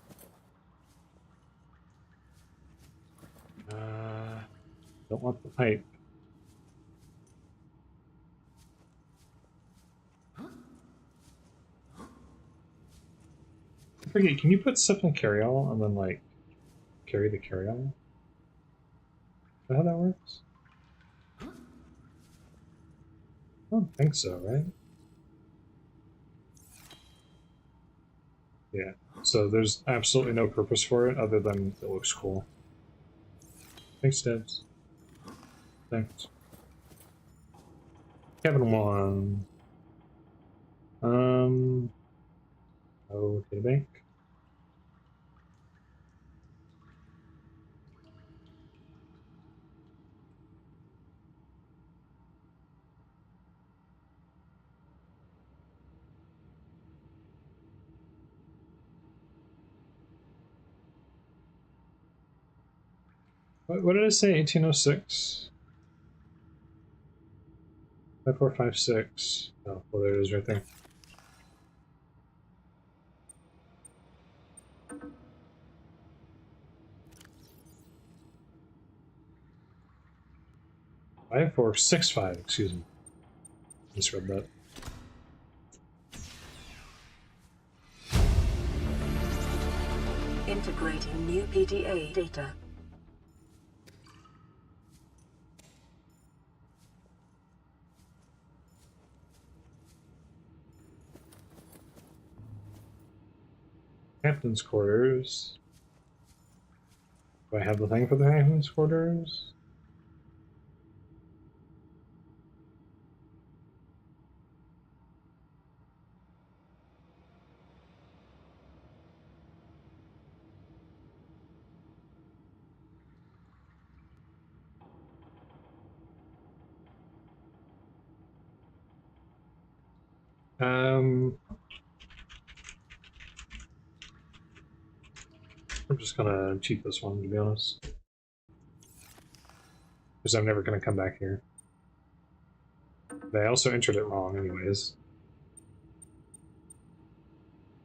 Don't want the pipe. I forget, can you put stuff in carry-all and then, like, carry the carry-all? Is that how that works? I don't think so, right? Yeah, so there's absolutely no purpose for it other than it looks cool. Thanks, Debs. Thanks. Cabin 1. Oh, to the bank. What did I say? 1806? 5456. Oh, well, there it is right there. Five, 4, 6, 5, excuse me. Misread that. Integrating new PDA data. Captain's quarters. Do I have the thing for the captain's quarters? I'm just gonna cheat this one, to be honest. Because I'm never gonna come back here. They also entered it wrong anyways.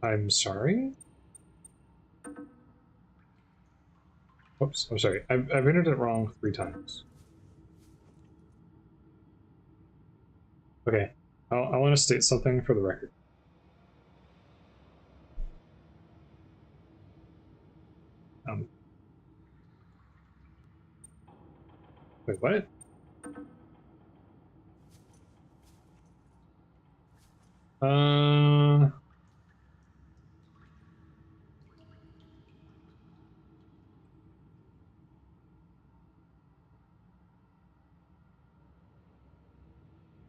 I'm sorry? Oops, I'm sorry. I've entered it wrong 3 times. Okay, I want to state something for the record. Wait, what?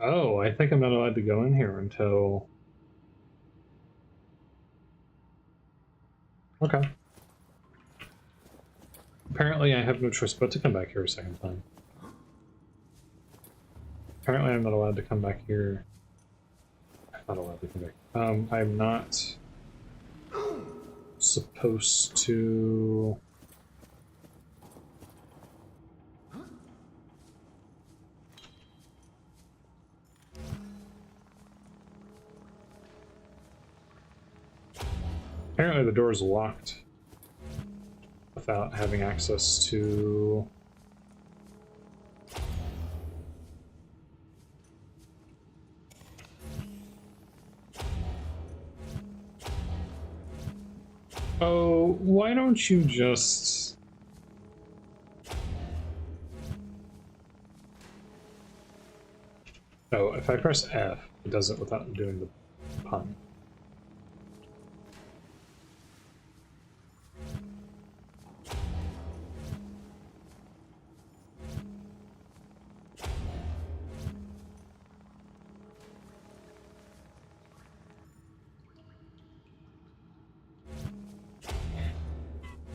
Oh, I think I'm not allowed to go in here until... Okay. Apparently I have no choice but to come back here a second time. Apparently I'm not allowed to come back here. I'm not allowed to come back. I'm not supposed to... Apparently the door is locked without having access to... Oh, why don't you just... Oh, if I press F, it does it without doing the pun.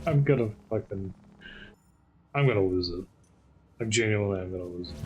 I'm gonna lose it. I'm gonna lose it.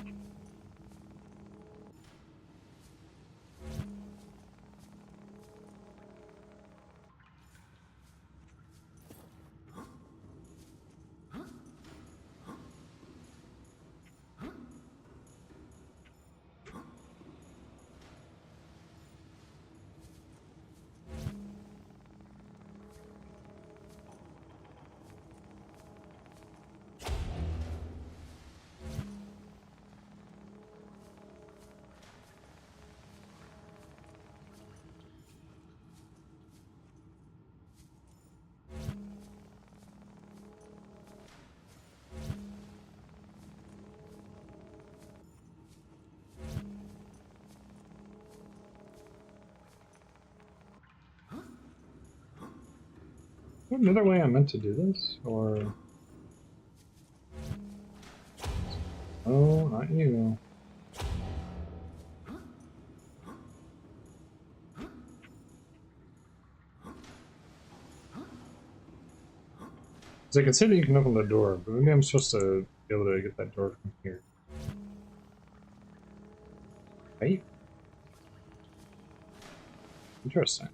Another way I meant to do this, or... Oh, not you. Because I can say that you can open the door, but maybe I'm supposed to be able to get that door from here. Right? Interesting.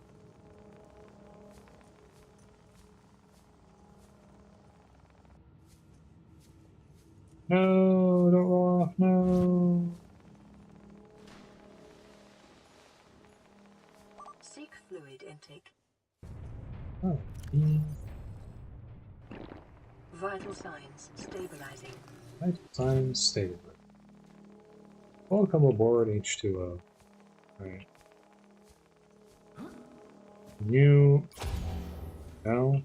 No, don't roll off, no. Seek fluid intake. Oh, Vital signs stabilizing. Vital signs stable. Welcome aboard H2O. Right. You... No?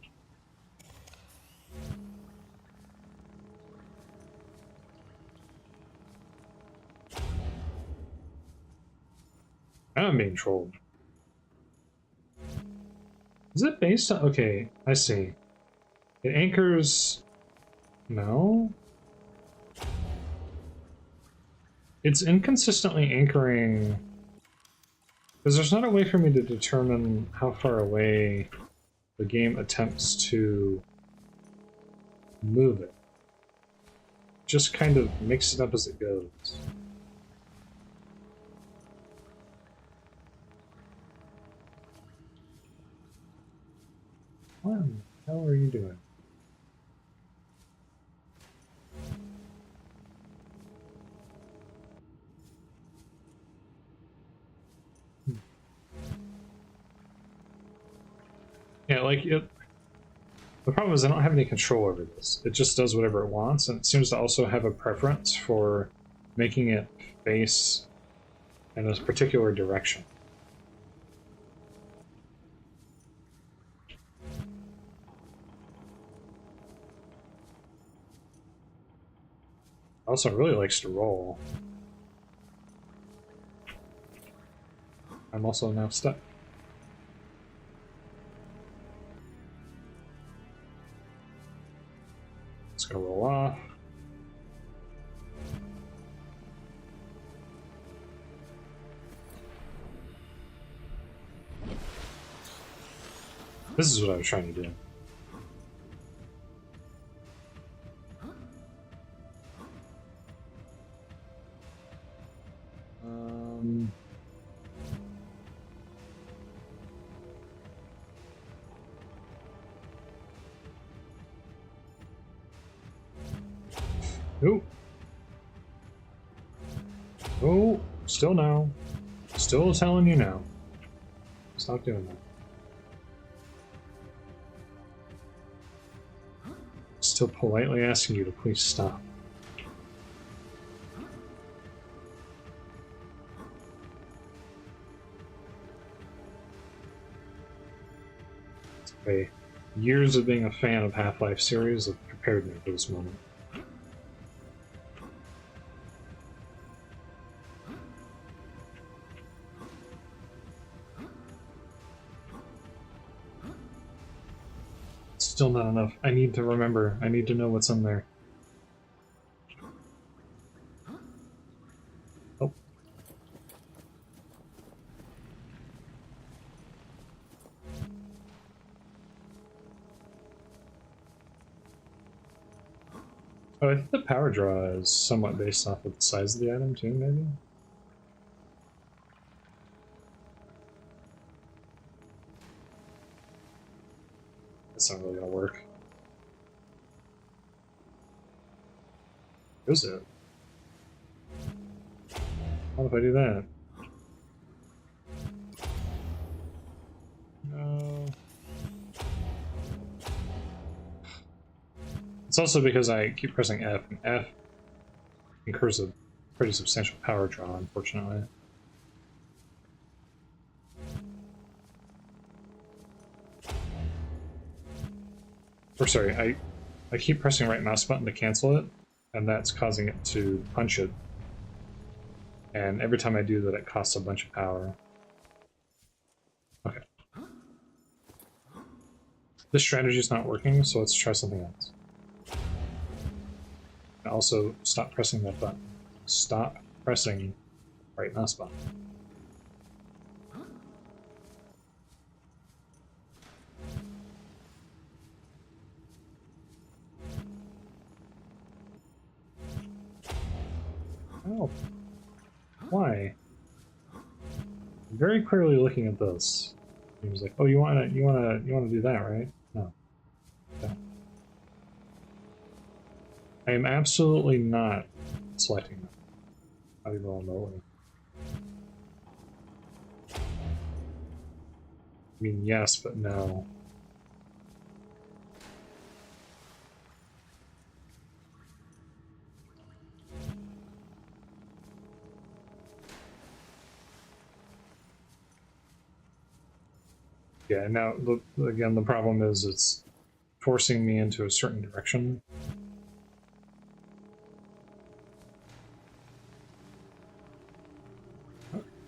I'm being trolled. Is it based on... Okay, I see. It anchors... No? It's inconsistently anchoring... Because there's not a way for me to determine how far away the game attempts to move it. Just kind of mix it up as it goes. What the hell are you doing? Yeah, like, the problem is I don't have any control over this. It just does whatever it wants, and it seems to also have a preference for making it face in a particular direction. Also, it really likes to roll. I'm also now stuck. It's gonna roll off. This is what I was trying to do. Oh. Oh, still no. Still telling you no. Stop doing that. Still politely asking you to please stop. Okay. Years of being a fan of Half-Life series have prepared me for this moment. Still not enough. I need to remember. I need to know what's in there. Oh. Oh, I think the power draw is somewhat based off of the size of the item too, maybe? That's not really gonna work. Is it? What if I do that? No. It's also because I keep pressing F, and F incurs a pretty substantial power draw, unfortunately. Or sorry, I keep pressing right mouse button to cancel it, and that's causing it to punch it. And every time I do that, it costs a bunch of power. Okay. This strategy is not working, so let's try something else. And also, stop pressing that button. Stop pressing right mouse button. Oh. Why? I'm very clearly looking at this. He was like, "Oh, you wanna do that, right?" No. Okay. I am absolutely not selecting that. Not even remotely. I mean, yes, but no. Okay, now, again, the problem is it's forcing me into a certain direction.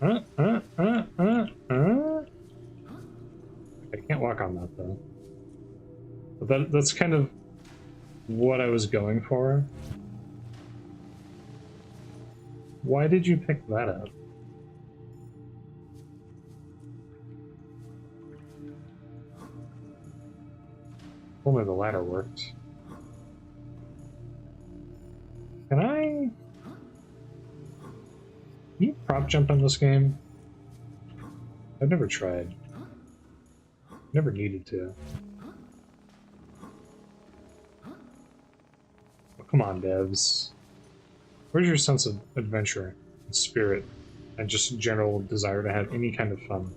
I can't walk on that, though. But that's kind of what I was going for. Why did you pick that up? Only the ladder worked. Can you prop jump on this game? I've never tried. Never needed to. Oh, come on, devs. Where's your sense of adventure and spirit and just general desire to have any kind of fun?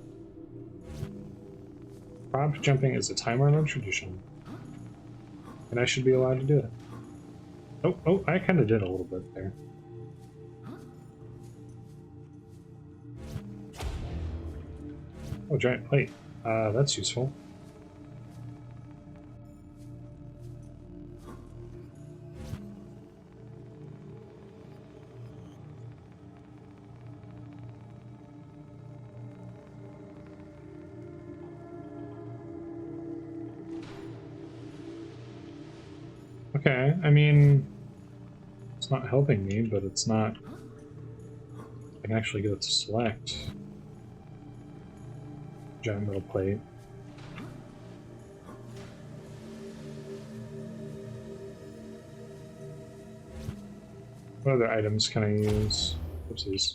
Prop jumping is a time-honored tradition, and I should be allowed to do it. Oh, I kind of did a little bit there. Oh, giant plate. That's useful. Okay, I mean, it's not helping me, but it's not... I can actually get it to select. Giant metal plate. What other items can I use? Oopsies.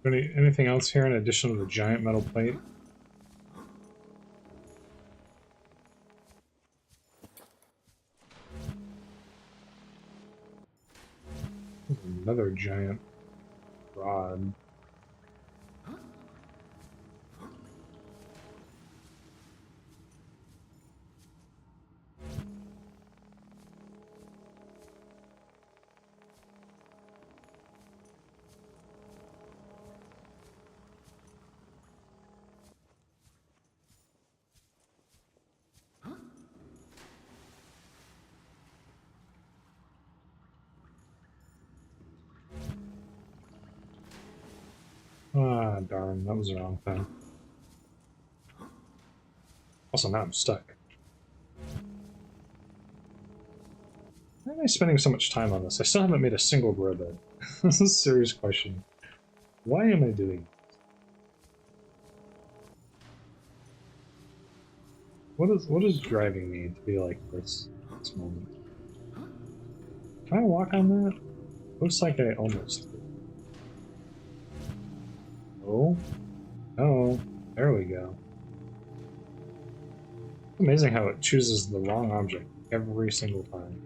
Anything else here in addition to the giant metal plate? Another giant rod. Ah, darn, that was the wrong thing. Also, now I'm stuck. Why am I spending so much time on this? I still haven't made a single grow bed. This is a serious question. Why am I doing this? What is driving me to be like this at this moment? Can I walk on that? Looks like I almost did. Oh, there we go. It's amazing how it chooses the wrong object every single time.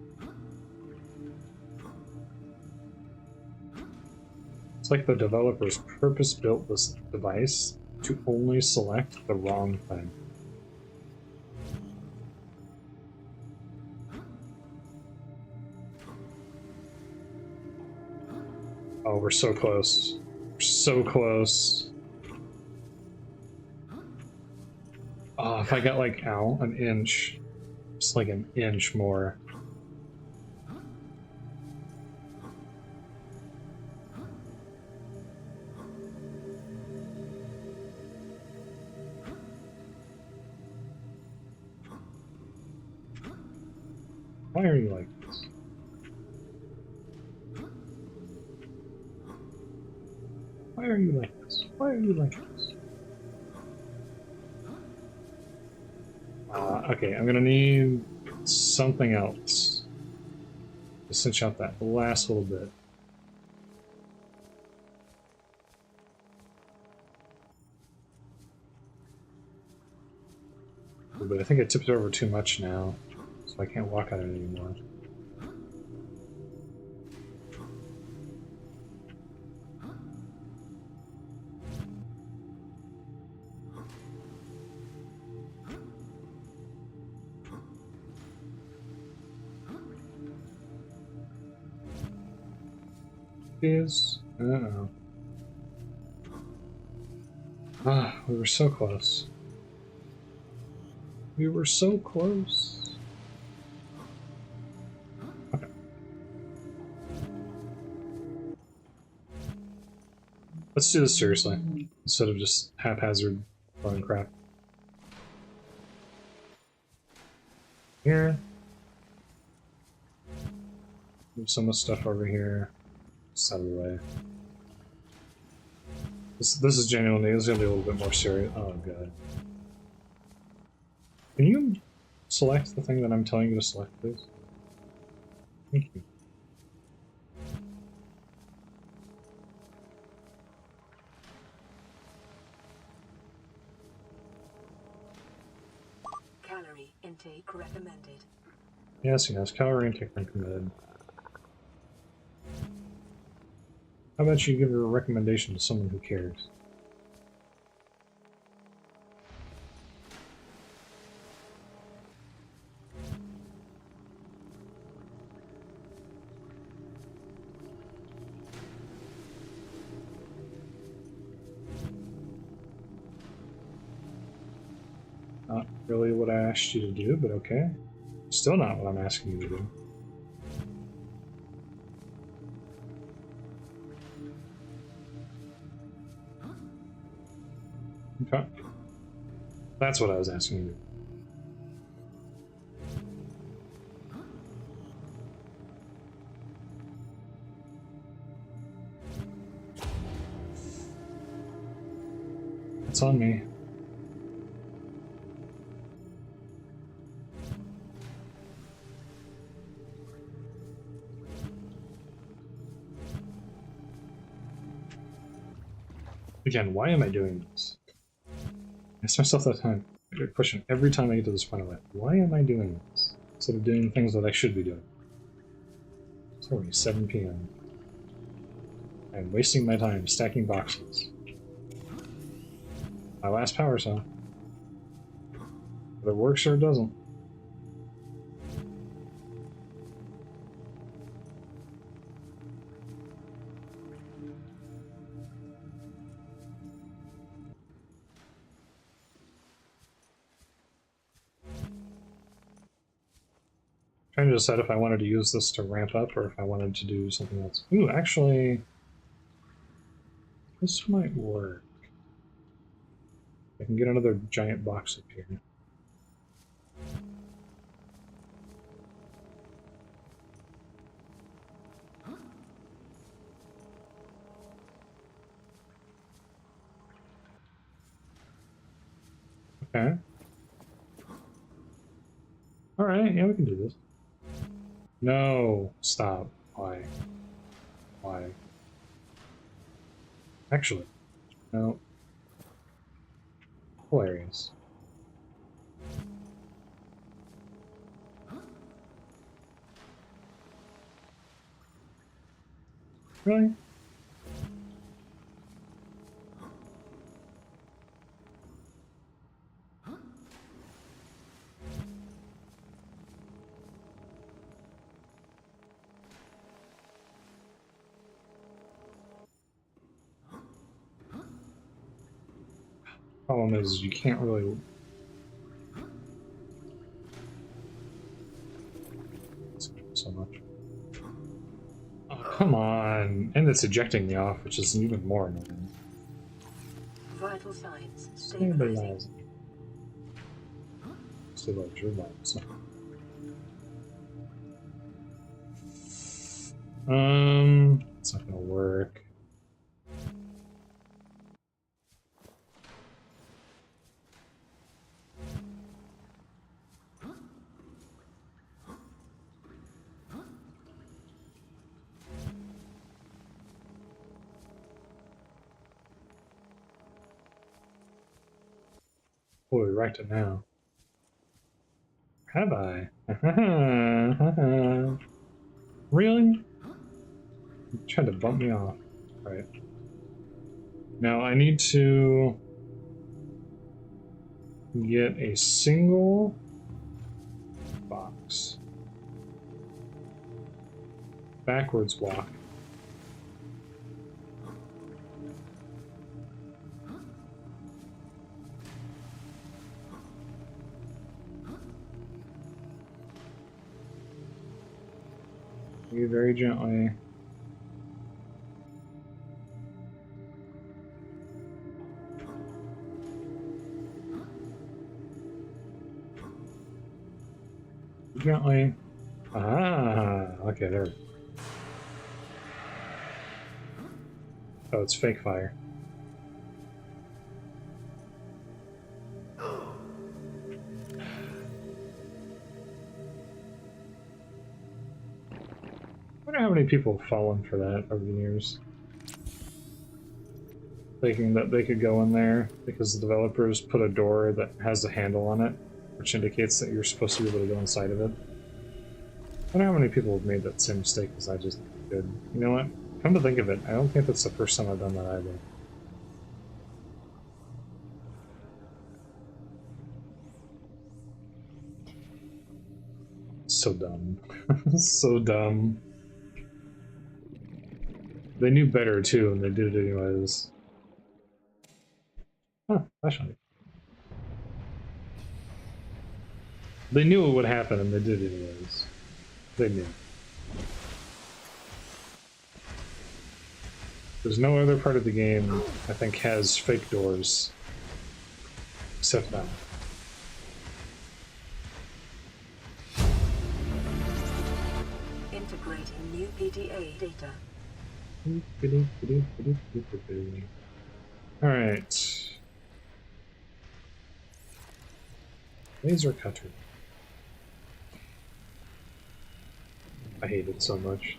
It's like the developers purpose-built this device to only select the wrong thing. Oh, we're so close. We're so close. Oh, if I got like, ow, an inch. Just like an inch more. Why are you like this? Why are you like this? Why are you like this? Okay, I'm gonna need something else to cinch out that last little bit. But I think I tipped it over too much now, so I can't walk on it anymore. Is uh-oh. Ah, we were so close. We were so close. Okay. Let's do this seriously, instead of just haphazard throwing crap. Here. Move some of the stuff over here. Just out of the way. This is genuinely, this is gonna be a little bit more serious. Oh god. Can you select the thing that I'm telling you to select, please? Thank you. Calorie intake recommended. Yes, calorie intake recommended. How about you give a recommendation to someone who cares? Not really what I asked you to do, but okay. Still not what I'm asking you to do. Okay. That's what I was asking you. It's on me. Again, why am I doing this? I ask myself that question every time I get to this point of life. Why am I doing this? Instead of doing things that I should be doing. It's already 7 p.m. I'm wasting my time stacking boxes. My last power saw. Whether it works or it doesn't. Trying to decide if I wanted to use this to ramp up or if I wanted to do something else. Ooh, actually, this might work. I can get another giant box up here. Okay. Alright, yeah, we can do this. No, stop. Why? Why? Actually, no. Hilarious. Really? Problem is, you can't really. So much. Oh, come on! And it's ejecting me off, which is even more annoying. Vital signs stabilizing. Stabilize your lives. It's not gonna work. Oh, we wrecked it now. Have I? Really? You tried to bump me off. Right. Now I need to get a single box. Backwards walk. very gently. Gently. Ah, okay, there. Oh, it's fake fire. I wonder how many people have fallen for that over the years. Thinking that they could go in there because the developers put a door that has a handle on it, which indicates that you're supposed to be able to go inside of it. I wonder how many people have made that same mistake as I just did. You know what? Come to think of it, I don't think that's the first time I've done that either. So dumb. So dumb. They knew better too, and they did it anyways. Huh, actually. They knew it would happen, and they did it anyways. They knew. There's no other part of the game, I think, has fake doors. Except that. Integrating new PDA data. Alright. Laser cutter. I hate it so much.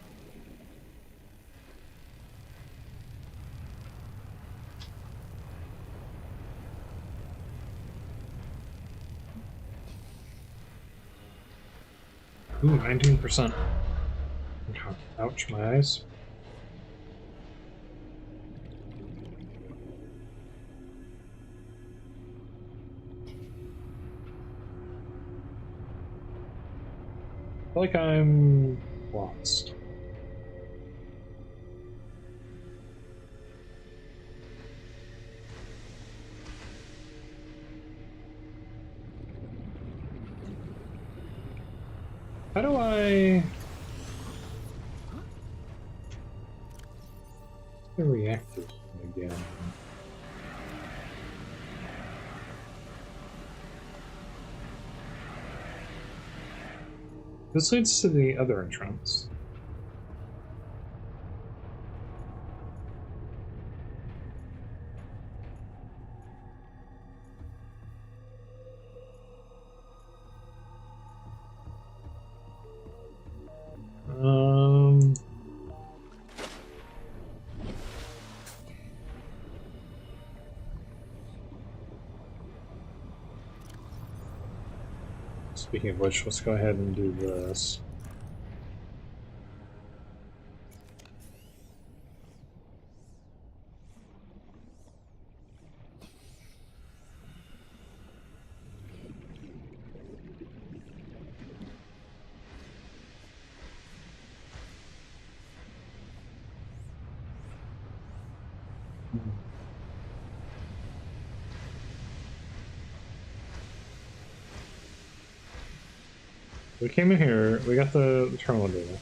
Ooh, 19%. Ouch, my eyes. I feel like I'm lost. How do I... The reactor again. This leads to the other entrance. Speaking of which, let's go ahead and do this. We came in here, we got the terminal data.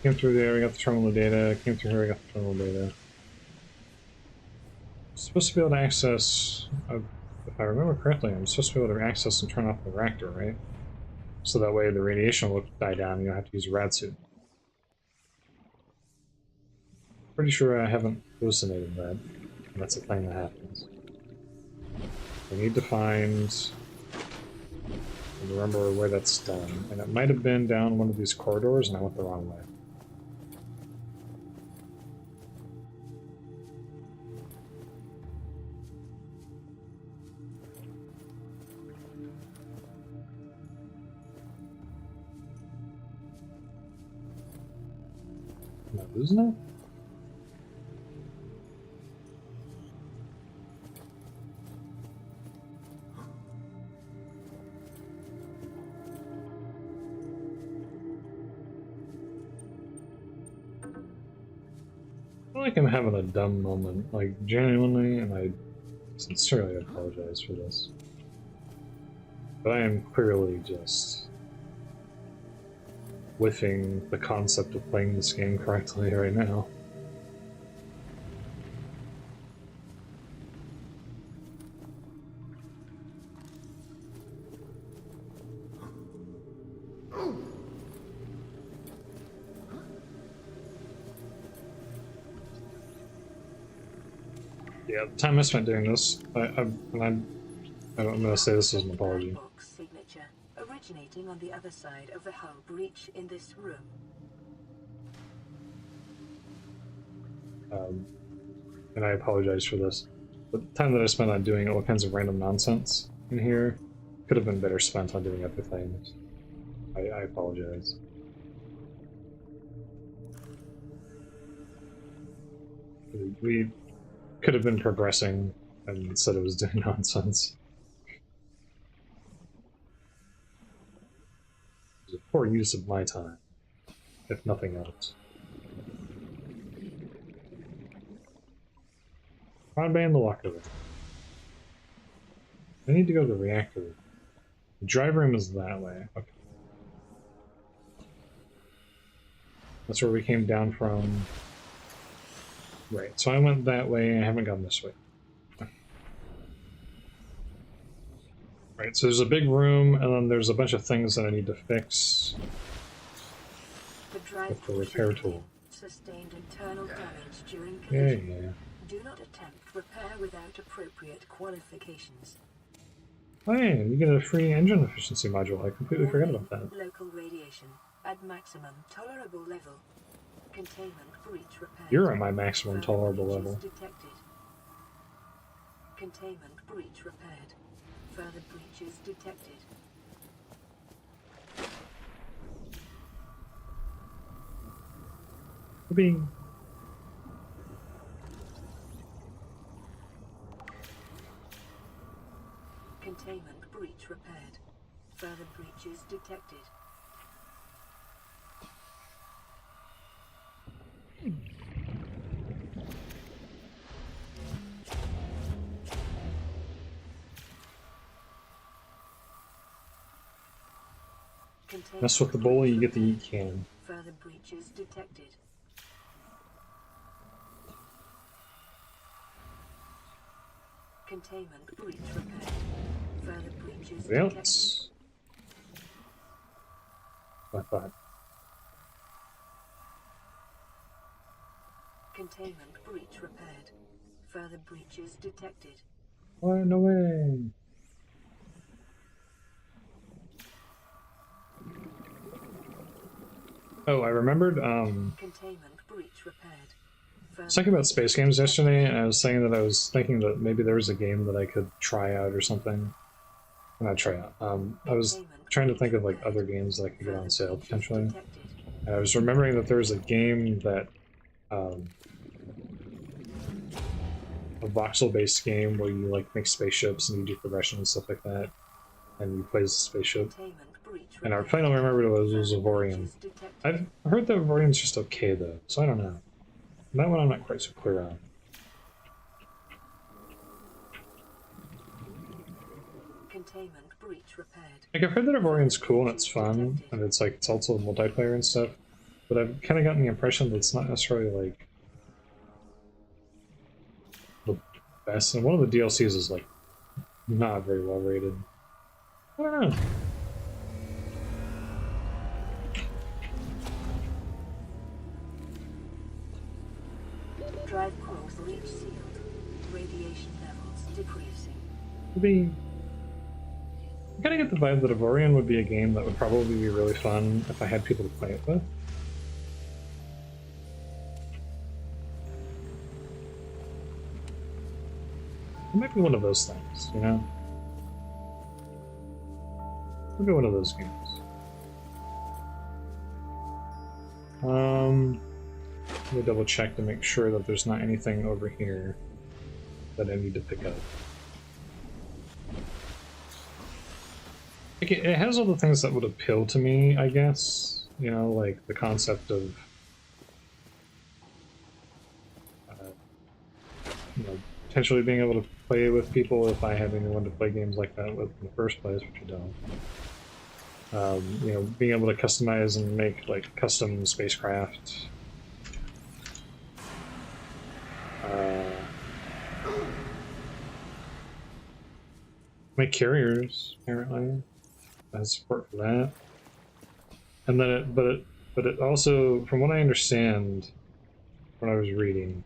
Came through there, we got the terminal data. Came through here, we got the terminal data. Supposed to be able to access, if I remember correctly, I'm supposed to be able to access and turn off the reactor, right? So that way the radiation will die down and you don't have to use a rad suit. Pretty sure I haven't hallucinated that. And that's a thing that happens. I need to find and remember where that's done. And it might have been down one of these corridors and I went the wrong way. Am I losing it? feel like I'm having a dumb moment, like genuinely, and I sincerely apologize for this. But I am clearly just whiffing the concept of playing this game correctly right now. Yeah, the time I spent doing this, I'm gonna say this is an apology. Box signature originating on the other side of the hull breach in this room. And I apologize for this. But the time that I spent on doing all kinds of random nonsense in here could have been better spent on doing other things. I apologize. We could have been progressing, and instead it was doing nonsense. It was a poor use of my time, if nothing else. Broadband the locker room. I need to go to the reactor room. The drive room is that way. Okay. That's where we came down from. Right, so I went that way, I haven't gone this way. Right, so there's a big room, and then there's a bunch of things that I need to fix with the repair tool. Sustained internal damage during Yeah, collision. yeah. Do not attempt repair without appropriate qualifications. Oh yeah, you get a free engine efficiency module. I completely forgot about that. Local radiation at maximum tolerable level. Containment breach repaired. You're at my maximum Further tolerable breaches level. detected. Containment breach repaired. Further breaches detected. Bing. Containment breach repaired. Further breaches detected. Mess with the bully, you get the eat can. Further breaches detected. Containment breach repaired. Further breaches detected. Else. I thought. Containment breach repaired. Further breaches detected. Oh, no way. Oh, I remembered, Containment breach repaired. I was thinking about space games yesterday, and I was saying that I was thinking that maybe there was a game that I could try out or something. Not try out. I was trying to think of like other games that I could get on sale potentially. And I was remembering that there was a game that, a voxel-based game where you like make spaceships and you do progression and stuff like that, and you play as a spaceship. And our final remembered was Avorion. I've heard that Avorion's just okay though, so I don't know. That one I'm not quite so clear on. Containment breach repaired. Like I've heard that Avorion's cool and it's fun, and it's like it's also multiplayer and stuff, but I've kind of gotten the impression that it's not necessarily like the best. And one of the DLCs is like not very well rated. I don't know. Drive cores breach sealed. Radiation levels decreasing. I kind of get the vibe that Avorion would be a game that would probably be really fun if I had people to play it with. It might be one of those things, you know? It might be one of those games. Let me double check to make sure that there's not anything over here that I need to pick up. Like it has all the things that would appeal to me, I guess. You know, like the concept of you know, potentially being able to play with people if I have anyone to play games like that with in the first place, which I don't. You know, being able to customize and make like custom spacecraft. Make carriers apparently has support for that, and then but it also, from what I understand, when I was reading,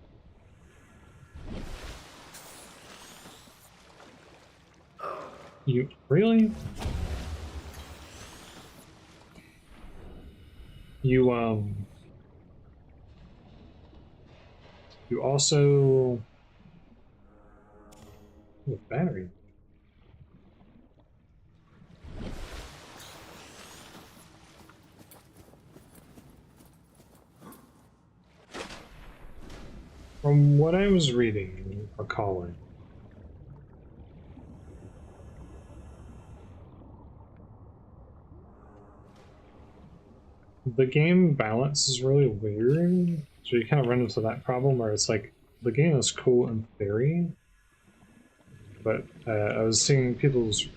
you really you also with battery. From what I was reading or calling, the game balance is really weird, so you kind of run into that problem where it's like, the game is cool in theory, but I was seeing people's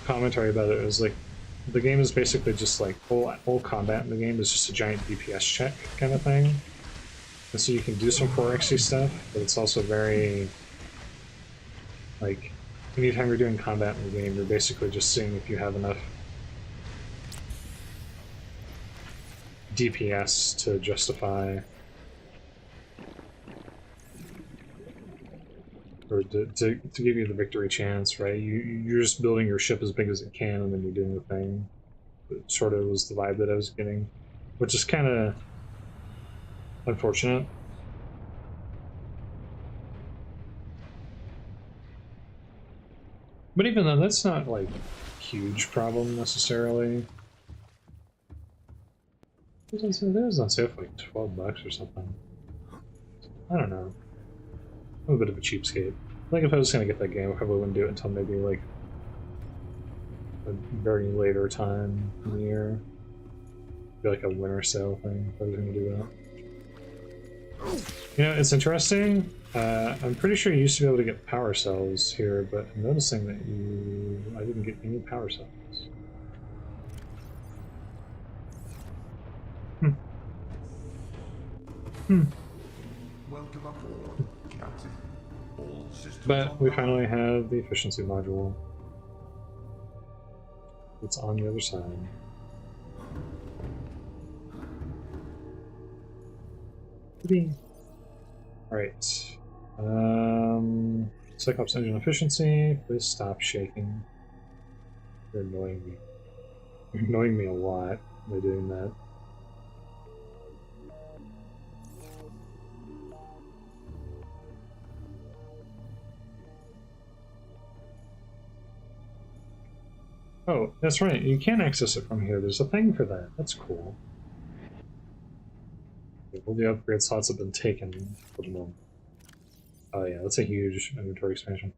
commentary about it. It was like, the game is basically just like, all combat in the game is just a giant DPS check kind of thing. And so you can do some 4xy stuff, but it's also very, like, anytime you're doing combat in the game, you're basically just seeing if you have enough DPS to justify, or to give you the victory chance, right? You're just building your ship as big as it can, and then you're doing the thing. It sort of was the vibe that I was getting, which is kind of unfortunate. But even then, that's not like a huge problem necessarily. It was on sale for like $12 or something. I don't know. I'm a bit of a cheapskate. Like, if I was gonna get that game, I probably wouldn't do it until maybe like a very later time in the year. Be like a winter sale thing if I was gonna do that. You know, it's interesting. I'm pretty sure you used to be able to get power cells here, but I'm noticing that I didn't get any power cells. Welcome aboard, Captain. All systems But we online. finally have the efficiency module. It's on the other side. Alright. Cyclops engine efficiency. Please stop shaking. You're annoying me. You're annoying me a lot by doing that. Oh, that's right. You can access it from here. There's a thing for that. That's cool. All the upgrade slots have been taken for the moment. Oh yeah, that's a huge inventory expansion.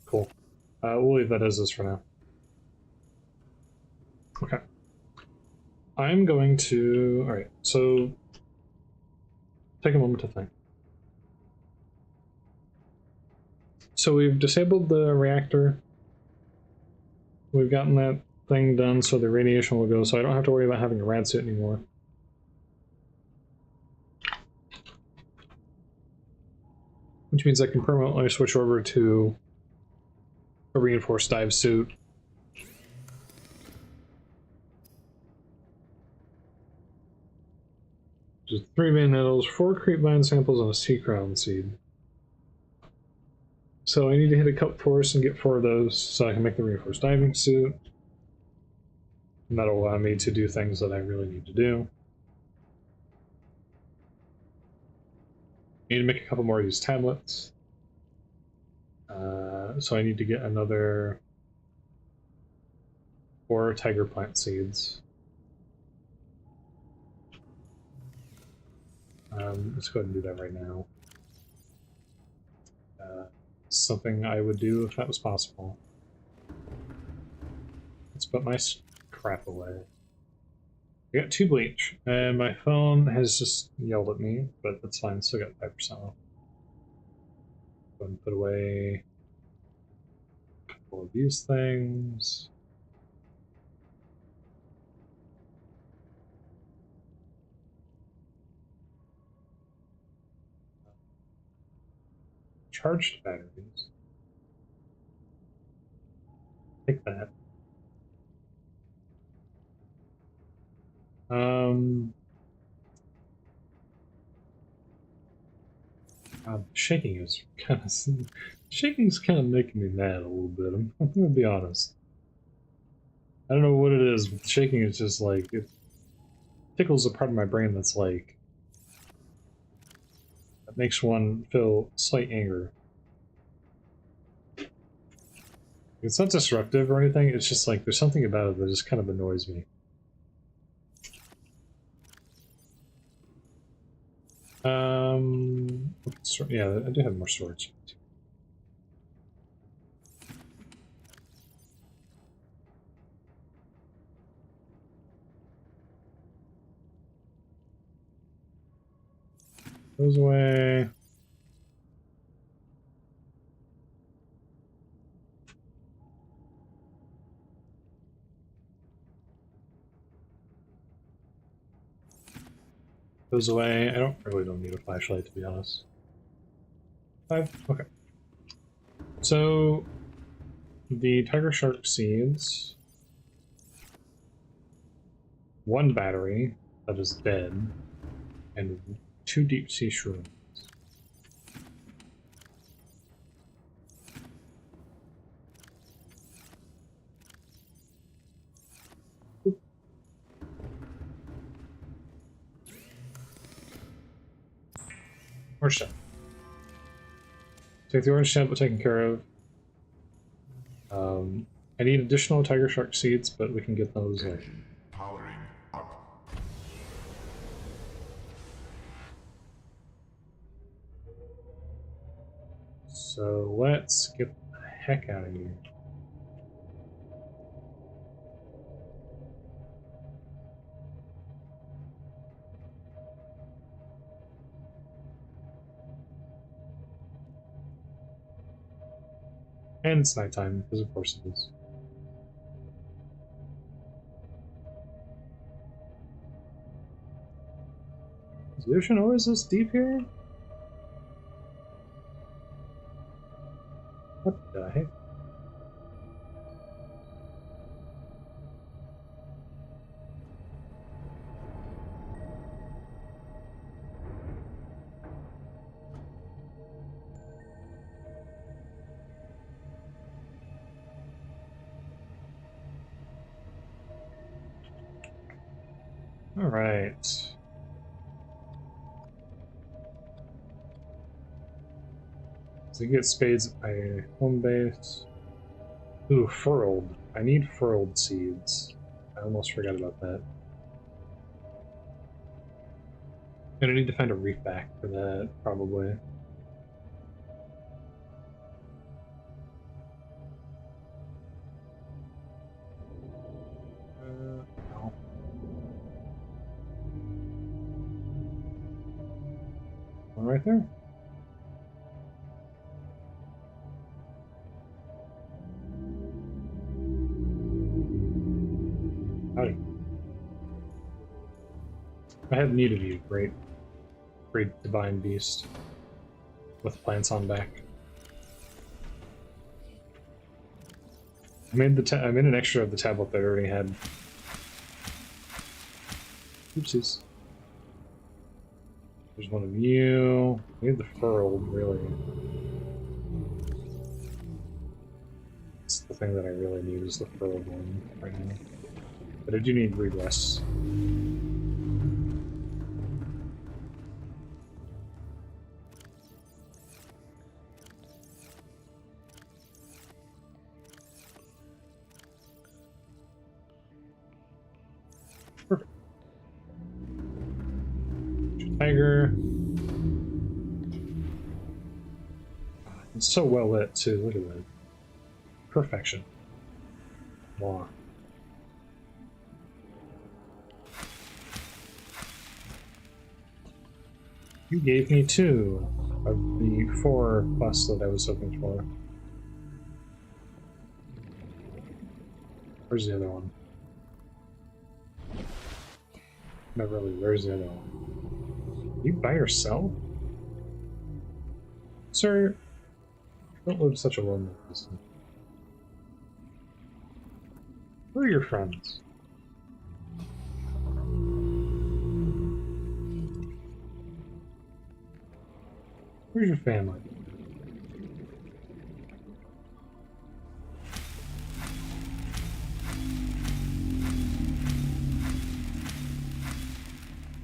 Cool. We'll leave that as is for now. Okay. I'm going to... Alright, so... Take a moment to think. So we've disabled the reactor. We've gotten that thing done so the radiation will go, so I don't have to worry about having a rad suit anymore. Which means I can permanently switch over to a reinforced dive suit. Just 3 vein nettles, 4 creep vine samples, and a sea crown seed. So I need to hit a cup force and get 4 of those so I can make the reinforced diving suit. And that'll allow me to do things that I really need to do. I need to make a couple more of these tablets. So I need to get another 4 tiger plant seeds. Let's go ahead and do that right now. Something I would do if that was possible. Let's put my crap away. I got 2 bleach, and my phone has just yelled at me, but that's fine, still got 5% off. Go and put away a couple of these things. Charged batteries. Take that. Shaking is kind of shaking's kind of making me mad a little bit. I'm gonna be honest. I don't know what it is, but shaking is just like it tickles a part of my brain that's like that makes one feel slight anger. It's not disruptive or anything. It's just like there's something about it that just kind of annoys me. Yeah, I do have more storage. Goes away. Goes away. I really don't need a flashlight, to be honest. 5? Okay. So, the tiger shark seeds. 1 battery that is dead. And 2 deep sea shrooms. Orange tap. Take the orange sample taken care of. I need additional tiger shark seeds, but we can get those like. Powering up. So let's get the heck out of here. And it's nighttime, because of course it is. Is the ocean always this deep here? What the heck? All right. So you get spades at my home base. Ooh, furled. I need furled seeds. I almost forgot about that. And I need to find a reef back for that, probably. No. One right there. Howdy. I have need of you, great divine beast with plants on back. I made an extra of the tablet that I already had. Oopsies. There's one of you. I need the furled, really. It's the thing that I really need is the furled one right now. But I do need regress. Perfect. Tiger. It's so well lit too. Look at that. Perfection. Wow. You gave me 2. of the 4 quests that I was hoping for. Where's the other one? Not really, where's the other one? You by yourself? Sir, don't live such a lonely place. Who are your friends? Where's your family?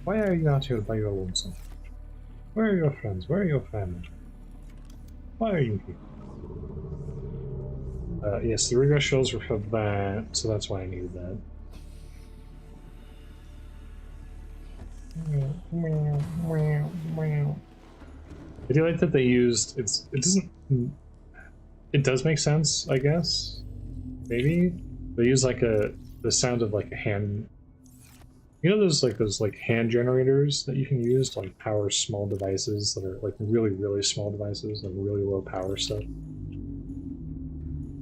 Why are you out here by your lonesome? Where are your friends? Where are your family? Why are you here? Yes, the regress shells were for that, so that's why I needed that. I do like that they used it does make sense, I guess. Maybe they use like the sound of like a hand. You know those hand generators that you can use to like power small devices that are like really small devices, like really low power stuff.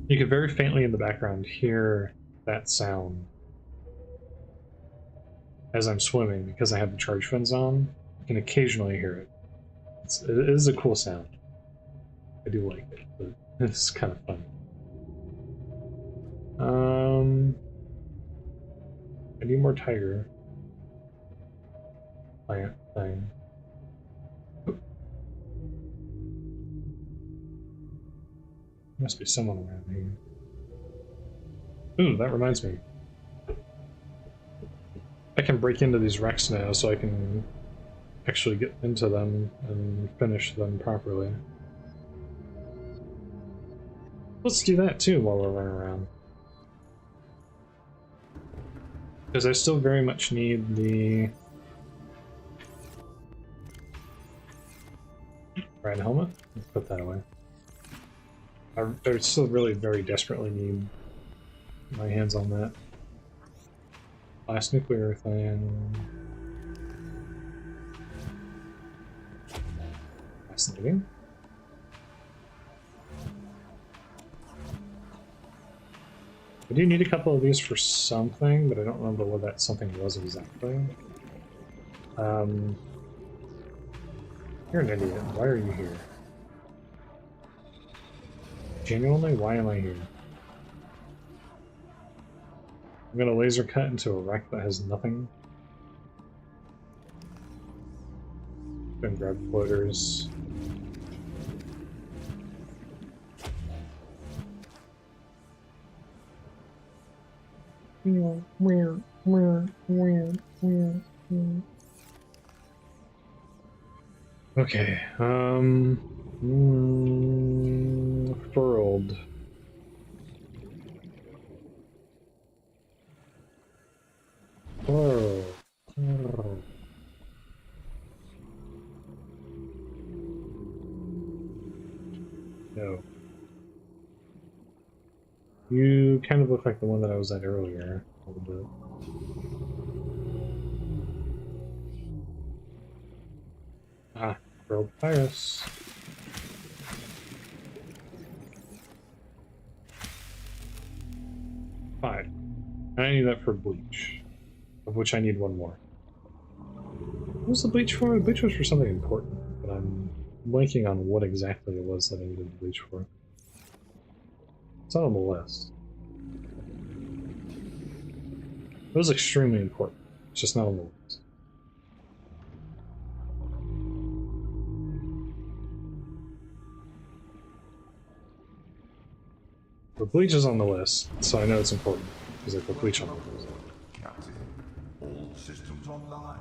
You can very faintly in the background hear that sound as I'm swimming because I have the charge fins on. You can occasionally hear it. It is a cool sound. I do like it, but it's kind of fun. I need more tiger plant thing. Must be someone around here. Ooh, that reminds me. I can break into these wrecks now, so I can actually get into them and finish them properly. Let's do that too while we're running around. Because I still very much need the ride helmet. Let's put that away. I still really very desperately need my hands on that. Last nuclear thing. Fascinating. I do need a couple of these for something, but I don't remember what that something was exactly. You're an idiot. Why are you here? Genuinely, why am I here? I'm gonna laser cut into a wreck that has nothing. Then grab floaters. Okay, furled. Oh. No. You kind of look like the one that I was at earlier, a little bit. Ah, furled papyrus. Five. And I need that for bleach, of which I need one more. What was the bleach for? The bleach was for something important, but I'm blanking on what exactly it was that I needed the bleach for. It's not on the list. It was extremely important. It's just not on the list. But bleach is on the list, so I know it's important, because I put bleach on the list. Captain, all systems online.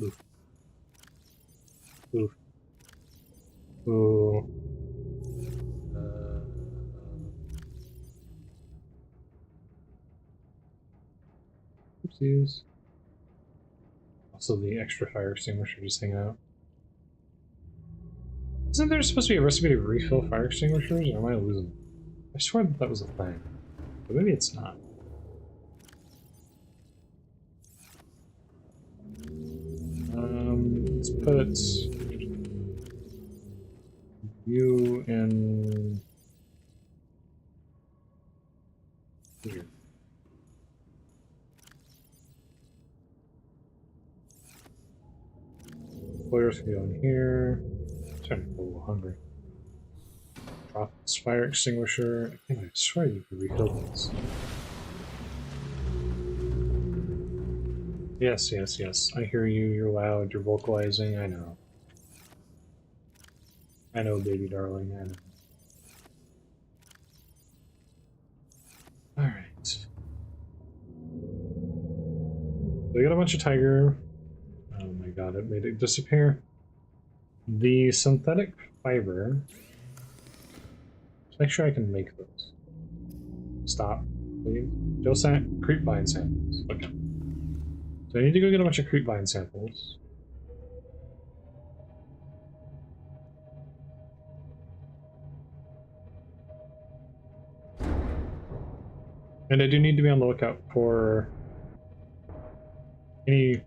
Oof. Oof. Ooh. Oopsies. Also, the extra fire extinguisher just hanging out. Isn't there supposed to be a recipe to refill fire extinguishers, or am I losing? I swear that was a thing, but maybe it's not. put you in here. Players can go in here. I'm starting to get a little hungry. Drop this fire extinguisher. I swear you could refill this. Yes, yes, yes. I hear you. You're loud. You're vocalizing. I know. I know, baby darling. I know. Alright. We got a bunch of tiger. Oh my god, it made it disappear. The synthetic fiber. Let's make sure I can make those. Stop, please. Creepvine samples. Okay. So I need to go get a bunch of creepvine samples. And I do need to be on the lookout for any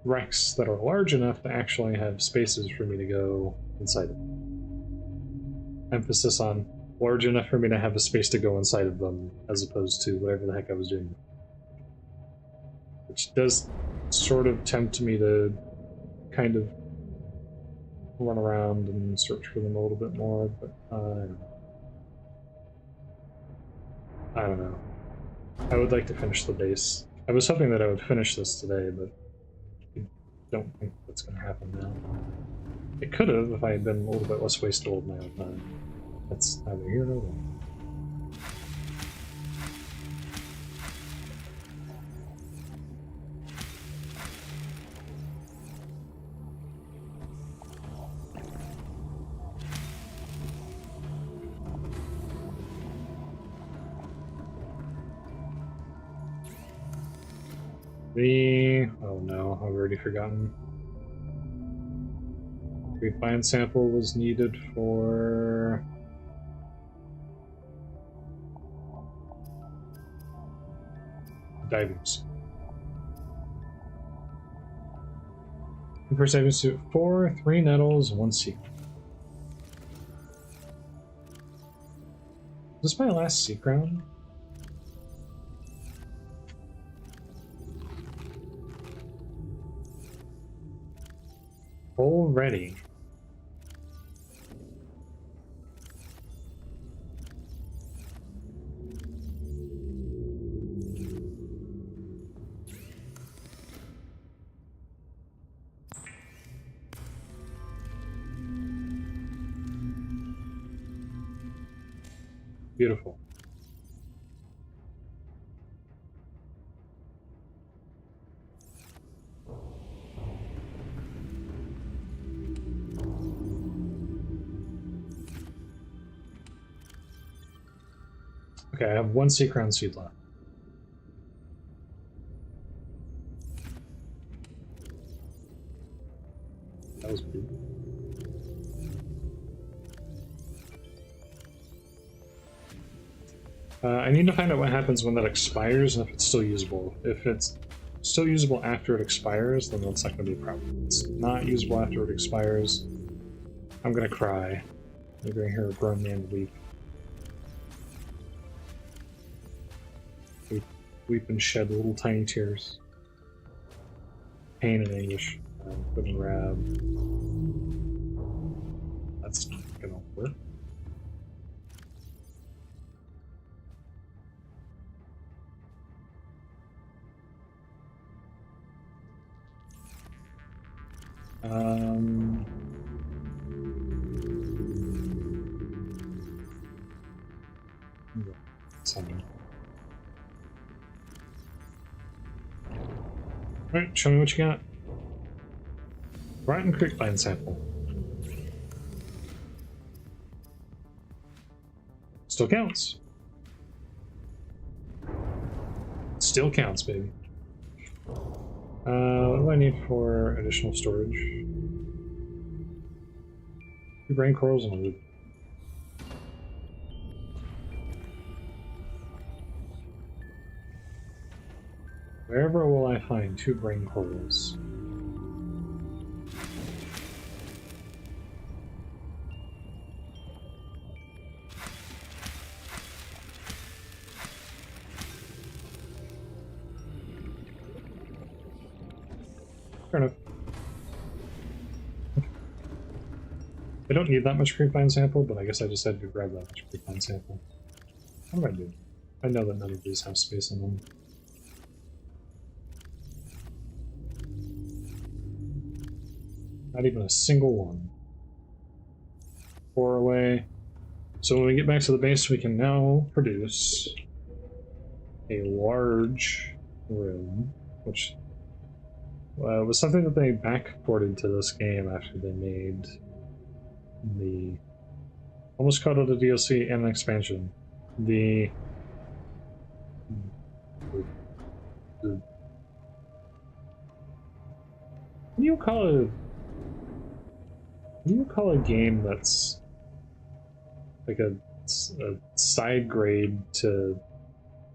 wrecks that are large enough to actually have spaces for me to go inside of them. Emphasis on large enough for me to have a space to go inside of them, as opposed to whatever the heck I was doing. Which does sort of tempt me to kind of run around and search for them a little bit more, but I don't know. I would like to finish the base. I was hoping that I would finish this today, but I don't think that's going to happen now. It could have if I had been a little bit less wasteful of my own time. That's neither here nor there. Oh no, I've already forgotten. Creepvine sample was needed for... diving suit. First diving suit 4, 3 nettles, 1 seek. Is this my last seek round? Already. Beautiful. Okay, I have 1 sea crown seed left. That was good. I need to find out what happens when that expires and if it's still usable. If it's still usable after it expires, then that's not going to be a problem. If it's not usable after it expires, I'm going to cry. You're going to hear a grown man weep. Weep and shed little tiny tears. Pain and anguish. Couldn't grab. That's not gonna work. Something. Alright, show me what you got. Rotten creepvine sample. Still counts. Still counts, baby. What do I need for additional storage? 2 brain corals and a loop. Wherever will I find 2 brain corals? don't need that much creepine sample, but I guess I just had to grab that much creepine sample. What do I do? I know that none of these have space in them. Not even a single one. 4 away. So when we get back to the base, we can now produce a large room, which was something that they backported to this game after they made the... almost called it a DLC and an expansion. What do you call it? What do you call a game that's like a side grade to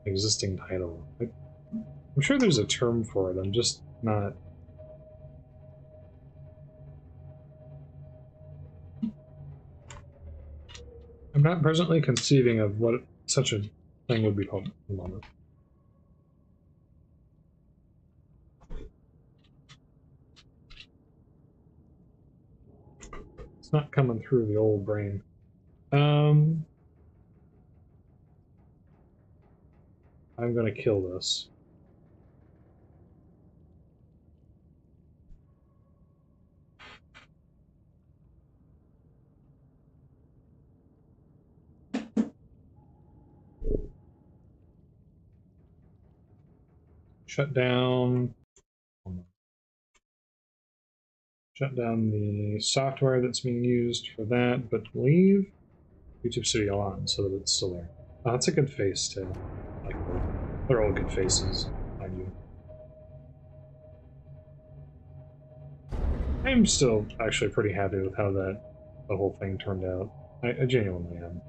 existing title? I'm sure there's a term for it, I'm just not... I'm not presently conceiving of what such a thing would be called at the moment. It's not coming through the old brain. I'm gonna kill this. Shut down the software that's being used for that, but leave YouTube Studio on so that it's still there. Oh, that's a good face too. Like they're all good faces, mind you. I'm still actually pretty happy with how the whole thing turned out. I genuinely am.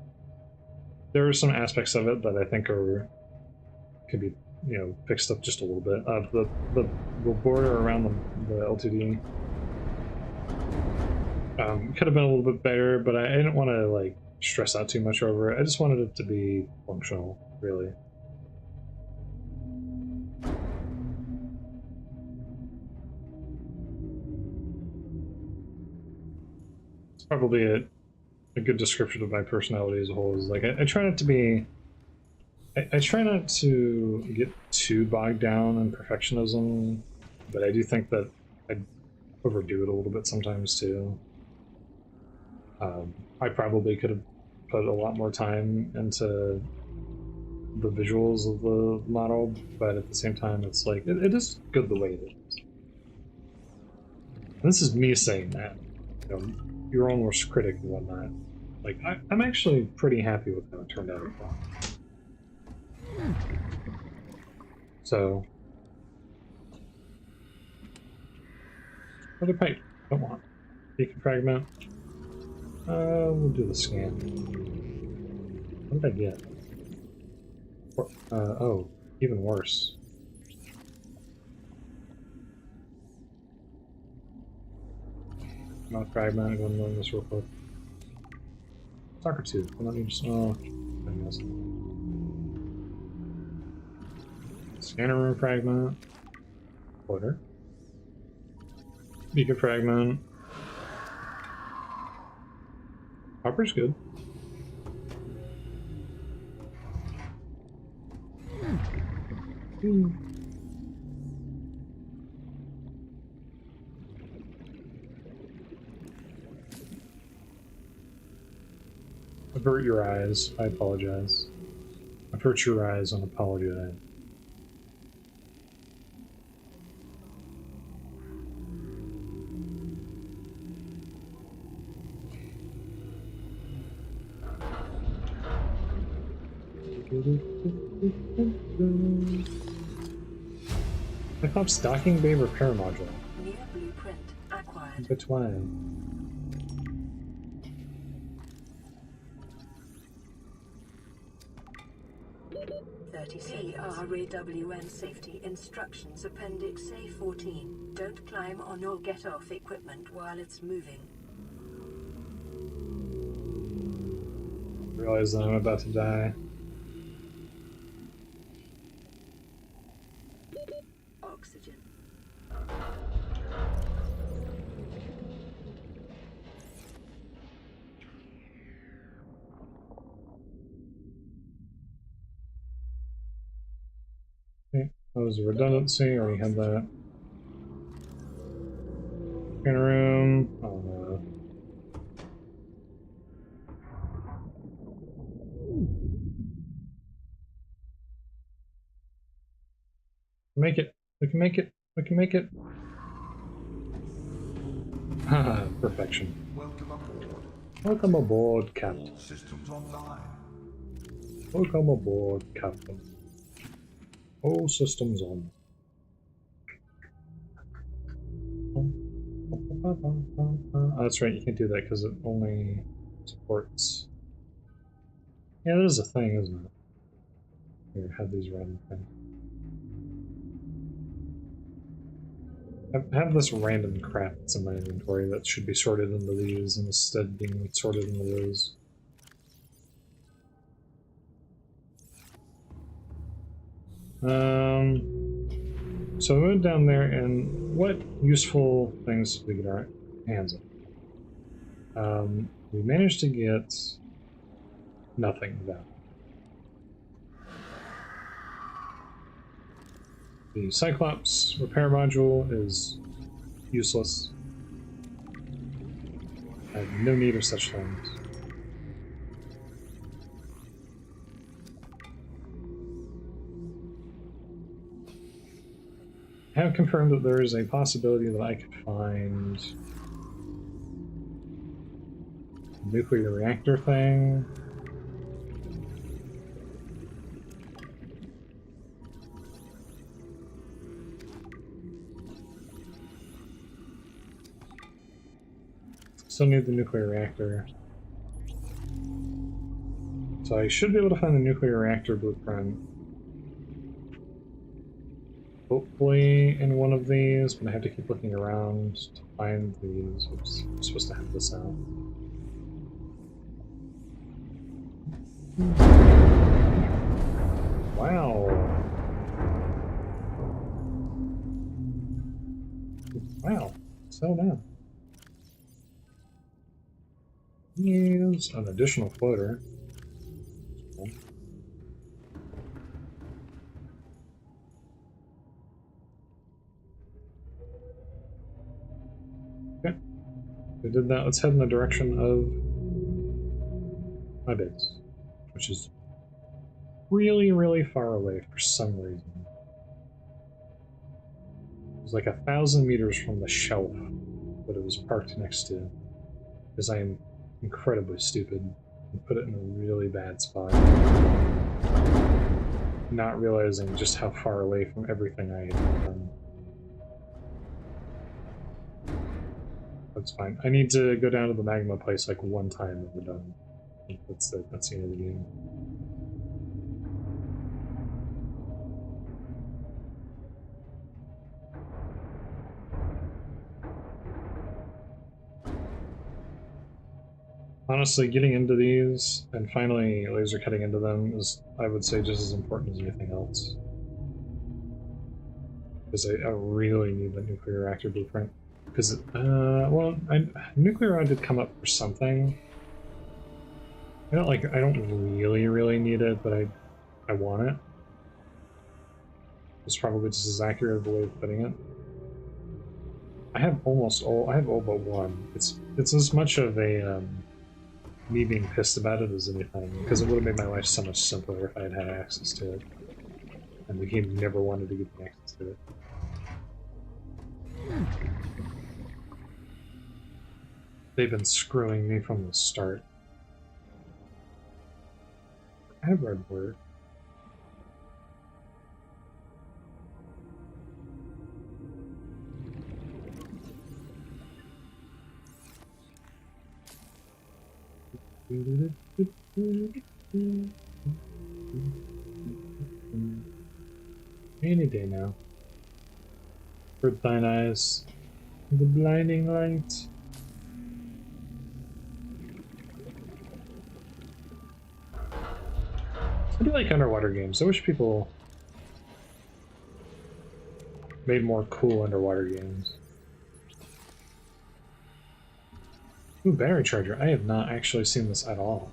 There are some aspects of it that I think could be, you know, fixed up just a little bit. The border around the LTD could have been a little bit better, but I didn't want to like stress out too much over it. I just wanted it to be functional, really. It's probably a good description of my personality as a whole. Is like I try not to be. I try not to get too bogged down in perfectionism, but I do think that I overdo it a little bit sometimes too. I probably could have put a lot more time into the visuals of the model, but at the same time, it's like, it is good the way it is. And this is me saying that, you know, your own worst critic and whatnot. Like, I'm actually pretty happy with how it turned out overall. So, another pipe. Don't want. Beacon fragment. We'll do the scan. What did I get? Oh, even worse. Not fragment. I'm going to learn this real quick. Soccer tooth. I don't need to. Oh, I guess. Scanner room fragment. Order. Beacon fragment. Hopper's good. Avert your eyes. I apologize. Avert your eyes and apologize. Cyclops docking bay repair module. New blueprint acquired. Between. RAWN Safety Instructions Appendix A14. Don't climb on or get off equipment while it's moving. Realize that I'm about to die. Oxygen. That was a redundancy, already had that. Scanner room. Oh no. Make it. We can make it. We can make it. Haha, perfection. Welcome aboard. Welcome aboard, Captain. All systems online. Welcome aboard, Captain. All systems on. Oh, that's right, you can't do that because it only supports. Yeah, that is a thing, isn't it? Here, have these random things. Have this random crap that's in my inventory that should be sorted into these instead being sorted into those. So we went down there, and what useful things did we get our hands on? We managed to get nothing though. The Cyclops repair module is useless. I have no need of such things. I have confirmed that there is a possibility that I could find a nuclear reactor thing. Still need the nuclear reactor. So I should be able to find the nuclear reactor blueprint. Hopefully in one of these, but I have to keep looking around to find these. Oops, I'm supposed to have this out. Wow. Wow. So now. Use an additional floater. Okay. We did that. Let's head in the direction of my base, which is really, really far away for some reason. It was like 1,000 meters from the shelf that it was parked next to, because I am incredibly stupid and put it in a really bad spot, not realizing just how far away from everything I had done. That's fine. I need to go down to the magma place like one time and we're done. That's it. That's the end of the game. Honestly, getting into these and finally laser cutting into them is, I would say, just as important as anything else. Because I really need the nuclear reactor blueprint. Because, well, nuclear rod did come up for something. I don't really need it, but I want it. It's probably just as accurate of a way of putting it. I have all but one. It's as much of a, me being pissed about it as anything, because it would have made my life so much simpler if I had had access to it. And the game never wanted to give me access to it. They've been screwing me from the start. I have red word. Any day now. For thine eyes, the blinding light. I do like underwater games. I wish people made more cool underwater games. Ooh, battery charger. I have not actually seen this at all.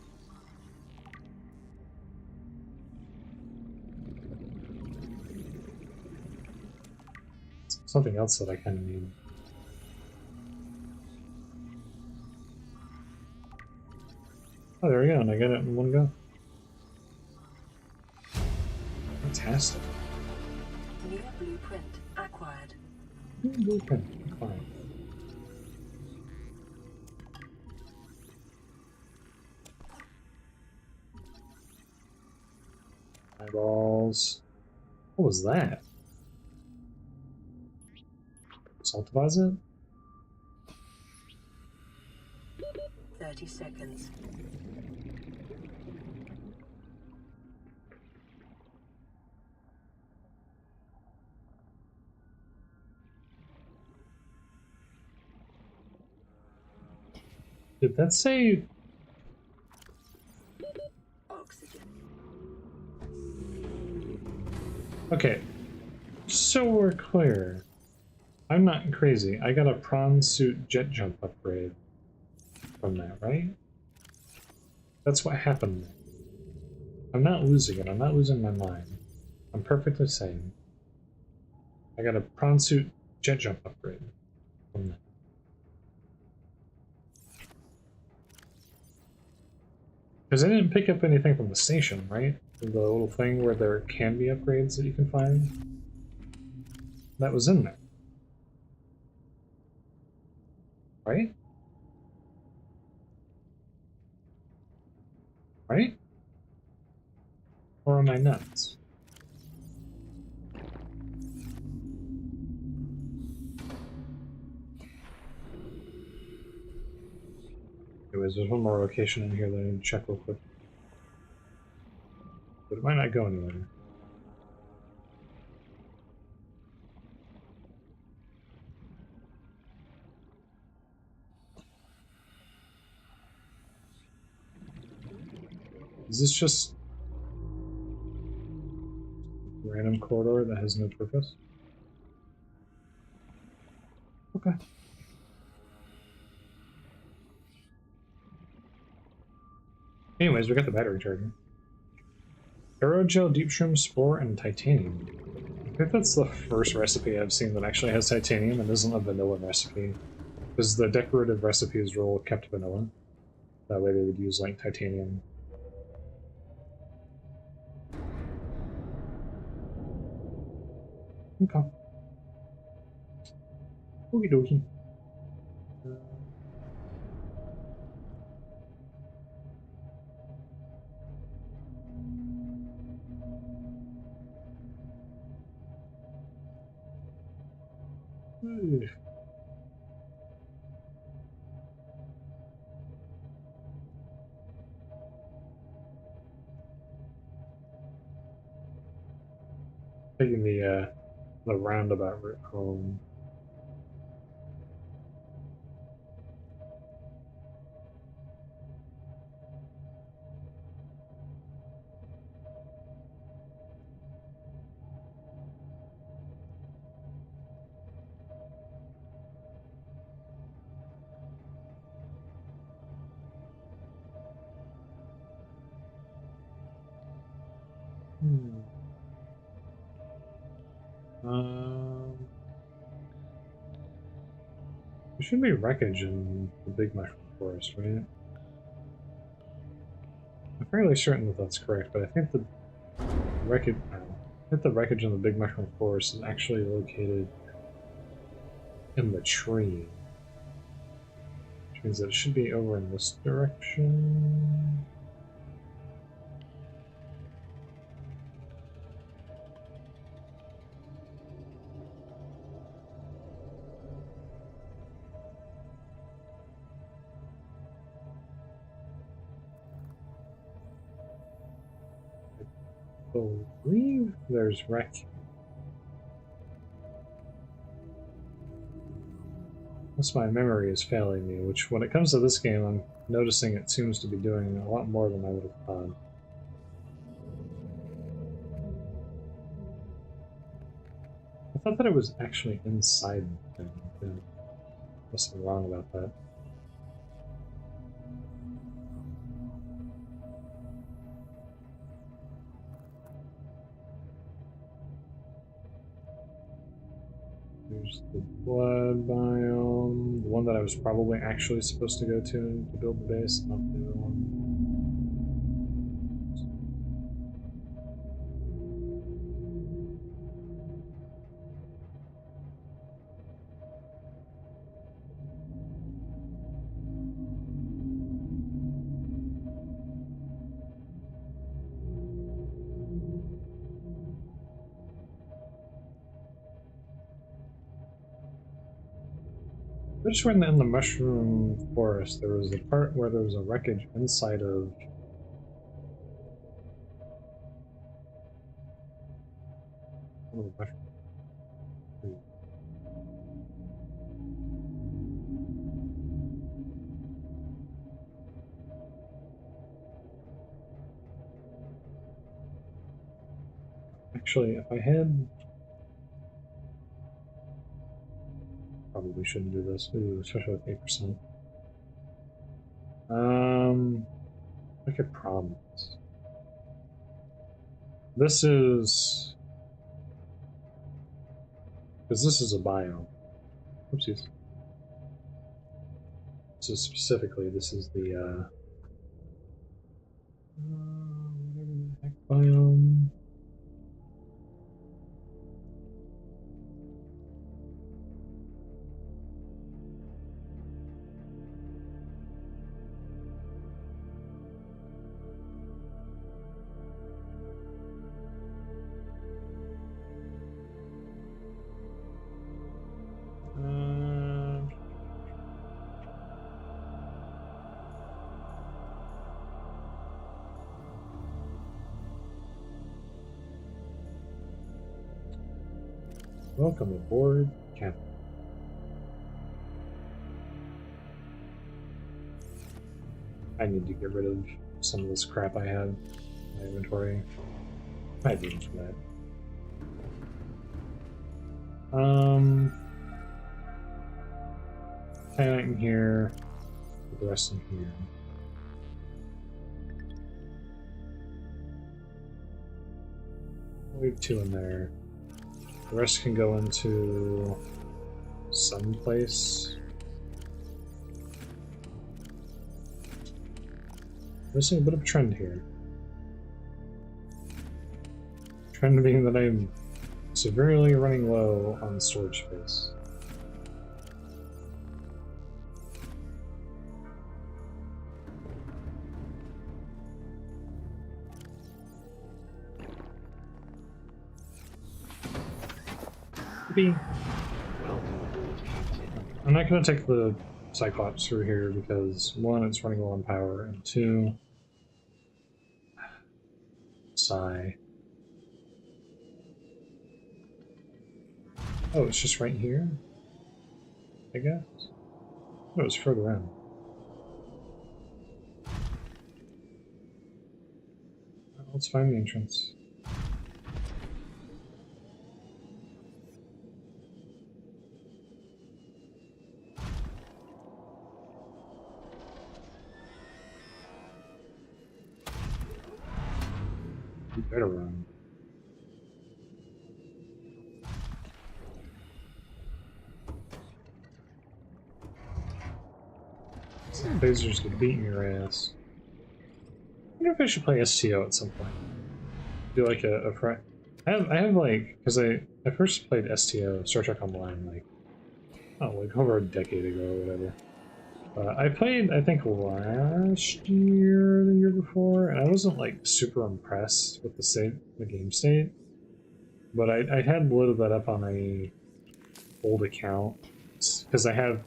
something else that I kind of need. Oh, there we go, and I got it in one go. Fantastic. New blueprint acquired. Blueprint acquired. Eyeballs. What was that? Assault deposit? 30 seconds. Did that say... Oxygen. Okay, so we're clear. I'm not crazy. I got a prawn suit jet jump upgrade from that, right? That's what happened there. I'm not losing it. I'm not losing my mind. I'm perfectly sane. I got a prawn suit jet jump upgrade from that. Because I didn't pick up anything from the station, right? The little thing where there can be upgrades that you can find. That was in there. Right? Right? Or am I nuts? Anyways, there's one more location in here that I need to check real quick. But it might not go anywhere. Is this just a random corridor that has no purpose? Okay. Anyways, we got the battery charger. Aerogel, deep shroom, spore, and titanium. I think that's the first recipe I've seen that actually has titanium and isn't a vanilla recipe. Because the decorative recipes were all kept vanilla. That way they would use, like, titanium. Okay. Okie dokie. Taking the roundabout route home. There should be wreckage in the Big Mushroom Forest, right? I'm fairly certain that that's correct, but I think the wreckage, in the Big Mushroom Forest is actually located in the tree, which means that it should be over in this direction. I believe there's wreck. Unless my memory is failing me, which when it comes to this game, I'm noticing it seems to be doing a lot more than I would have thought. I thought that it was actually inside the thing. Yeah. Must be wrong about that. There's the blood biome, the one that I was probably actually supposed to go to build the base, not the other one. I just went in the mushroom forest. There was a part where there was a wreckage inside of one of the mushrooms. Actually, if I had... Probably shouldn't do this, ooh, especially with 8%. Look at problems. This is... Because this is a biome. Oopsies. So specifically, this is the, whatever the heck biome. Welcome aboard, Captain. I need to get rid of some of this crap I have in my inventory. I had room for that. Titanite in here, put the rest in here. Leave 2 in there. The rest can go into some place. I'm seeing a bit of a trend here. Trend being that I'm severely running low on storage space. Welcome aboard, Captain. I'm not going to take the Cyclops through here because 1, it's running low on power, and 2, sigh. Oh, it's just right here? I guess? No, it's further in. Let's find the entrance. You better run. Lasers could beat your ass. I wonder if I should play STO at some point. Do like a I have like, because I first played STO, Star Trek Online, like, oh, like over a decade ago or whatever. I played, I think, last year or the year before, and I wasn't like super impressed with the game state. But I had loaded that up on a old account because I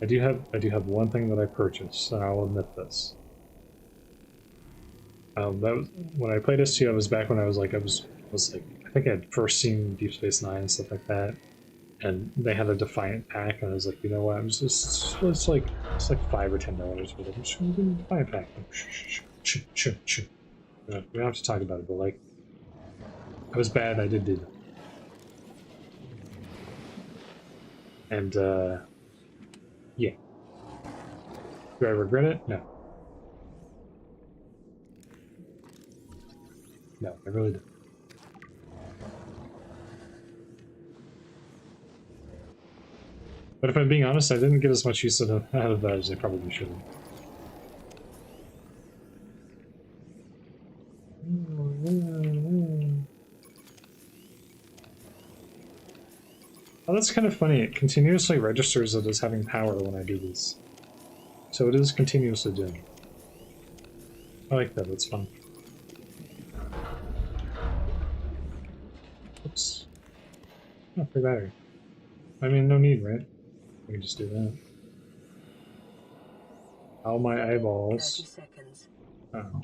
do have one thing that I purchased, and I'll admit this. That was when I played STO. It was back when I was like I think I had first seen Deep Space Nine and stuff like that, and they had a Defiant pack, and I was like, you know what, it's like $5 or $10 for it. I'm just gonna do a Defiant pack. We don't have to talk about it, but like, I was bad. I did that. And yeah. Do I regret it? No. No, I really don't. But if I'm being honest, I didn't get as much use out of that as I probably should have. Oh, that's kind of funny. It continuously registers it as having power when I do this. So it is continuously doing. I like that, that's fun. Oops. Oh, free battery. I mean, no need, right? We can just do that. Ow, my eyeballs. 30 seconds. Oh.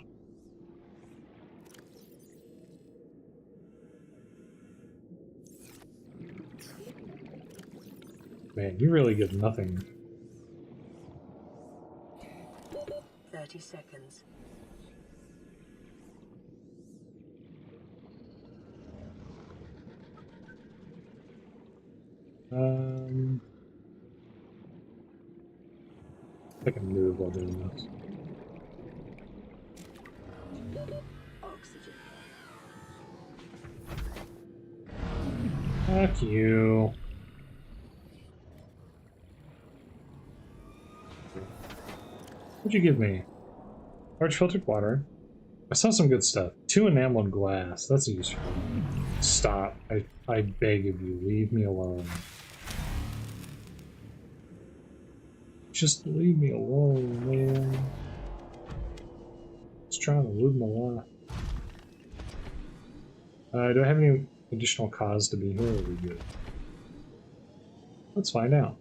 Man, you really get nothing. 30 seconds. I can move while doing this. Oxygen. Fuck you. What'd you give me? Large filtered water. I saw some good stuff. 2 enamel and glass. That's useful. Stop. I beg of you, leave me alone. Just leave me alone, man. Just trying to live my life. Do I have any additional cause to be here? Or are we good? Let's find out.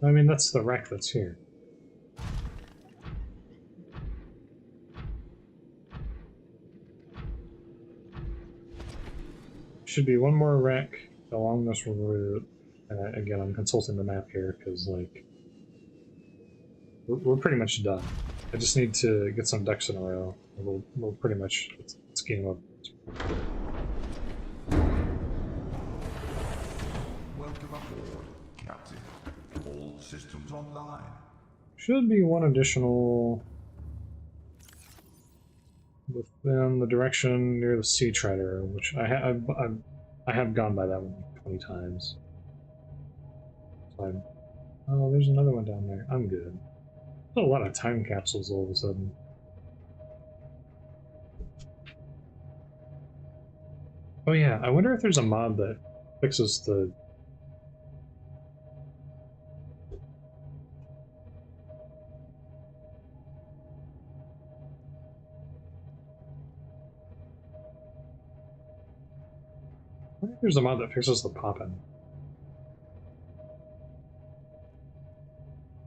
I mean, that's the wreck that's here. Should be one more wreck along this route. Again, I'm consulting the map here because, like, we're pretty much done. I just need to get some ducks in a row. We'll pretty much, it's game over. Welcome aboard, Captain. All systems online. Should be one additional within the direction near the Sea Treader, which I have gone by that one like 20 times. So oh, there's another one down there. I'm good. There's a lot of time capsules all of a sudden. Oh yeah, I wonder if there's a mod that fixes the... I wonder if there's a mod that fixes the popping.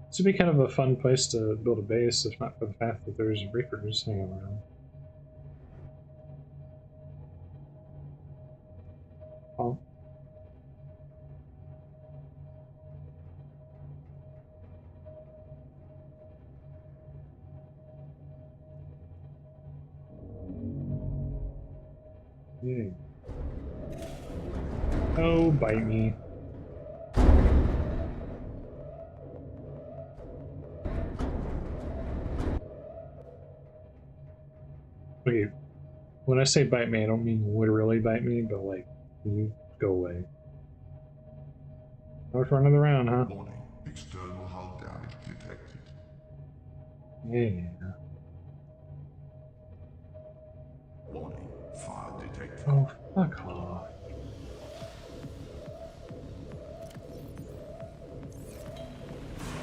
This would be kind of a fun place to build a base, if not for the fact that there's Reapers hanging around. Oh. Yeah. Oh, bite me. Okay, when I say bite me, I don't mean literally bite me, but like, you go away. Now for another round, huh? Warning, external hull damage detected. Yeah. Warning, fire detected. Oh, fuck off.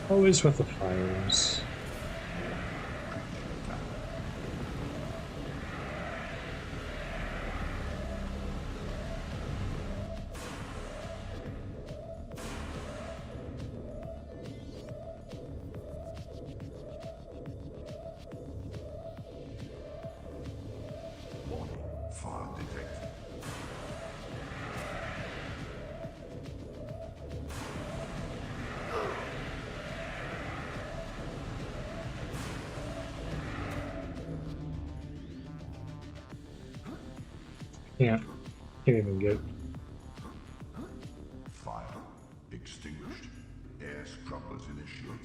Always with the fires. Warning, fire detected. Can't even get... Fire extinguished. Air scrubbers initiated.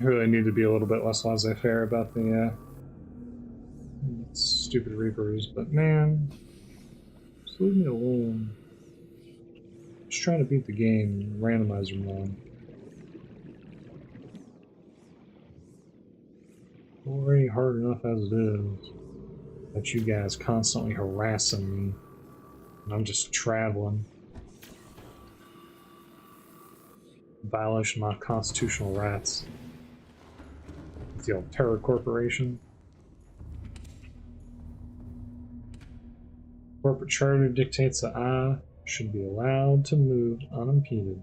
I really need to be a little bit less laissez-faire about the stupid Reapers, but man, just leave me alone. Just trying to beat the game, randomizer one. Already hard enough as it is. But you guys constantly harassing me, and I'm just traveling. Violation of my constitutional rights. It's the old Terror Corporation. Corporate charter dictates that I should be allowed to move unimpeded.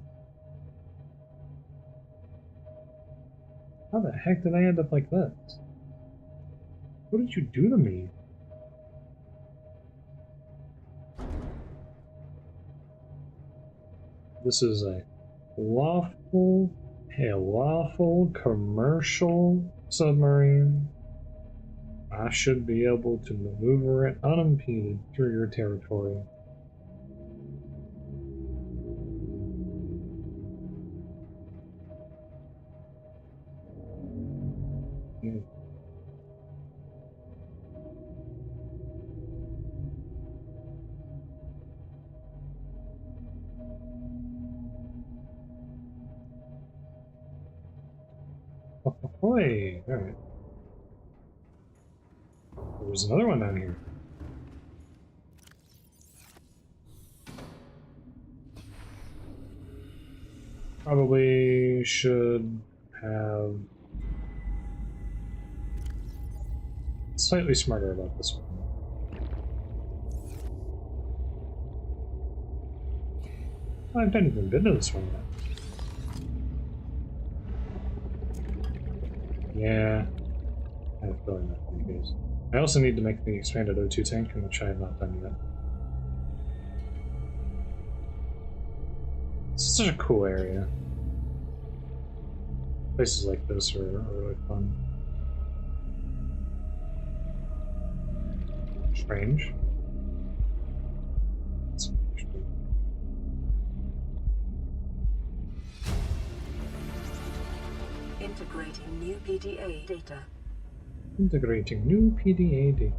How the heck did I end up like this? What did you do to me? This is a lawful commercial submarine. I should be able to maneuver it unimpeded through your territory. Yeah. Ahoy! Alright. There's another one down here. Probably should have slightly smarter about this one. I haven't even been to this one yet. Yeah, I have a feeling that would be the case. I also need to make the expanded O2 tank, which I have not done yet. It's such a cool area. Places like this are really fun. Strange. It's interesting. Integrating new PDA data. Integrating new PDA data.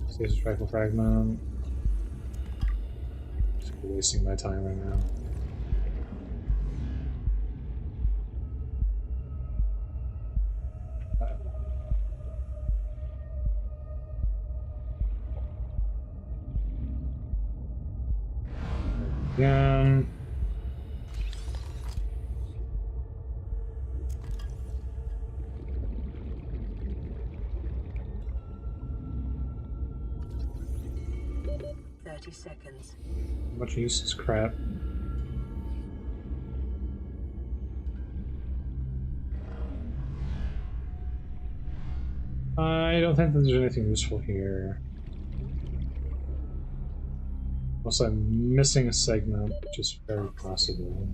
Stasis rifle fragment. Just wasting my time right now. Again. Seconds. Much useless crap. I don't think that there's anything useful here. Also, I'm missing a segment, which is very possible.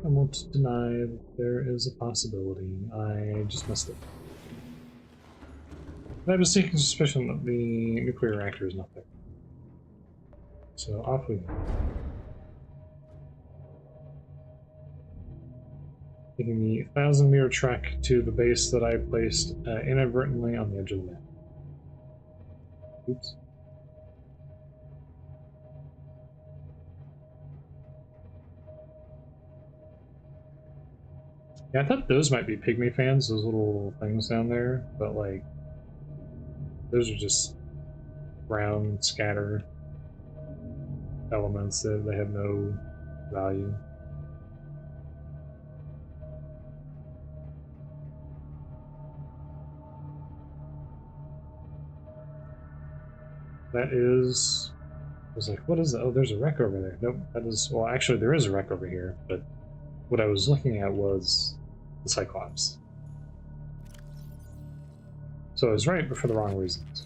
I won't deny that there is a possibility. I just missed it. I have a sneaking suspicion that the nuclear reactor is not there. So off we go. Taking the 1,000-meter trek to the base that I placed inadvertently on the edge of the map. Oops. Yeah, I thought those might be pygmy fans, those little things down there, but like, those are just ground scatter elements that they have no value. That is... I was like, what is that? Oh, there's a wreck over there. Nope, that is... Well, actually, there is a wreck over here, but what I was looking at was the Cyclops. So I was right, but for the wrong reasons.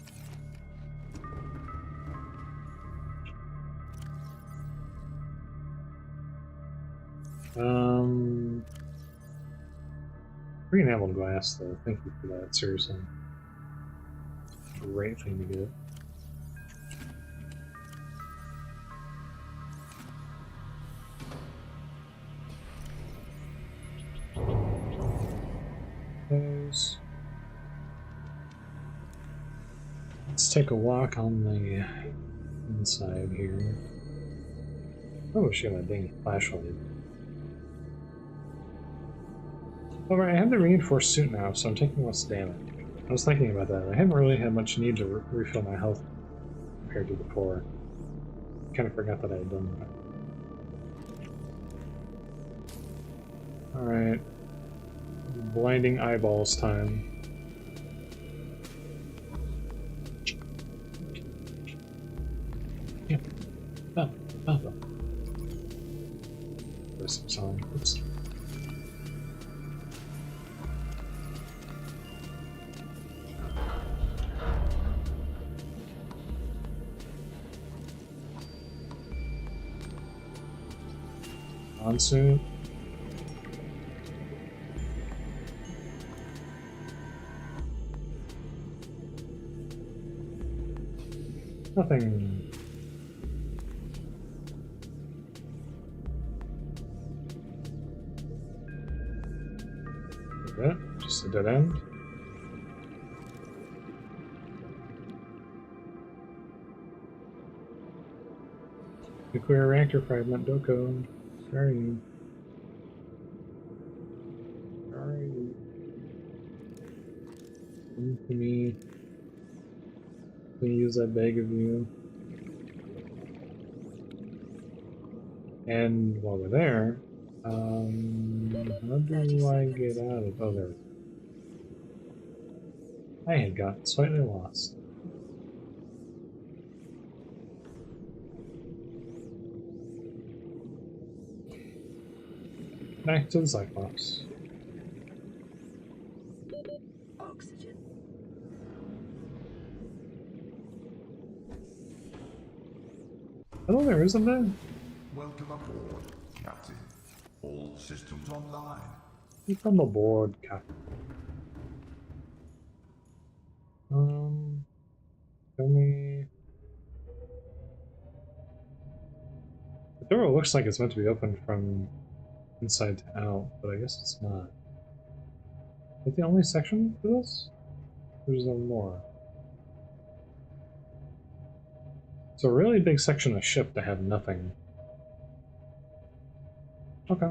Free enameled glass, though. Thank you for that, seriously. Great thing to get. Those. Let's take a walk on the inside here. Oh, shit, my dang flashlight. Alright, I have the reinforced suit now, so I'm taking less damage. I was thinking about that. I haven't really had much need to refill my health compared to before. I kind of forgot that I had done that. Alright. Blinding eyeballs time. Yeah. Oh. There's some song. Oops. Monsoon. Nothing. That just a dead end. Nuclear reactor fragment, Doko. Where are you? Where are you? Come to me. Please, I beg of you. And while we're there, how do I get out of... Oh, there. I had got slightly lost. Back to the Cyclops. Oxygen. Oh, there isn't there? Welcome aboard, Captain. All systems online. Come aboard, Captain. Tell me. The door looks like it's meant to be opened from inside to out, but I guess it's not. Is that the only section for this? There's no more. It's a really big section of ship to have nothing. Okay.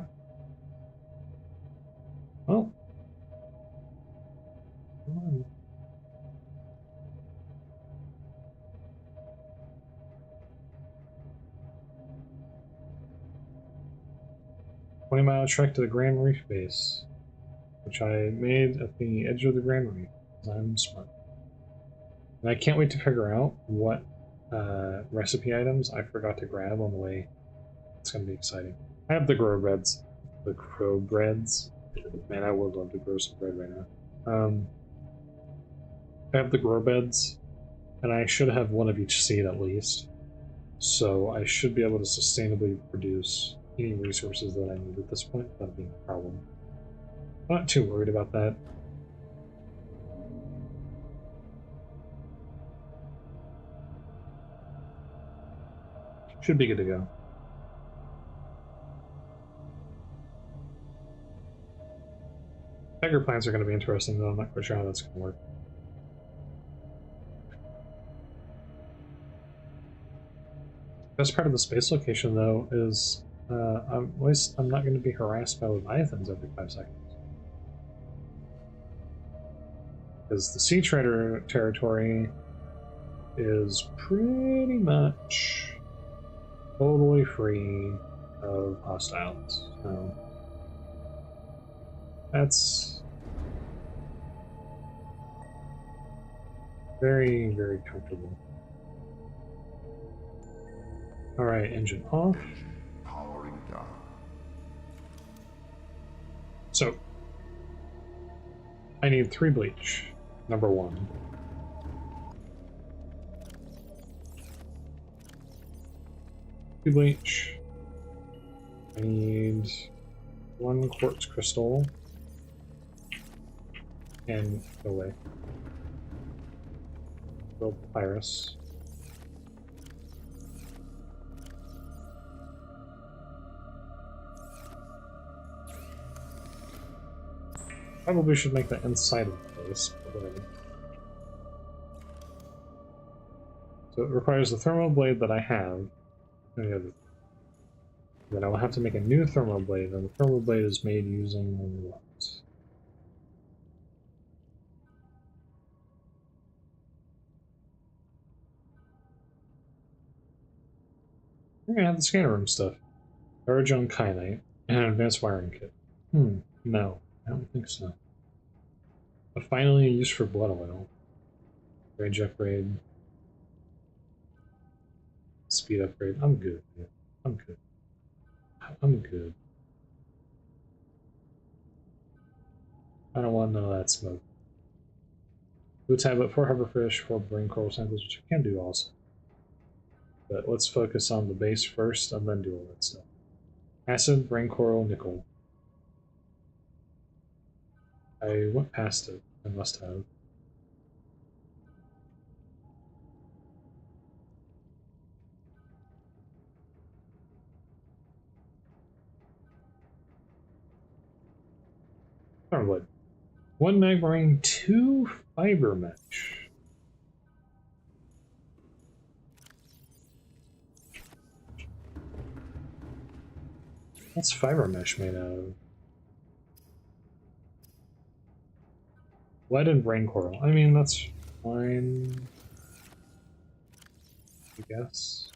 Well. Come on. $20-mile trek to the Grand Reef base, which I made at the edge of the Grand Reef, because I'm smart. And I can't wait to figure out what recipe items I forgot to grab on the way. It's going to be exciting. I have the grow breads. The crow breads. Man, I would love to grow some bread right now. I have the grow beds, and I should have one of each seed at least. So I should be able to sustainably produce any resources that I need at this point without being a problem. I'm not too worried about that. Should be good to go. Tiger plants are going to be interesting, though I'm not quite sure how that's going to work. Best part of the space location, though, is at least I'm not going to be harassed by leviathans every 5 seconds. Because the sea trader territory is pretty much totally free of hostiles. So that's very, very comfortable. Alright, engine off. Powering down. So, I need 3 bleach. Number 1. Bleach. I need 1 quartz crystal. And go away. Build Pyrus. Probably should make the inside of the place, but whatever. So it requires the thermal blade that I have. Then I will have to make a new thermal blade, and the thermal blade is made using what? We're gonna have the scanner room stuff. Origin Kyanite, and an advanced wiring kit. No, I don't think so. But finally, a use for blood oil. Range upgrade. Speed upgrade. I'm good. Yeah, I'm good. I'm good. I don't want none of that smoke. Blue tablet, 4 hoverfish, 4 brain coral samples, which I can do also. But let's focus on the base first and then do all that stuff. Acid, brain coral, nickel. I went past it. I must have. What? 1 magma ring, 2 fiber mesh. What's fiber mesh made out of? Lead and brain coral. I mean, that's fine. I guess.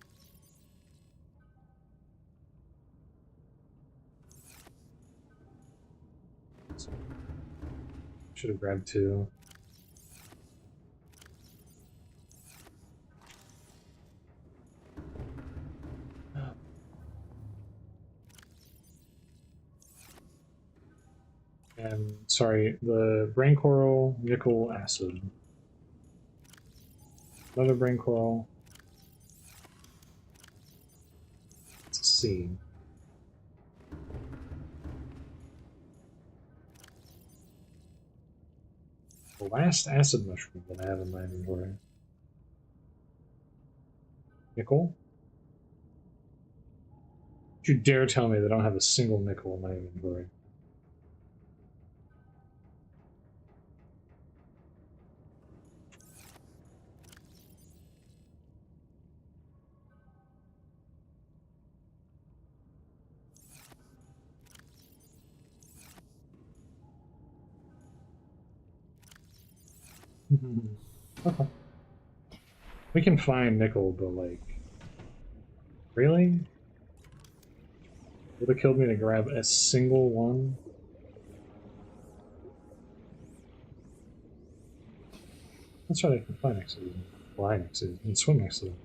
Should have grabbed 2. And sorry, the brain coral, nickel, acid. Another brain coral. It's a C. The last acid mushroom that I have in my inventory. Nickel? Don't you dare tell me they don't have a single nickel in my inventory. Okay. We can find nickel, but like... Really? Would have killed me to grab a single one? That's right, I can fly next to them. Fly next to them, and swim next to them.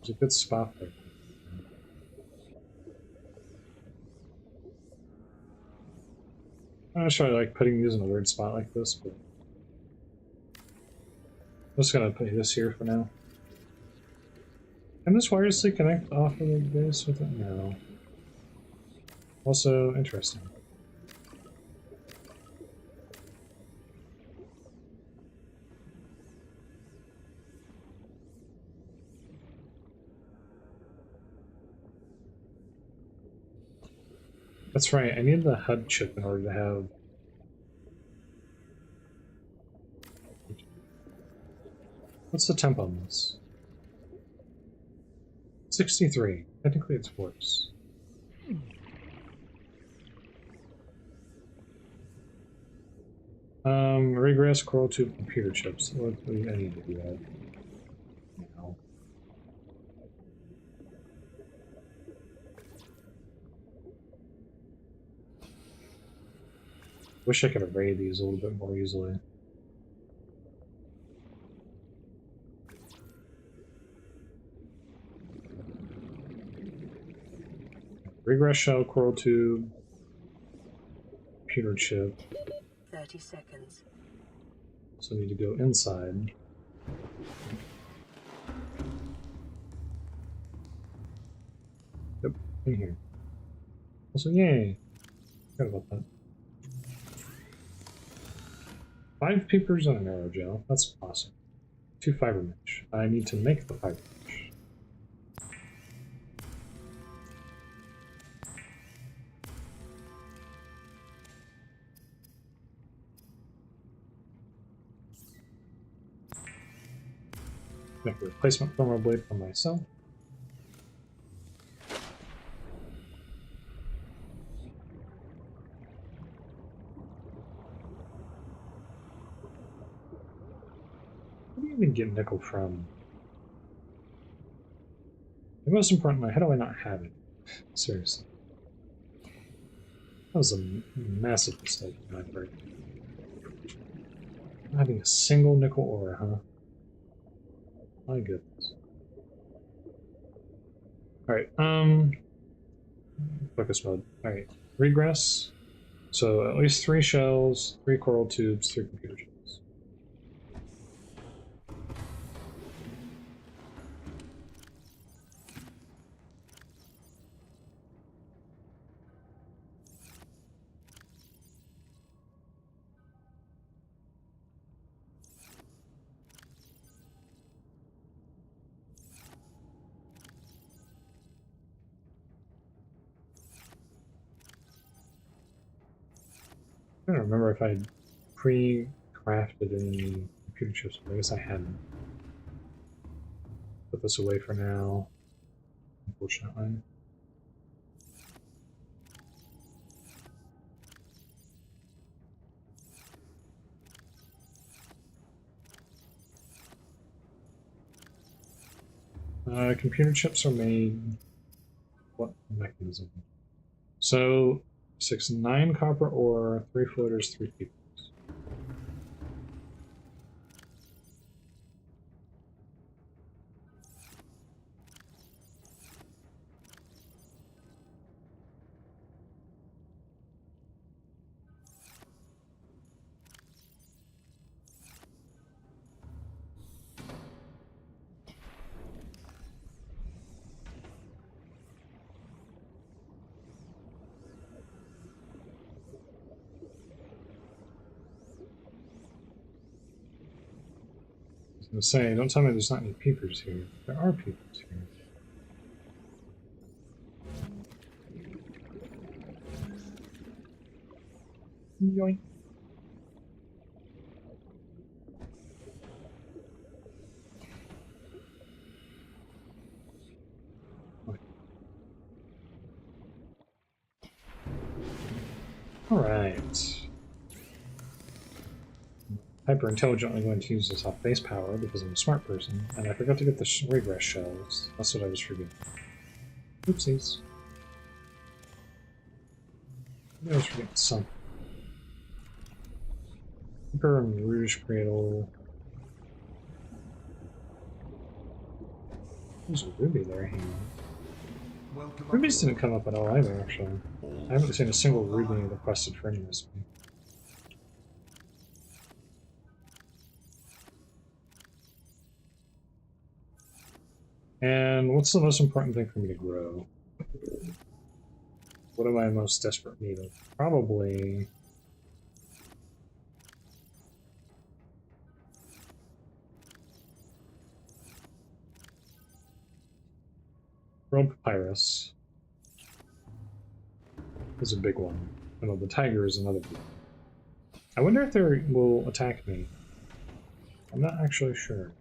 There's a good spot there. I'm not sure I like putting these in a weird spot like this, but I'm just gonna put this here for now. Can this wirelessly connect off of the base with it? No. Also interesting. That's right, I need the HUD chip in order to have... What's the temp on this? 63. Technically it's worse. Regress, coral tube, computer chips. I need to do that. Now. Wish I could array these a little bit more easily. Regress shell, coral tube, computer chip. 30 seconds. So I need to go inside. Yep, in here. Also, yay! Forgot about that. 5 peepers and an aerogel. That's awesome. 2 fiber mesh. I need to make the fiber mesh. Make a replacement thermal blade for myself. Where do you even get nickel from? The most importantly, how do I not have it? Seriously. That was a massive mistake on my part. Not having a single nickel ore, huh? My goodness. Alright, focus mode. Alright, regress. So at least 3 shells, 3 coral tubes, 3 computer chips. I don't remember if I pre-crafted any computer chips, but I guess I hadn't. Put this away for now, unfortunately. Computer chips are made... What mechanism? So, 9 copper ore, 3 floaters, 3 people. I was gonna say, don't tell me there's not any peepers here. There are peepers here. Yoink. Alright. Hyper intelligently going to use this off base power because I'm a smart person, and I forgot to get the regress shells. That's what I was forgetting. Oopsies. Maybe I was forgetting something. Hyper and Rouge Cradle. There's a ruby there hanging out. Rubies didn't come up at all either, actually. I haven't seen a single ruby requested for any recipe. And what's the most important thing for me to grow? What am I most desperate need of? Probably... World Papyrus is a big one. I know the tiger is another big one. I wonder if they will attack me. I'm not actually sure.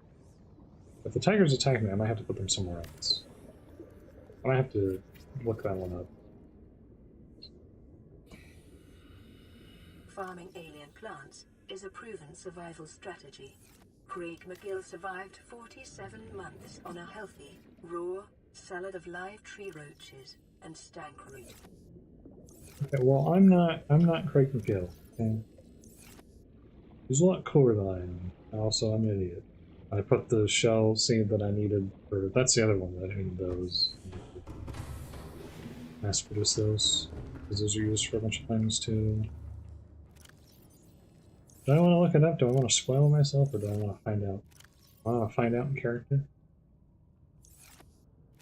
If the tigers attack me, I might have to put them somewhere else. I might have to look that one up. Farming alien plants is a proven survival strategy. Craig McGill survived 47 months on a healthy, raw salad of live tree roaches and stank root. Okay, well, I'm not Craig McGill. Okay? He's a lot cooler than I am. Also, I'm an idiot. I put the shell seed that I needed for... That's the other one that I need those. Mass produce those. Because those are used for a bunch of things too. Do I want to look it up? Do I want to spoil myself or do I want to find out? Find out in character.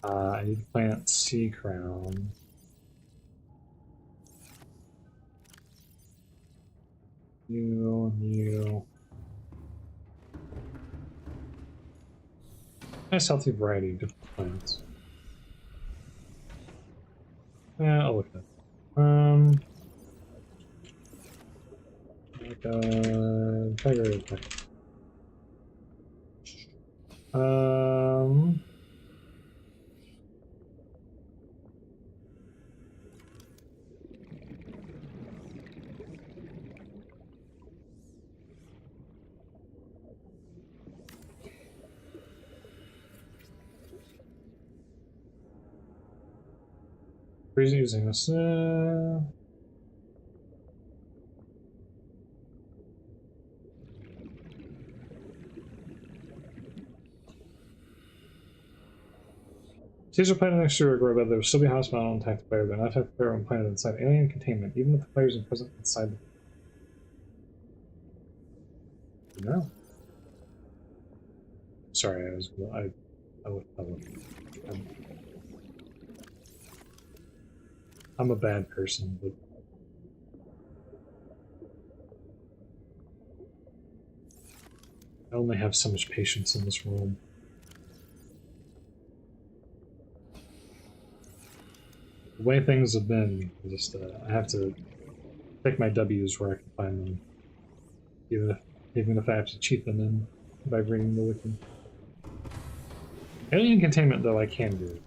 I need to plant sea crown. New. Nice healthy variety of different plants. Yeah, I'll look at it. Tiger. Reason using this. Seeds are planted next to a grow bed. There will still be house model and attacked player, but not attack the player when planted inside alien containment, even if the players are present inside the. No. Sorry, I looked. I'm a bad person, but I only have so much patience in this world. The way things have been, I have to take my W's where I can find them, even if I have to cheat them in by bringing the wiki. Alien containment, though, I can do.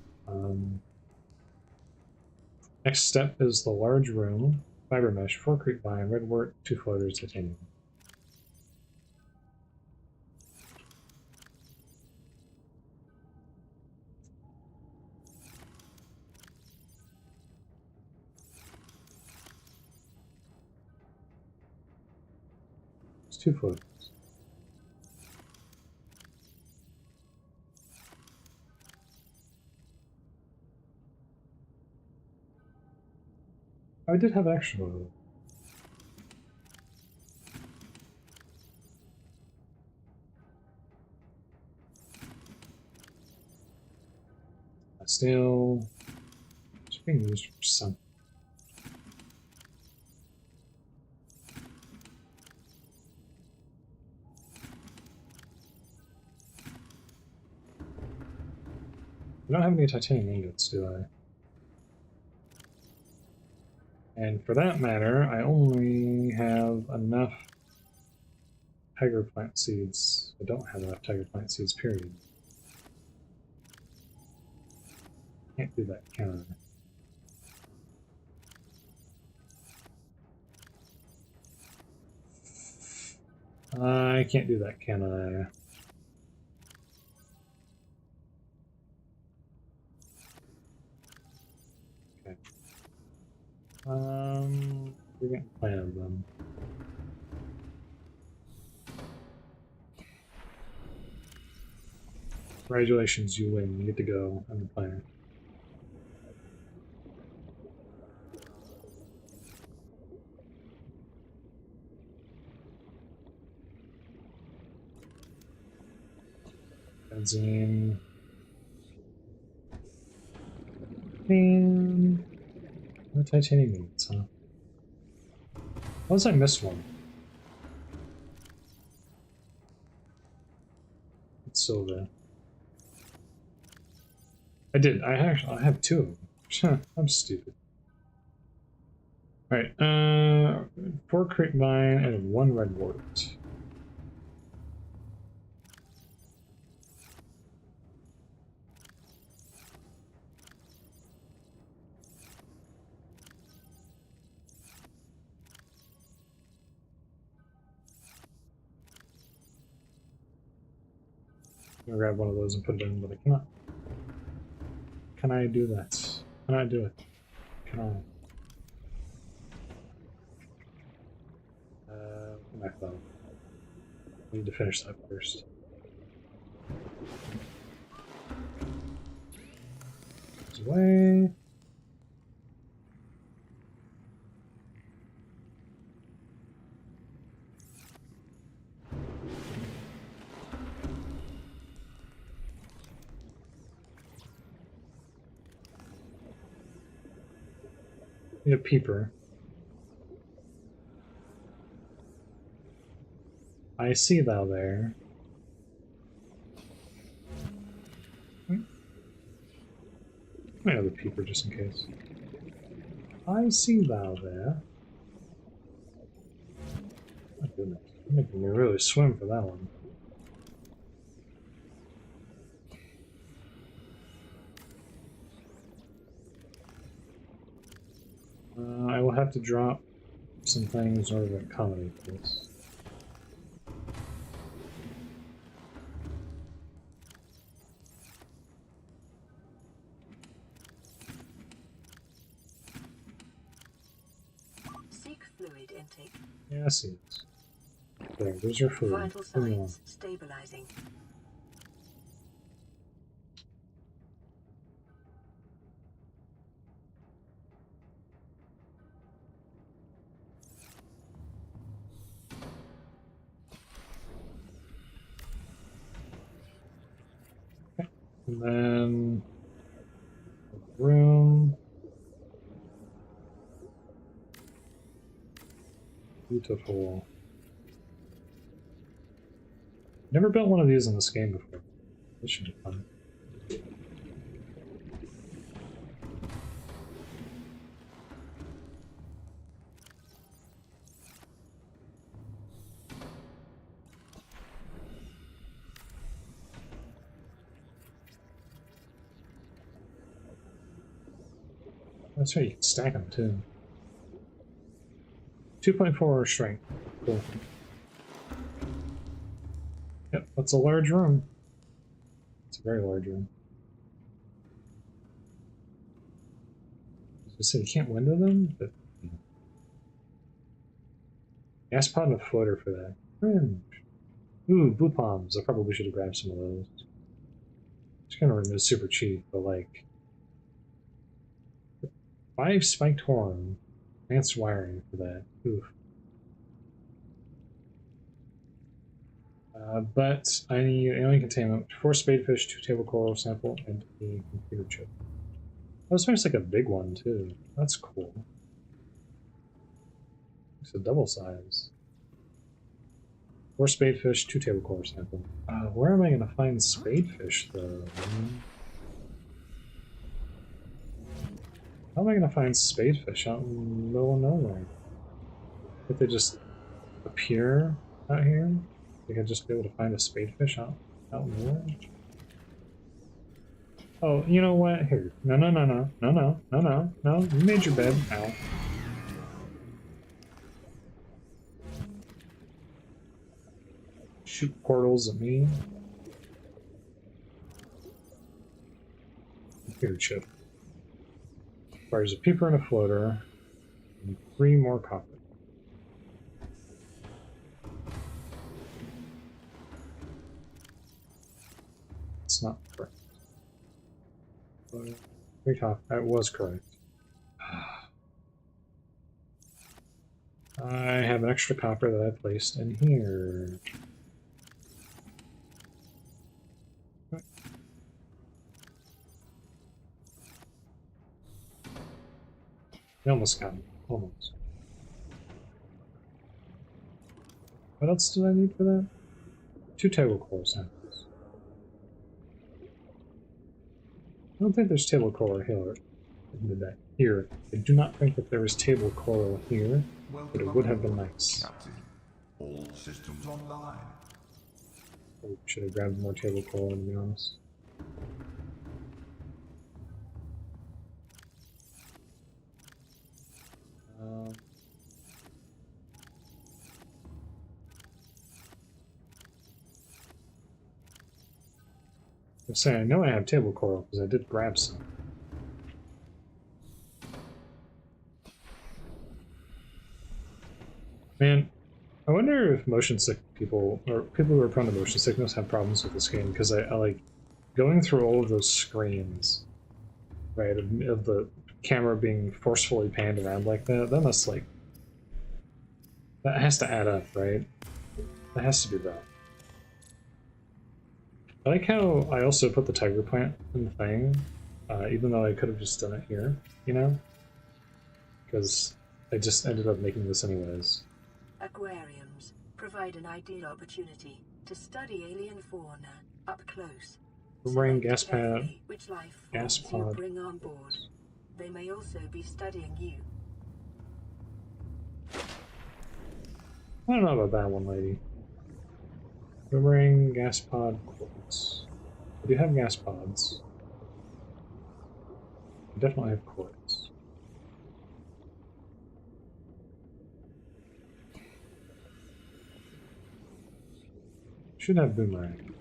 Next step is the large room, fiber mesh, 4 creep vine, red wort, 2 floaters, titanium. It's 2 floaters. I did have extra. Still, it's being used for something. I don't have any titanium ingots, do I? And for that matter, I only have enough tiger plant seeds. I don't have enough tiger plant seeds, period. Can't do that, can I? I can't do that, can I? Okay. We're getting planted them. Congratulations, you win. You get to go. I'm the planner. Benzene. And no titanium needs, huh? Unless I missed one. It's silver. I did. I have 2 of them. I'm stupid. Alright, 4 creep vine and 1 red wort. I'm gonna grab one of those and put it in, but I cannot. Can I do that? Can I do it? Can I? My phone. I need to finish that first. It's away. Need a peeper. I see thou there. I have a peeper just in case. I see thou there. My goodness, you're making me really swim for that one. I will have to drop some things in order to accommodate this. Seek fluid intake. Yeah, I see this. There, there's your food. Vital signs stabilizing. And then room. Beautiful. Never built one of these in this game before. This should be fun. That's right, you can stack them too. 2.4 strength. Cool. Yep, that's a large room. It's a very large room. I said you can't window them, but gas pod and a floater for that. Cringe. Ooh, blue palms. I probably should have grabbed some of those. It's kind of remove super cheap, but like 5 spiked horn. Advanced wiring for that. Oof. But I need alien containment, 4 spadefish, 2 table coral sample, and a computer chip. Oh, this makes like a big one too. That's cool. It's a double size. 4 spadefish, 2 table coral sample. Where am I going to find spadefish though? How am I going to find spadefish out in the middle of nowhere? If they just appear out here? Think I'd just be able to find a spadefish out in the world? Oh, you know what? Here. No. You made your bed. Ow. Shoot portals at me. Computer chip. Requires a peeper and a floater. And 3 more copper. It's not correct. That was correct. I have an extra copper that I placed in here. I almost got it. Almost. What else did I need for that? 2 table coral samples. I don't think there's table coral here. I do not think that there is table coral here, but it would have been nice. Captain, all systems online. I should have grabbed more table coral, to be honest. I'm saying I know I have table coral because I did grab some. Man, I wonder if motion sick people, or people who are prone to motion sickness, have problems with this game, because I like going through all of those screens, right, of the camera being forcefully panned around like that. That must, like, that has to add up, right? That has to be rough. I like how I also put the tiger plant in the thing, even though I could have just done it here, you know? because I just ended up making this anyways. Aquariums provide an ideal opportunity to study alien fauna up close. Boomerang, Select gas pad, carefully which life gas forms you pod. bring on board. They may also be studying you. I don't know about that one, lady. Boomerang, gas pod, quartz. I do have gas pods. I definitely have quartz. Should have boomerang.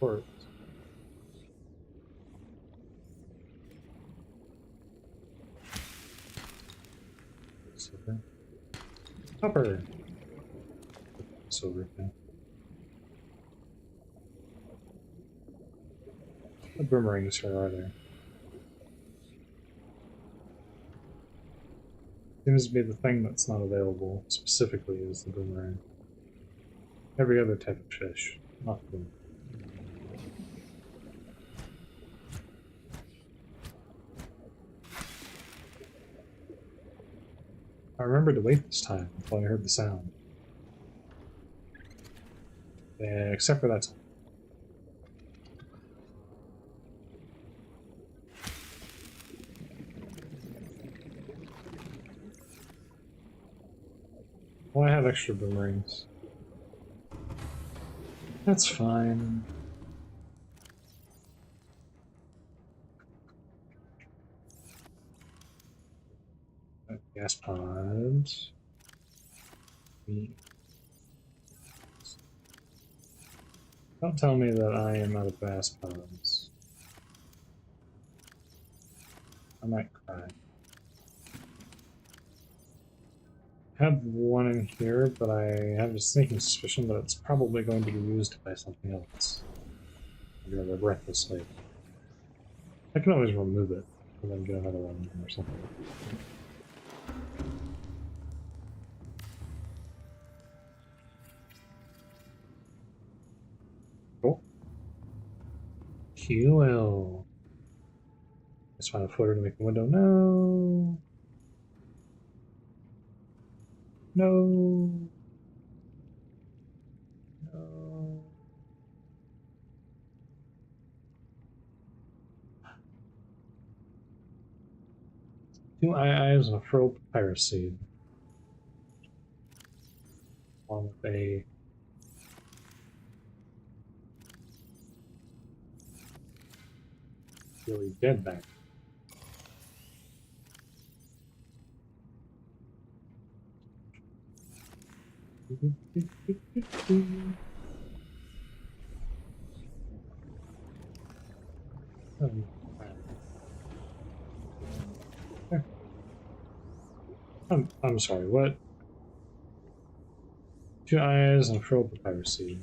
Quartz. Silver. Copper. Silver thing. What boomerangs here are there? Seems to be the thing that's not available specifically is the boomerang. Every other type of fish, not the boomerang. I remembered to wait this time until I heard the sound. Yeah, except for that time. Well, I have extra boomerangs. That's fine. Gas pods. Don't tell me that I am out of gas pods. I might cry. I have one in here, but I have a sneaking suspicion that it's probably going to be used by something else. Maybe I regret this later. I can always remove it and then get another one or something. Cool. QL. Let's find a footer to make the window. No. No. No. Two eyes and a furled papyrus seed. Along with a really dead back. I'm sorry, what? Two eyes and a furled papyrus seed.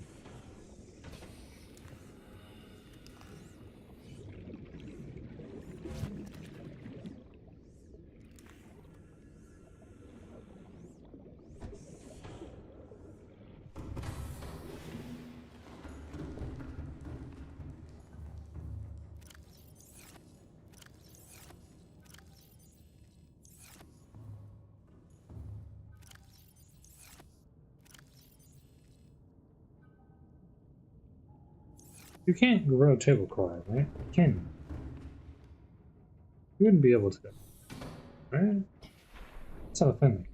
You can't grow table coral, right? Can you? You wouldn't be able to, right? That's not a thing.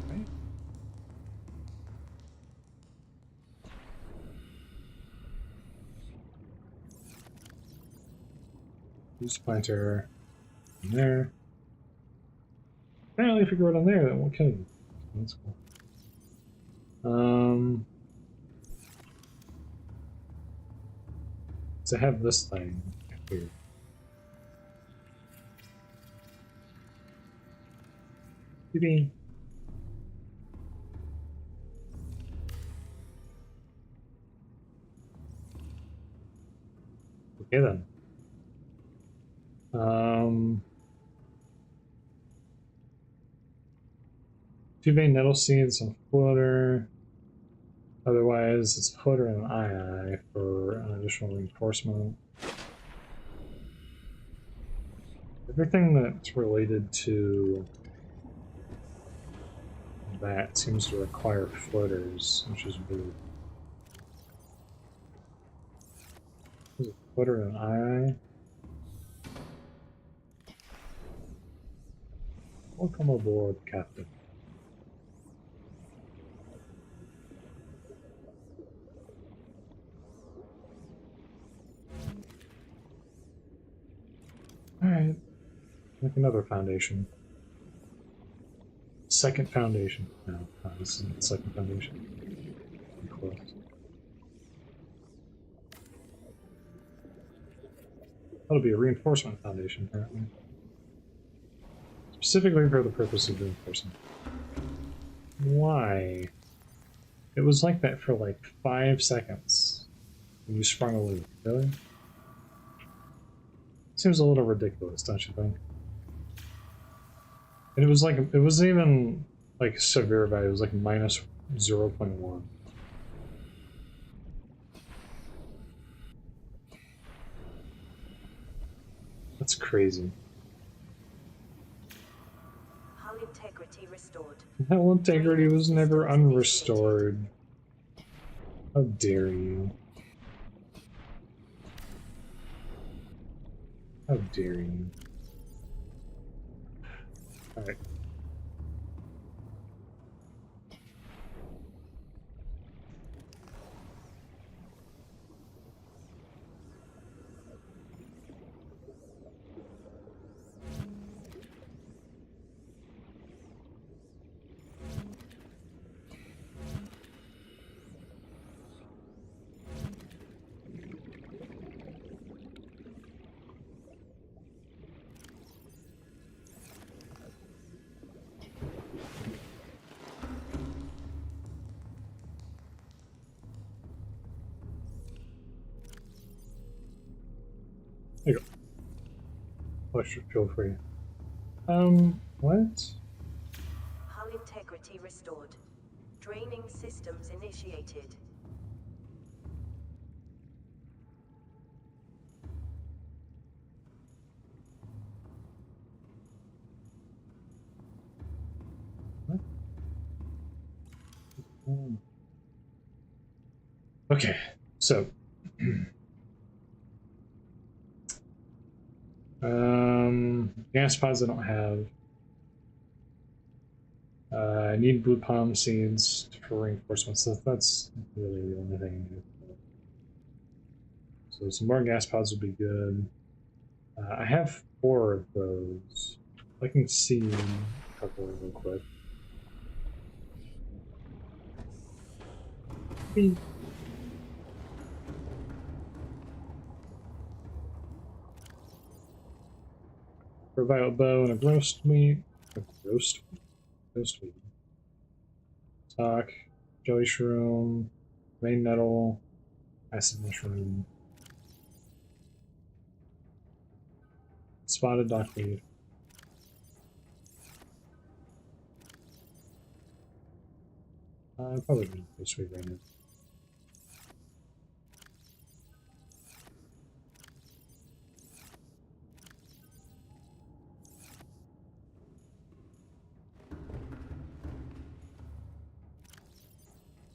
Right? Use planter in there. Apparently, if you grow it on there, that won't kill you. That's cool. So I have this thing here. Maybe. Okay then. 2 vein nettle seeds and floater. Otherwise, it's a floater and an eye for an additional reinforcement. Everything that's related to that seems to require floaters, which is weird. There's a floater and an eye. Welcome aboard, Captain. Alright. Make another foundation. Second foundation. No, this isn't the second foundation. I'm close. That'll be a reinforcement foundation, apparently. Specifically for the purpose of reinforcement. Why? It was like that for like 5 seconds. When you sprung a loop. Really? Seems a little ridiculous, don't you think? And it was like, it wasn't even like severe value, it was like minus 0.1. That's crazy. Hull integrity restored. Hull integrity was never unrestored. How dare you? How dare you? Alright. There you go. Extra fuel for you. What? Hull integrity restored. Draining systems initiated. What? Okay, so gas pods I don't have. I need blue palm seeds for reinforcements, so that's really the only thing I need. So some more gas pods would be good. I have 4 of those. I can see a couple real quick. Beep. For a violet bow and a roast meat. A roast meat? Roast meat. Talk. Jelly shroom. Main nettle. Acid mushroom. Spotted dockweed. Probably gonna go sweet right now.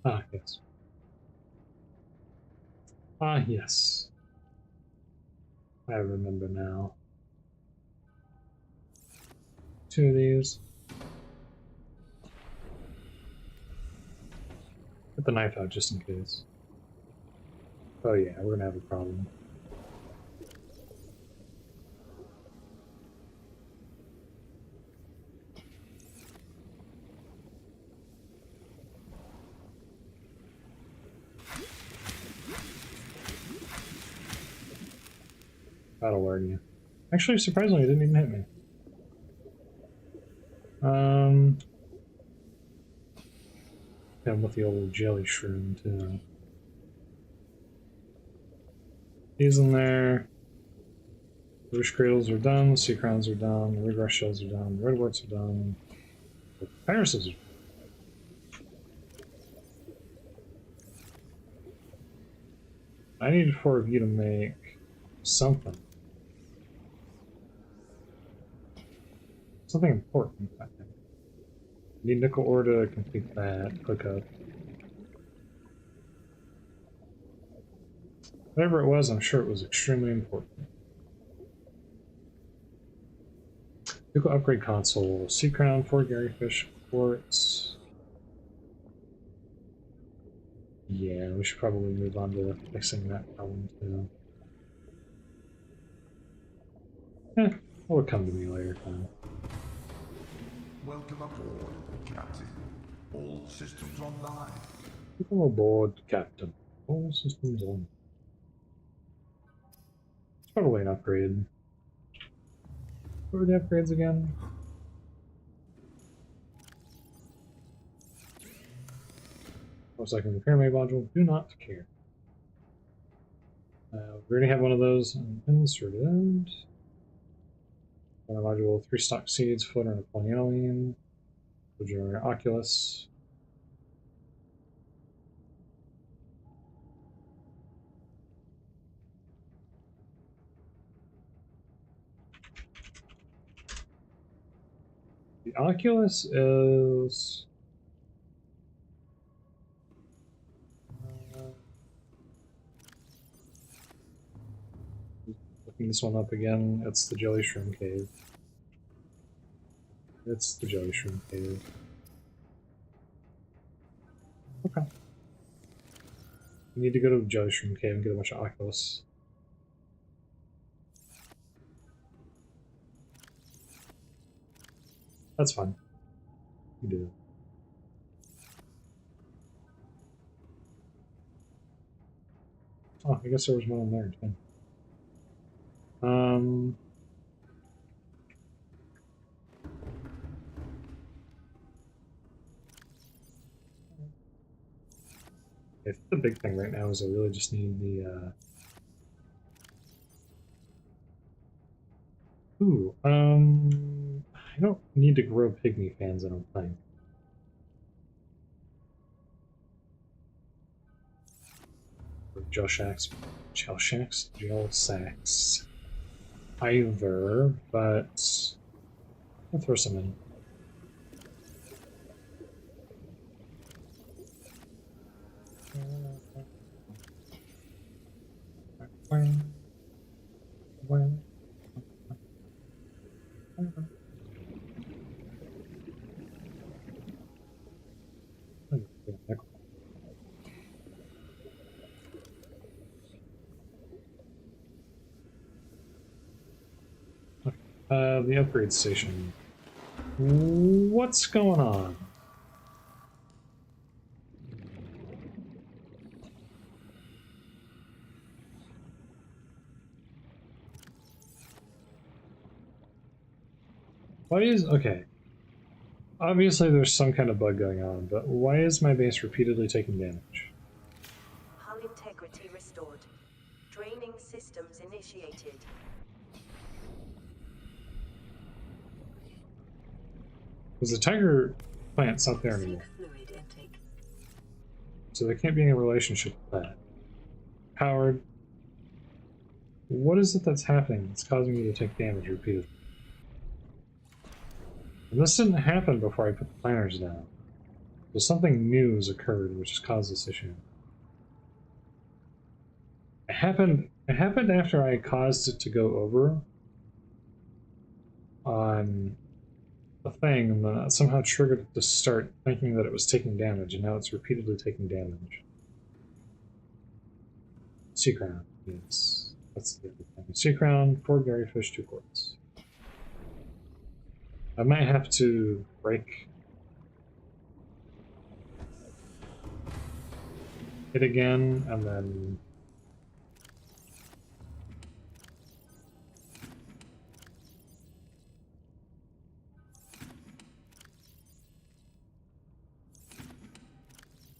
Ah, yes. Ah, yes. I remember now. 2 of these. Put the knife out just in case. Oh yeah, we're gonna have a problem. That'll learn you. Actually, surprisingly, it didn't even hit me. And with the old jelly shroom too. These in there. The Roosh Cradles are done, the Sea Crowns are done, the Regress Shells are done, the Redworts are done, the Viruses are done. I need 4 of you to make something. Something important, I think. I need nickel ore to complete that hookup. Whatever it was, I'm sure it was extremely important. Vehicle upgrade console, sea crown, 4 Garyfish quartz. Yeah, we should probably move on to fixing that problem too. It'll come to me later, time. Welcome aboard, Captain. All systems online. Welcome aboard, Captain. All systems on. It's probably an upgrade. What were the upgrades again? Looks like a repair module. Do not care. We already have one of those inserted. Module 3 stock seeds, floater and a polyolene. Generator Oculus. The Oculus is looking this one up again. It's the Jelly Shroom Cave. It's the Jelly Shroom Cave. Okay. We need to go to the Jelly Shroom Cave and get a bunch of Oculus. That's fine. We do. Oh, I guess there was one in there too. I think the big thing right now is I really just need the I don't need to grow pygmy fans, I don't think. Or gel sacks either, but I'll throw some in. The upgrade station. What's going on? Why is... okay. Obviously there's some kind of bug going on, but why is my base repeatedly taking damage? Hull integrity restored. Draining systems initiated. Because the tiger plant's not there anymore. So there can't be any relationship with that. Howard, what is it that's happening that's causing me to take damage repeatedly? And this didn't happen before I put the planters down. So something new has occurred which has caused this issue. It happened after I caused it to go over on the thing, and then somehow triggered it to start thinking that it was taking damage, and now it's repeatedly taking damage. Sea crown, yes. That's the other thing. Sea crown, 4 Garyfish, 2 quartz. I might have to break it again, and then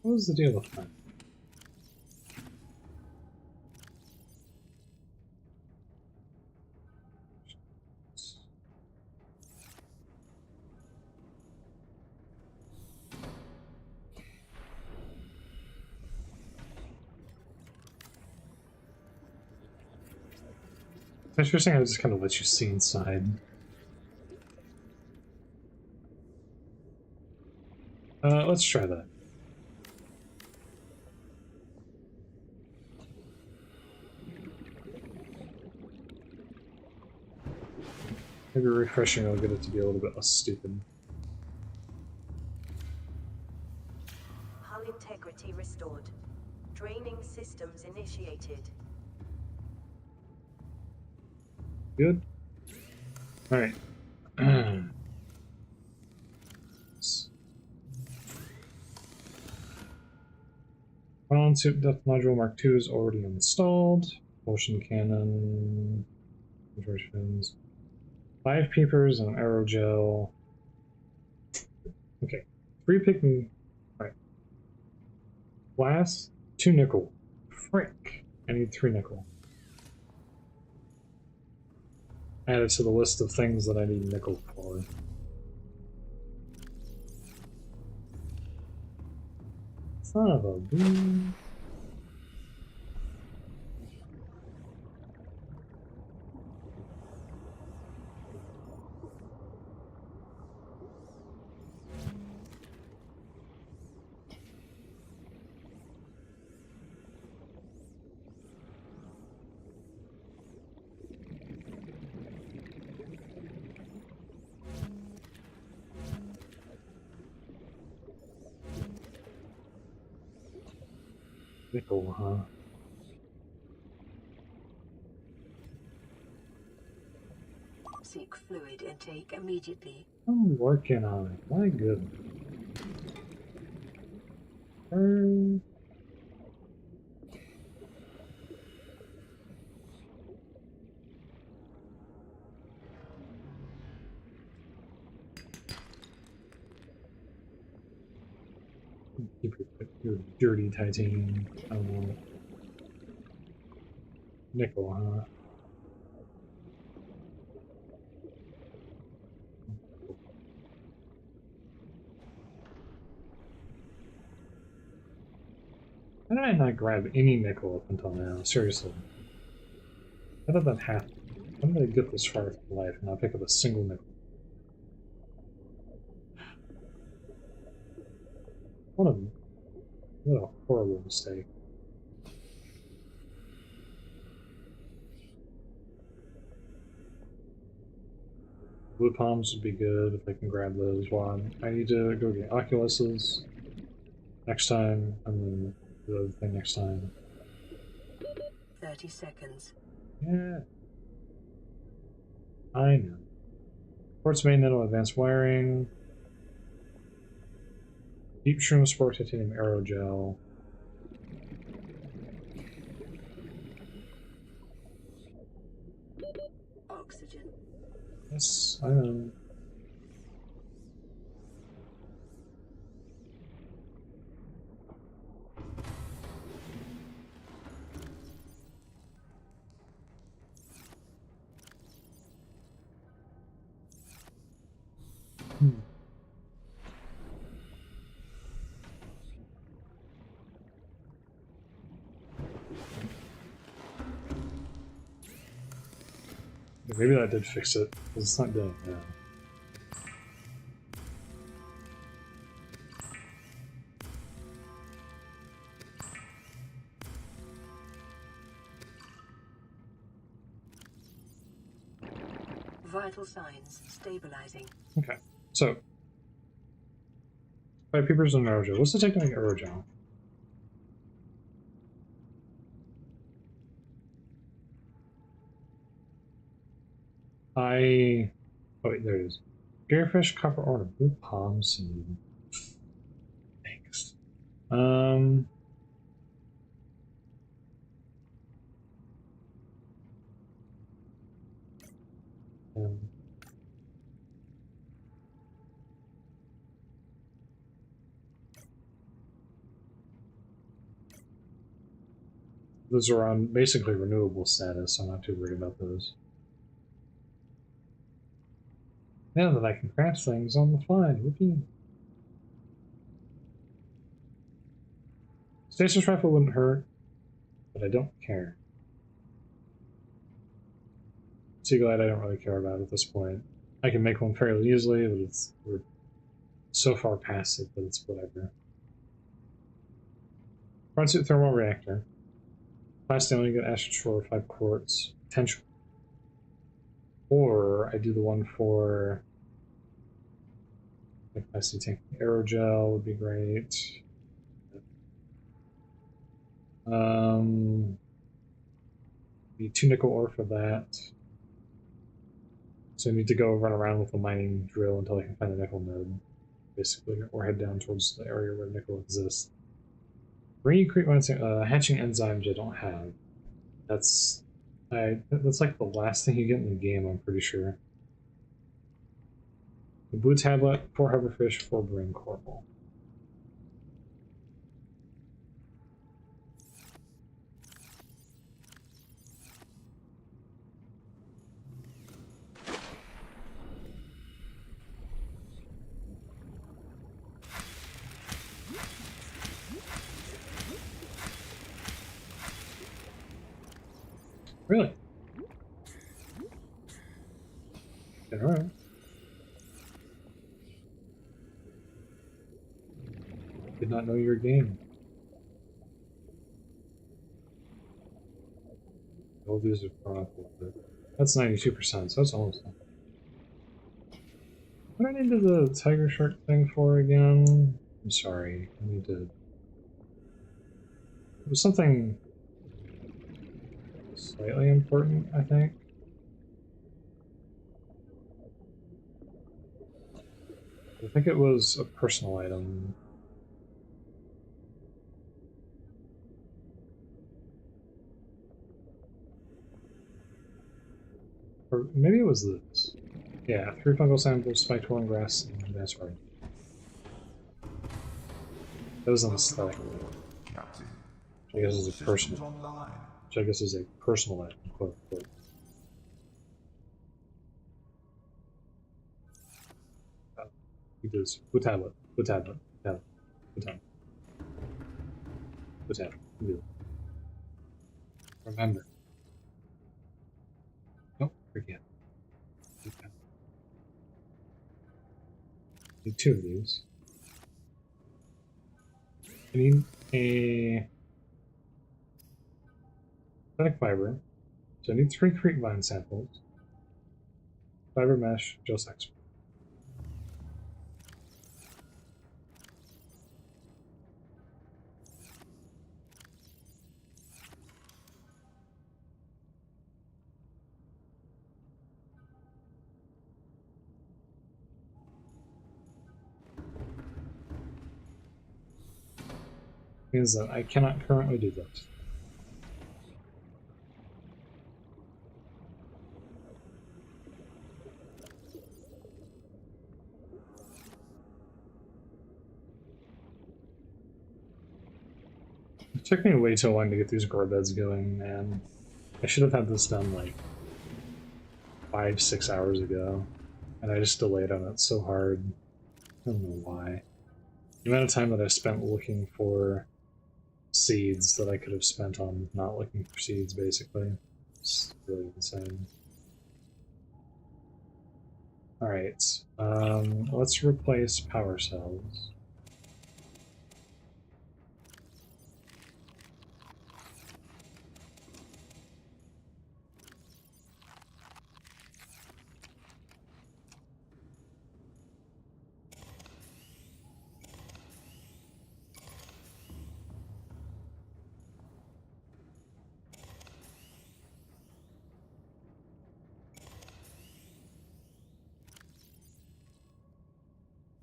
what was the deal with that? That's interesting. I just kind of let you see inside. Let's try that. Maybe refreshing will get it to be a little bit less stupid. Hull integrity restored. Draining systems initiated. Good. All right. Ground suit depth module Mark II is already installed. Motion cannon. Conversions. 5 peepers and aerogel. Okay. 3 picking. Alright. Glass, 2 nickel. Frick. I need 3 nickel. Add it to the list of things that I need nickel for. Son of a bee. Nickel, huh? Seek fluid intake immediately. I'm working on it. My goodness. Keep your dirty titanium. I don't want it. Nickel, huh? How did I not grab any nickel up until now? Seriously. How did that happen? How did I get this far in life and not pick up a single nickel? What a horrible mistake. Blue palms would be good if I can grab those. While I need to go get Oculuses next time, and then the other thing next time. 30 seconds. Yeah. I know. Quartz magneto advanced wiring. Deep shroom sport titanium aerogel. Oxygen. Yes, I know. Maybe that did fix it, because it's not doing it now. Vital signs stabilizing. Okay, so 5 peepers and aerogel. What's the technique aerogel? Oh wait, there it is. Gearfish, copper ore, blue palm seed. Thanks. Those are on basically renewable status, so I'm not too worried about those. Now that I can craft things on the fly, whoopee. Stasis rifle wouldn't hurt, but I don't care. Sea glide I don't really care about at this point. I can make one fairly easily, but we're so far past it that it's whatever. Front-suit thermal reactor. Last time I get acid shore 5 quarts. Potential. Or I do the one for capacity tank. Aerogel would be great. Need 2 nickel ore for that. So I need to go run around with a mining drill until I can find a nickel node, basically, or head down towards the area where nickel exists. Hatching enzymes I don't have. That's like the last thing you get in the game, I'm pretty sure. The blue tablet, 4 hoverfish, 4 brain coral. Really? Alright. Did not know your game. All these are chronicled, but that's 92%, so that's almost done. What do I need the tiger shark thing for again? I'm sorry, I need to... It was something slightly important, I think. I think it was a personal item. Or maybe it was this. Yeah, 3 fungal samples, spiked horn grass, and that's right. That was an aesthetic. Captain. Which I guess is a Systems personal. online. Which I guess is a personal item, quote unquote. He does. Good tablet. Good tablet. Tablet. Good tablet. Good tablet. Good. Remember. Don't forget. Good tablet. Need 2 of these. I need a synthetic fiber. So I need 3 creep vine samples. Fiber mesh, just expert. Means that I cannot currently do this. It took me way too long to get these grow beds going, man. I should have had this done like 5-6 hours ago, and I just delayed on it so hard. I don't know why. The amount of time that I spent looking for seeds that I could have spent on not looking for seeds, basically. It's really insane. Alright, let's replace power cells.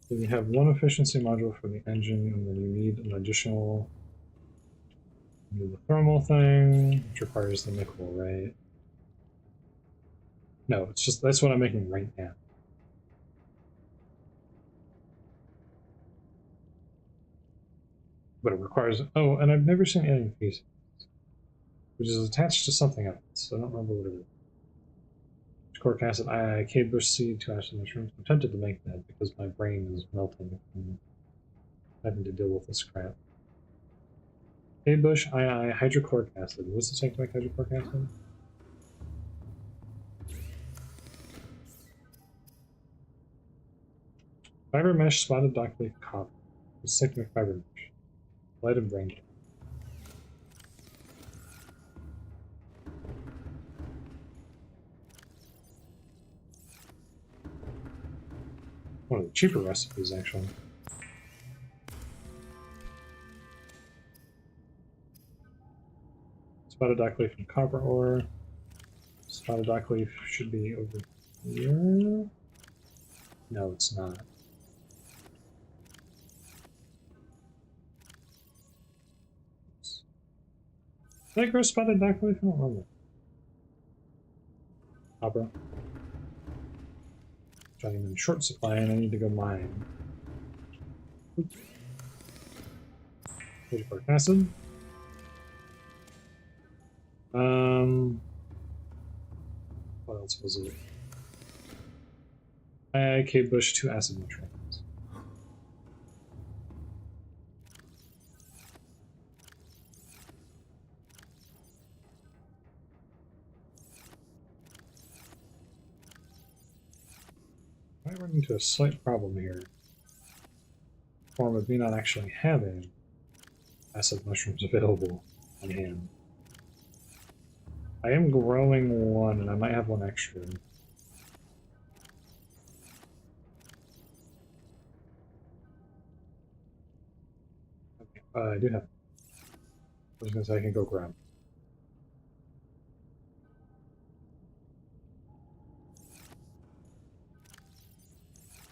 So you have 1 efficiency module for the engine, and then you need an additional the thermal thing, which requires the nickel, right? No, it's just that's what I'm making right now. But it requires oh, and I've never seen alien feces, which is attached to something else. So I don't remember what it is. Cork acid, K bush seed, 2 acid mushrooms. I'm tempted to make that because my brain is melting from having to deal with this crap. K bush, hydrochloric acid. What's it take to make hydrochloric acid? Fiber mesh, spotted dockleaf, copper. Second fiber mesh. Light and brain. One of the cheaper recipes, actually. Spotted dockleaf and copper ore. Spotted dockleaf should be over here. No, it's not. Did I grow spotted dockleaf? I don't remember. Copper. I'm in short supply and I need to go mine. Oops. Hydrochloric acid. What else was it? IIK bush, 2 acid nutrients. I might run into a slight problem here. Form of me not actually having acid mushrooms available on hand. I am growing one, and I might have one extra. Okay, I do have. I was gonna say I can go grab.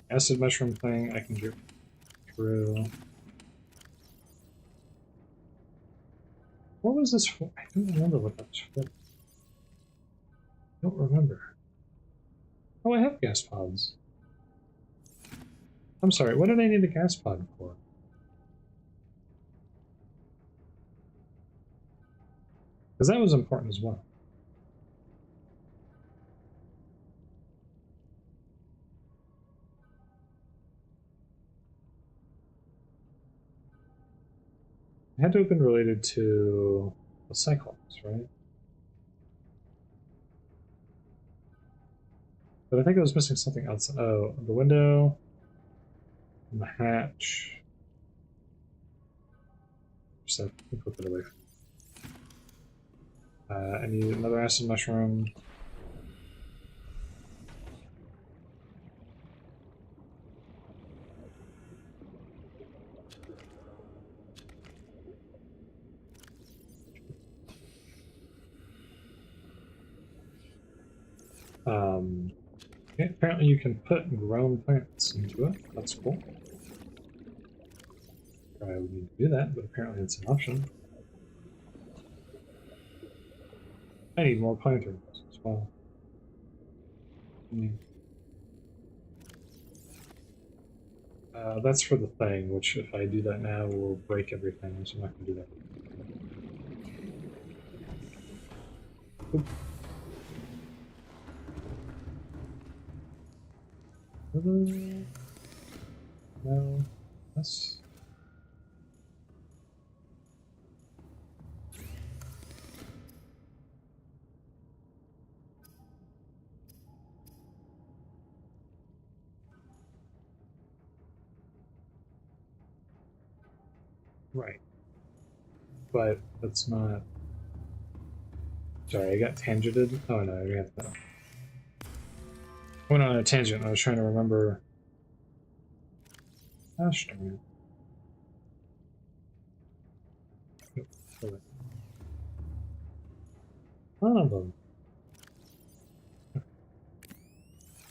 Acid mushroom thing I can get through. What was this for? I don't remember what that was for. I don't remember. Oh, I have gas pods. I'm sorry, what did I need a gas pod for? Because that was important as well. It had to have been related to the Cyclops, right? But I think I was missing something else. Oh, the window, and the hatch. So I put it away. I need another acid mushroom. Okay, apparently you can put grown plants into it. That's cool. I would need to do that, but apparently it's an option. I need more planters as well. That's for the thing, which if I do that now will break everything, so I'm not going to do that. Oop. No, that's... Right. But that's not... Sorry, I got tangented. Oh no, I already have that. I went on a tangent. I was trying to remember. Gosh darn it. Nope. None of them.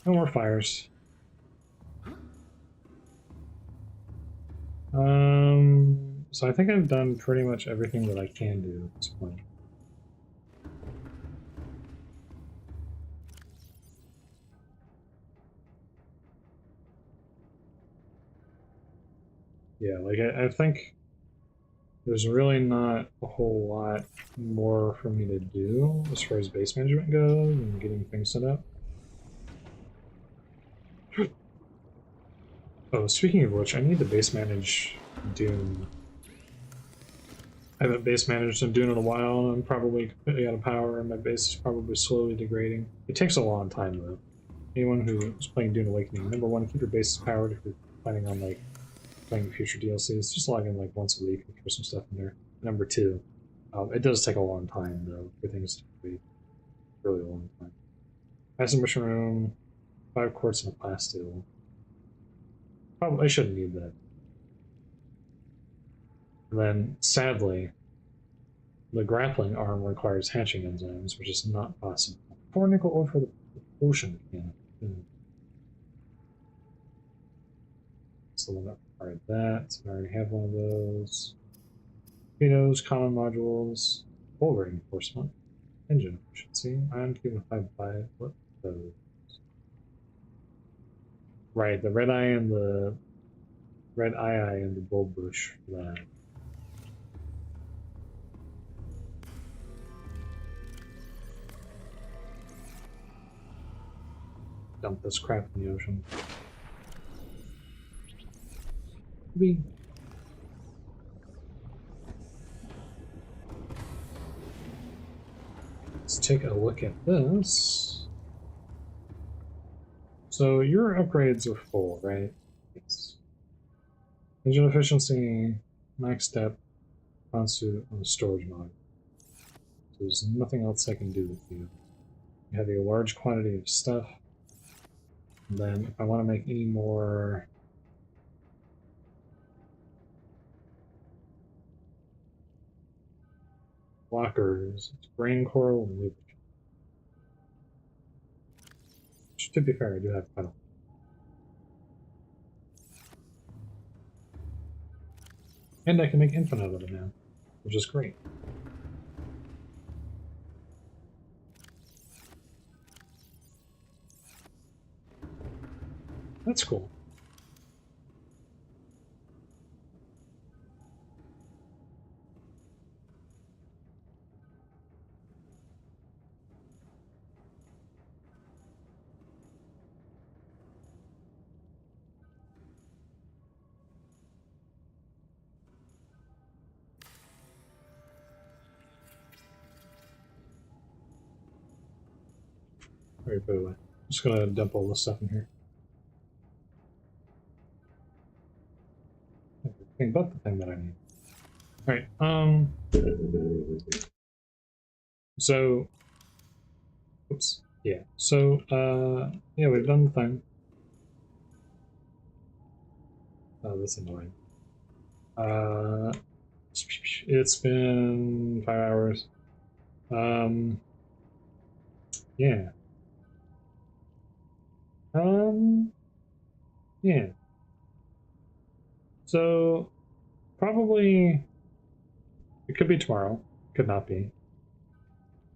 No more fires. So I think I've done pretty much everything that I can do at this point. Yeah, like I think there's really not a whole lot more for me to do as far as base management goes and getting things set up. Oh, speaking of which, I need to base manage Dune. I haven't base managed in Dune in a while, and I'm probably completely out of power, and my base is probably slowly degrading. It takes a long time, though. Anyone who's playing Dune Awakening, number one, keep your bases powered if you're planning on like playing future DLCs, just log in like once a week and throw some stuff in there. Number two, it does take a long time though for things to be really long time. Acid mushroom, 5 quartz and a plasteel. Probably I shouldn't need that. And then sadly, the grappling arm requires hatching enzymes, which is not possible. 4 nickel ore for the potion mechanic. It's the one that required that. I already have one of those. Torpedoes, common modules, hull reinforcement, engine efficiency, ion cube and 5 what those? Right, the red eye and the red eye and the bulb bush for that. Dump this crap in the ocean. Let's take a look at this. So your upgrades are full, right? Yes. Engine efficiency, max depth, consuit, and storage mod. So there's nothing else I can do with you. You have a large quantity of stuff. And then if I want to make any more blockers, it's brain coral and lubricant. Which, to be fair, I do have quite a lot. And I can make infinite of it now, which is great. That's cool. Alright, by the way, I'm just gonna dump all this stuff in here. Everything but the thing that I need. Alright, so, oops, yeah, so, yeah, we've done the thing. Oh, that's annoying. It's been 5 hours. Yeah. Yeah. So, probably, it could be tomorrow, could not be.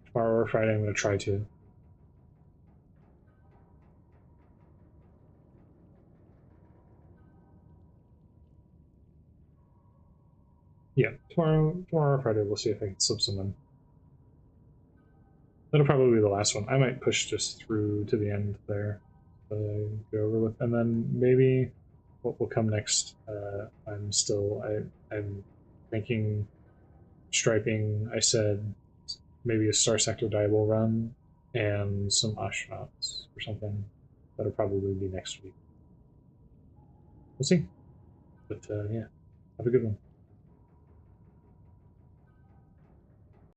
Tomorrow or Friday I'm going to try to. Yeah, tomorrow or Friday we'll see if I can slip some in. That'll probably be the last one. I might push just through to the end there. Go over with, and then maybe what will come next. I'm thinking striping. I said maybe a Star Sector Diable run and some astronauts or something. That'll probably be next week. We'll see. But yeah, have a good one.